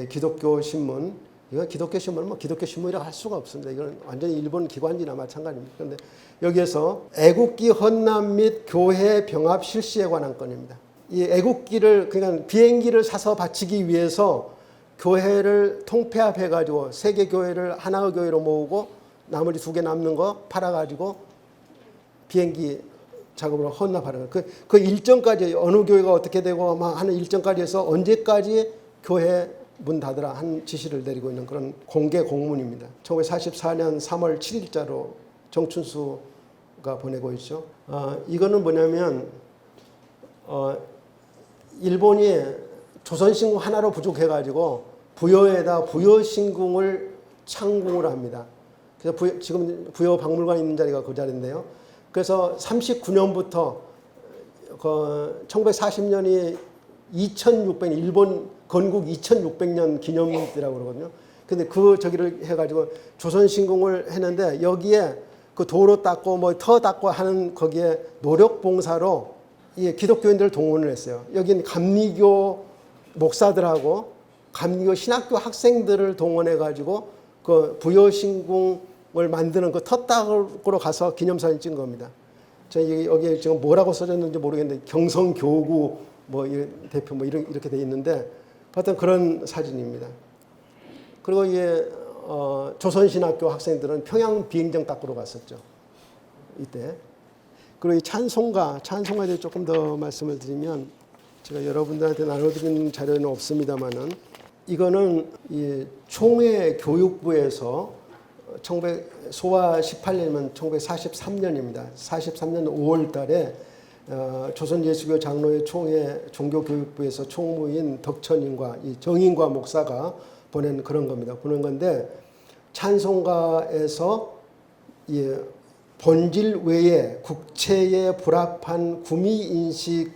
기독교 신문 이거 기독교 신문은 뭐 기독교 신문이라고 할 수가 없습니다. 이건 완전히 일본 기관지나 마찬가지입니다. 그런데 여기에서 애국기 헌납 및 교회 병합 실시에 관한 건입니다. 이 애국기를 그러니까 비행기를 사서 바치기 위해서 교회를 통폐합해가지고 세 개 교회를 하나의 교회로 모으고 나머지 2개 남는 거 팔아가지고 비행기 작업으로 헌납하는 거예요. 그 일정까지 어느 교회가 어떻게 되고 막 하는 일정까지 해서 언제까지 교회 문 닫으라 한 지시를 내리고 있는 그런 공개 공문입니다. 1944년 3월 7일자로 정춘수가 보내고 있죠. 이거는 뭐냐면 일본이 조선신궁 하나로 부족해가지고 부여에다 부여신궁을 창궁을 합니다. 그래서 지금 부여 박물관 있는 자리가 그 자리인데요. 그래서 39년부터 1940년이 2600년 일본 건국 2600년 기념이라고 그러거든요. 근데 그 저기를 해가지고 조선신궁을 했는데 여기에 그 도로 닦고 뭐 터 닦고 하는 거기에 노력봉사로 이 기독교인들을 동원을 했어요. 여기는 감리교 목사들하고 감리교 신학교 학생들을 동원해가지고 그 부여신궁을 만드는 그 터 닦으러 가서 기념사진 찍은 겁니다. 저희 여기에 지금 뭐라고 써졌는지 모르겠는데 경성교구 뭐 대표 뭐 이렇게 돼 있는데 어떤 그런 사진입니다. 그리고 이게 조선신학교 학생들은 평양 비행장 닦으러 갔었죠. 이때. 그리고 이 찬송가에 대해 조금 더 말씀을 드리면 제가 여러분들한테 나눠드리는 자료는 없습니다만은 이거는 이 총회 교육부에서 소와 18년이면 1943년입니다. 43년 5월 달에 조선예수교 장로회 총회 종교교육부에서 총무인 덕천인과 이 정인과 목사가 보낸 그런 겁니다. 보낸 건데 찬송가에서 본질 외에 국체에 불합한 구미인식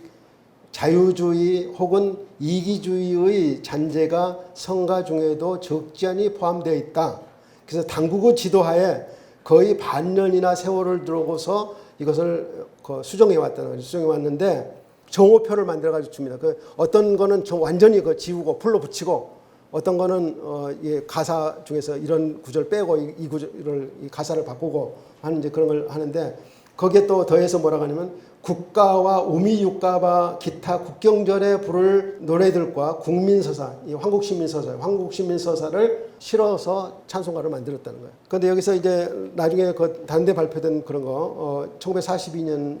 자유주의 혹은 이기주의의 잔재가 성가 중에도 적지 않이 포함되어 있다. 그래서 당국의 지도하에 거의 반년이나 세월을 두고서 이것을 수정해 왔다는 거죠. 수정해 왔는데 정오표를 만들어 가지고 줍니다. 어떤 거는 완전히 지우고 풀로 붙이고 어떤 거는 가사 중에서 이런 구절 빼고 이 구절을 이 가사를 바꾸고 하는 이제 그런 걸 하는데 거기에 또 더해서 뭐라고 하냐면 국가와 우미육가와 기타 국경절에 부를 노래들과 국민서사, 이 황국시민서사를 실어서 찬송가를 만들었다는 거예요. 그런데 여기서 이제 나중에 다른 데 발표된 그런 거, 1942년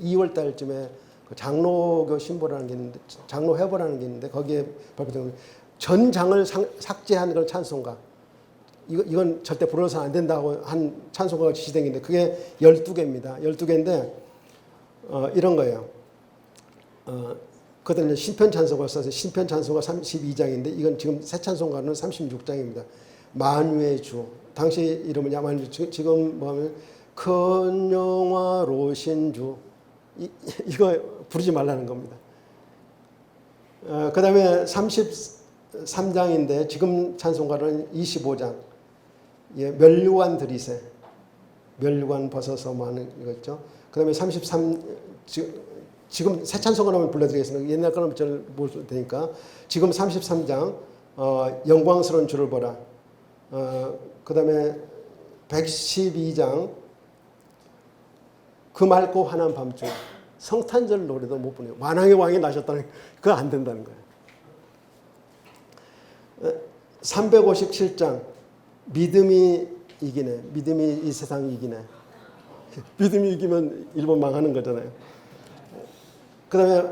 2월 달쯤에 장로교 신보라는 게 있는데, 장로회보라는 게 있는데, 거기에 발표된 전 장을 삭제한 그런 찬송가. 이건 절대 불러서는 안 된다고 한 찬송가가 지시된 게 있는데, 그게 12개입니다. 12개인데, 이런 거예요. 그것은 신편 찬송가 써서 신편 찬송가 32장인데 이건 지금 새 찬송가는 36장입니다. 만유의 주. 당시 이름은 야만유. 지금 뭐하면 큰 영화 로신주 이거 부르지 말라는 겁니다. 그 다음에 33장인데 지금 찬송가는 25장. 예, 멸류관 들이세. 멸류관 벗어서 뭐 하는 이거 있죠. 그 다음에 지금 새 찬송가 하면 불러드리겠습니다. 옛날 거는 잘 못 되니까. 지금 33장 영광스러운 주를 보라. 그 다음에 112장 그 맑고 환한 밤중. 성탄절 노래도 못 부르네요. 만왕의 왕이 나셨다는 그거 안 된다는 거예요. 357장 믿음이 이기네. 믿음이 이 세상 이기네. 믿음이 이기면 일본 망하는 거잖아요. 그 다음에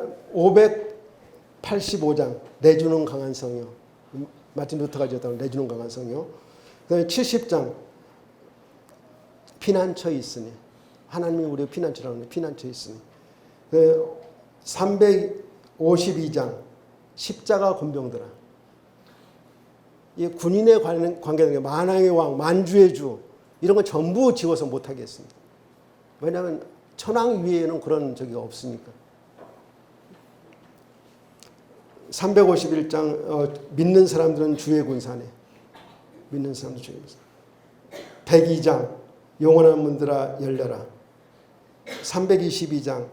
585장 내주는 강한 성이요. 마틴 루터가 지었다는 내주는 강한 성이요. 그 다음에 70장 피난처에 있으니 하나님이 우리의 피난처라는 거예요. 피난처에 있으니 352장 십자가 군병들아. 이 군인에 관계되는 만왕의 왕, 만주의 주 이런 거 전부 지워서 못하겠습니다. 왜냐하면 천황 위에는 그런 적이 없으니까. 351장 믿는 사람들은 주의 군사네. 믿는 사람들 주의 군사. 102장 영원한 문들아 열려라. 322장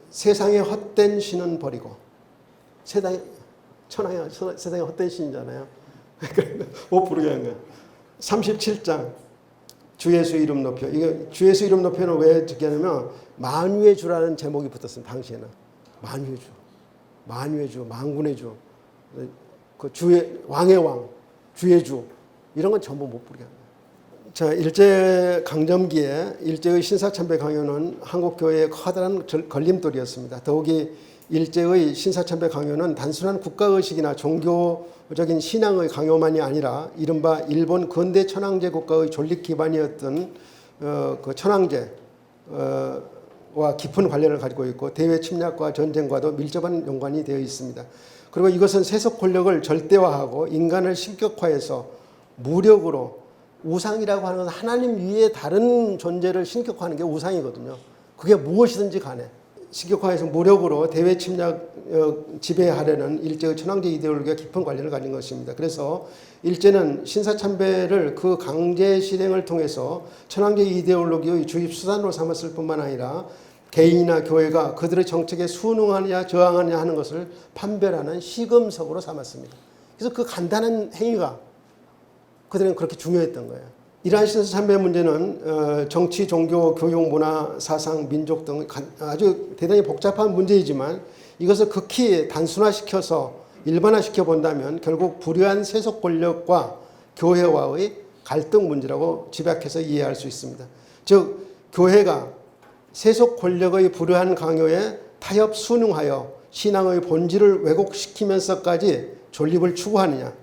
세상의 헛된 신은 버리고. 세상에 헛된 신이잖아요. 못 부르게 한 거예요. 37장 주 예수 이름 높여. 이거 주 예수 이름 높여는 왜 듣겠냐면 만유의 주라는 제목이 붙었습니다. 당시에는 만유의 주, 만유의 주, 만군의 주, 그 주의 왕의 왕, 주의 주 이런 건 전부 못 부르게 한 거예요. 자, 일제 강점기에 일제의 신사참배 강요는 한국 교회의 커다란 걸림돌이었습니다. 더욱이 일제의 신사참배 강요는 단순한 국가의식이나 종교적인 신앙의 강요만이 아니라 이른바 일본 근대 천황제 국가의 존립 기반이었던 그 천황제와 깊은 관련을 가지고 있고 대외 침략과 전쟁과도 밀접한 연관이 되어 있습니다. 그리고 이것은 세속 권력을 절대화하고 인간을 신격화해서 무력으로 우상이라고 하는 건 하나님 위에 다른 존재를 신격화하는 게 우상이거든요. 그게 무엇이든지 간에 신격화해서 무력으로 대외 침략 지배하려는 일제의 천황제 이데올로기와 깊은 관련을 가진 것입니다. 그래서 일제는 신사참배를 그 강제 실행을 통해서 천황제 이데올로기의 주입 수단으로 삼았을 뿐만 아니라 개인이나 교회가 그들의 정책에 순응하느냐 저항하느냐 하는 것을 판별하는 시금석으로 삼았습니다. 그래서 그 간단한 행위가 그들은 그렇게 중요했던 거예요. 이러한 신사참배 문제는 정치, 종교, 교육, 문화, 사상, 민족 등 아주 대단히 복잡한 문제이지만 이것을 극히 단순화시켜서 일반화시켜 본다면 결국 불의한 세속 권력과 교회와의 갈등 문제라고 집약해서 이해할 수 있습니다. 즉 교회가 세속 권력의 불의한 강요에 타협 순응하여 신앙의 본질을 왜곡시키면서까지 존립을 추구하느냐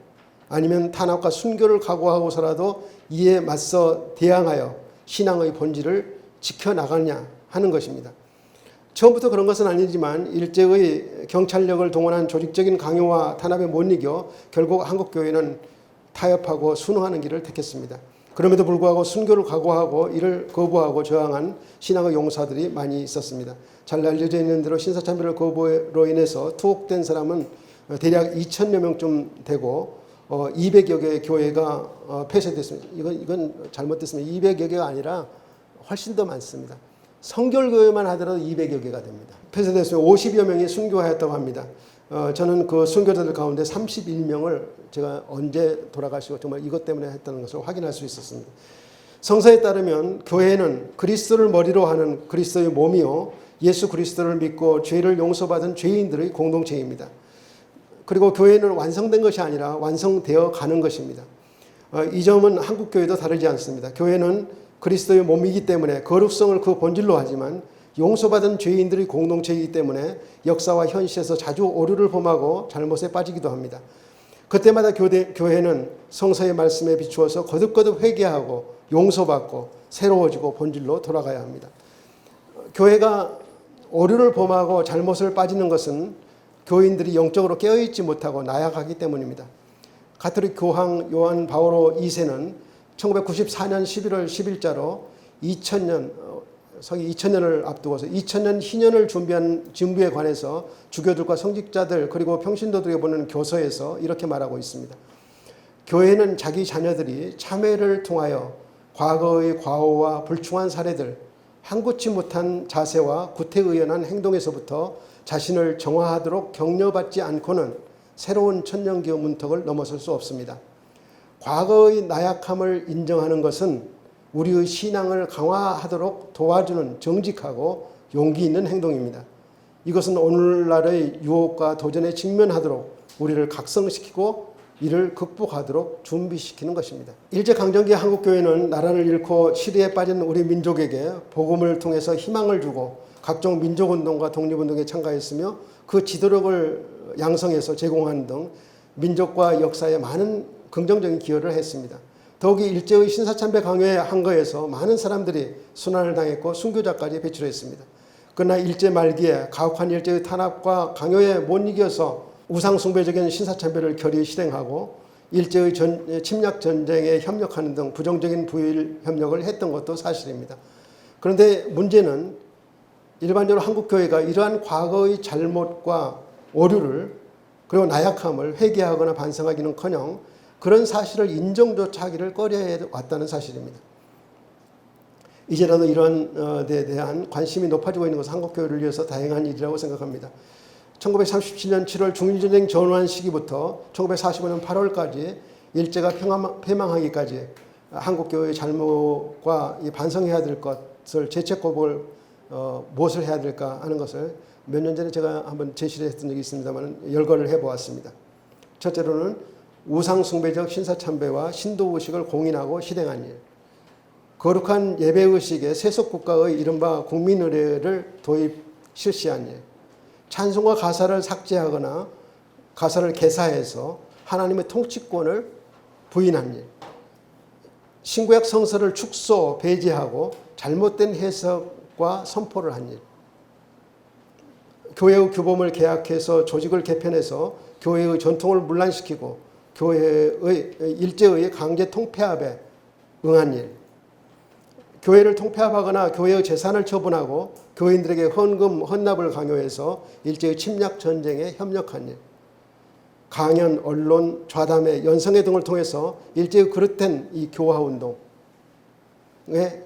아니면 탄압과 순교를 각오하고서라도 이에 맞서 대항하여 신앙의 본질을 지켜나가느냐 하는 것입니다. 처음부터 그런 것은 아니지만 일제의 경찰력을 동원한 조직적인 강요와 탄압에 못 이겨 결국 한국교회는 타협하고 순응하는 길을 택했습니다. 그럼에도 불구하고 순교를 각오하고 이를 거부하고 저항한 신앙의 용사들이 많이 있었습니다. 잘 알려져 있는 대로 신사참배를 거부로 인해서 투옥된 사람은 대략 2,000여 명쯤 되고 200여 개의 교회가 폐쇄됐습니다. 이건 잘못됐습니다. 200여 개가 아니라 훨씬 더 많습니다. 성결교회만 하더라도 200여 개가 됩니다. 폐쇄됐으면 50여 명이 순교하였다고 합니다. 저는 그 순교자들 가운데 31명을 제가 언제 돌아가시고 정말 이것 때문에 했다는 것을 확인할 수 있었습니다. 성서에 따르면 교회는 그리스도를 머리로 하는 그리스도의 몸이요 예수 그리스도를 믿고 죄를 용서받은 죄인들의 공동체입니다. 그리고 교회는 완성된 것이 아니라 완성되어 가는 것입니다. 이 점은 한국 교회도 다르지 않습니다. 교회는 그리스도의 몸이기 때문에 거룩성을 그 본질로 하지만 용서받은 죄인들의 공동체이기 때문에 역사와 현실에서 자주 오류를 범하고 잘못에 빠지기도 합니다. 그때마다 교회는 성서의 말씀에 비추어서 거듭거듭 회개하고 용서받고 새로워지고 본질로 돌아가야 합니다. 교회가 오류를 범하고 잘못을 빠지는 것은 교인들이 영적으로 깨어있지 못하고 나약하기 때문입니다. 가톨릭 교황 요한 바오로 2세는 1994년 11월 10일자로 2000년 서기 2000년을 앞두고서 2000년 희년을 준비에 관해서 주교들과 성직자들 그리고 평신도들에게 보내는 교서에서 이렇게 말하고 있습니다. 교회는 자기 자녀들이 참회를 통하여 과거의 과오와 불충한 사례들, 한구치 못한 자세와 구태의연한 행동에서부터 자신을 정화하도록 격려받지 않고는 새로운 천년기의 문턱을 넘어설 수 없습니다. 과거의 나약함을 인정하는 것은 우리의 신앙을 강화하도록 도와주는 정직하고 용기 있는 행동입니다. 이것은 오늘날의 유혹과 도전에 직면하도록 우리를 각성시키고 이를 극복하도록 준비시키는 것입니다. 일제강점기 한국교회는 나라를 잃고 시대에 빠진 우리 민족에게 복음을 통해서 희망을 주고 각종 민족운동과 독립운동에 참가했으며 그 지도력을 양성해서 제공하는 등 민족과 역사에 많은 긍정적인 기여를 했습니다. 더욱이 일제의 신사참배 강요에 항거해서 많은 사람들이 순환을 당했고 순교자까지 배출했습니다. 그러나 일제 말기에 가혹한 일제의 탄압과 강요에 못 이겨서 우상숭배적인 신사참배를 결의 실행하고 일제의 침략 전쟁에 협력하는 등 부정적인 부일 협력을 했던 것도 사실입니다. 그런데 문제는 일반적으로 한국교회가 이러한 과거의 잘못과 오류를 그리고 나약함을 회개하거나 반성하기는커녕 그런 사실을 인정조차 하기를 꺼려해 왔다는 사실입니다. 이제라도 이런 데 대한 관심이 높아지고 있는 것은 한국교회를 위해서 다행한 일이라고 생각합니다. 1937년 7월 중일전쟁 전후한 시기부터 1945년 8월까지 일제가 패망하기까지 한국교회의 잘못과 반성해야 될 것을 재책고복을 무엇을 해야 될까 하는 것을 몇 년 전에 제가 한번 제시를 했던 적이 있습니다만 열거를 해보았습니다. 첫째로는 우상숭배적 신사참배와 신도의식을 공인하고 실행한 일, 거룩한 예배의식에 세속국가의 이른바 국민의례를 도입 실시한 일, 찬송과 가사를 삭제하거나 가사를 개사해서 하나님의 통치권을 부인한 일, 신구약 성서를 축소, 배제하고 잘못된 해석과 선포를 한 일, 교회의 규범을 개혁해서 조직을 개편해서 교회의 전통을 문란시키고 교회의 일제의 강제 통폐합에 응한 일, 교회를 통폐합하거나 교회의 재산을 처분하고 교인들에게 헌금, 헌납을 강요해서 일제의 침략 전쟁에 협력한 일, 강연, 언론, 좌담회, 연성회 등을 통해서 일제의 그릇된 이 교화운동에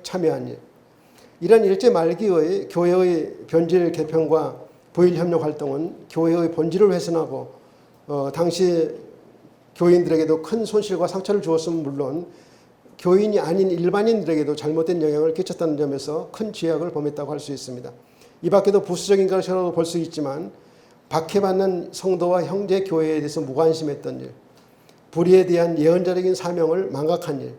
참여한 일, 이런 일제 말기의 교회의 변질 개편과 부일 협력 활동은 교회의 본질을 훼손하고 당시 교인들에게도 큰 손실과 상처를 주었으면 물론 교인이 아닌 일반인들에게도 잘못된 영향을 끼쳤다는 점에서 큰 죄악을 범했다고 할 수 있습니다. 이 밖에도 부수적인 것이라고 볼 수 있지만 박해받는 성도와 형제 교회에 대해서 무관심했던 일, 불의에 대한 예언자적인 사명을 망각한 일,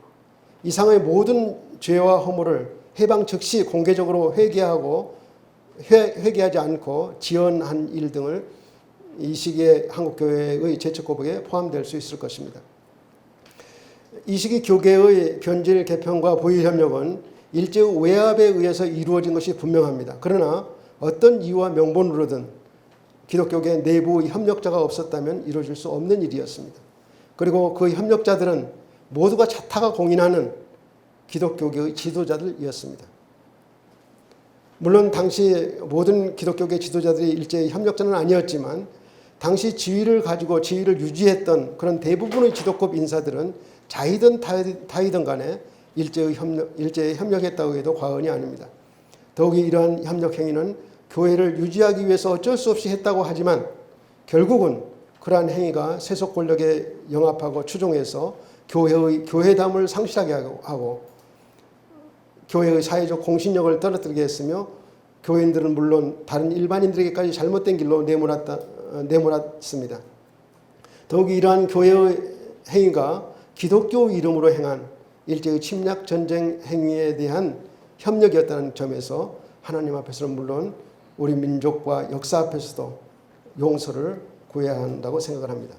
이상의 모든 죄와 허물을 해방 즉시 공개적으로 회개하지 않고 지연한 일 등을 이 시기에 한국교회의 재척고백에 포함될 수 있을 것입니다. 이 시기 교계의 변질 개편과 부일 협력은 일제의 외압에 의해서 이루어진 것이 분명합니다. 그러나 어떤 이유와 명분으로든 기독교계 내부 협력자가 없었다면 이루어질 수 없는 일이었습니다. 그리고 그 협력자들은 모두가 자타가 공인하는 기독교계의 지도자들이었습니다. 물론 당시 모든 기독교계 지도자들이 일제의 협력자는 아니었지만 당시 지위를 가지고 지위를 유지했던 그런 대부분의 지도급 인사들은 자이든 타이든 간에 일제에 협력했다고 해도 과언이 아닙니다. 더욱이 이러한 협력 행위는 교회를 유지하기 위해서 어쩔 수 없이 했다고 하지만 결국은 그러한 행위가 세속 권력에 영합하고 추종해서 교회담을 상실하게 하고 교회의 사회적 공신력을 떨어뜨리게 했으며 교인들은 물론 다른 일반인들에게까지 잘못된 길로 내몰았습니다. 더욱이 이러한 교회의 행위가 기독교 이름으로 행한 일제의 침략 전쟁 행위에 대한 협력이었다는 점에서 하나님 앞에서는 물론 우리 민족과 역사 앞에서도 용서를 구해야 한다고 생각을 합니다.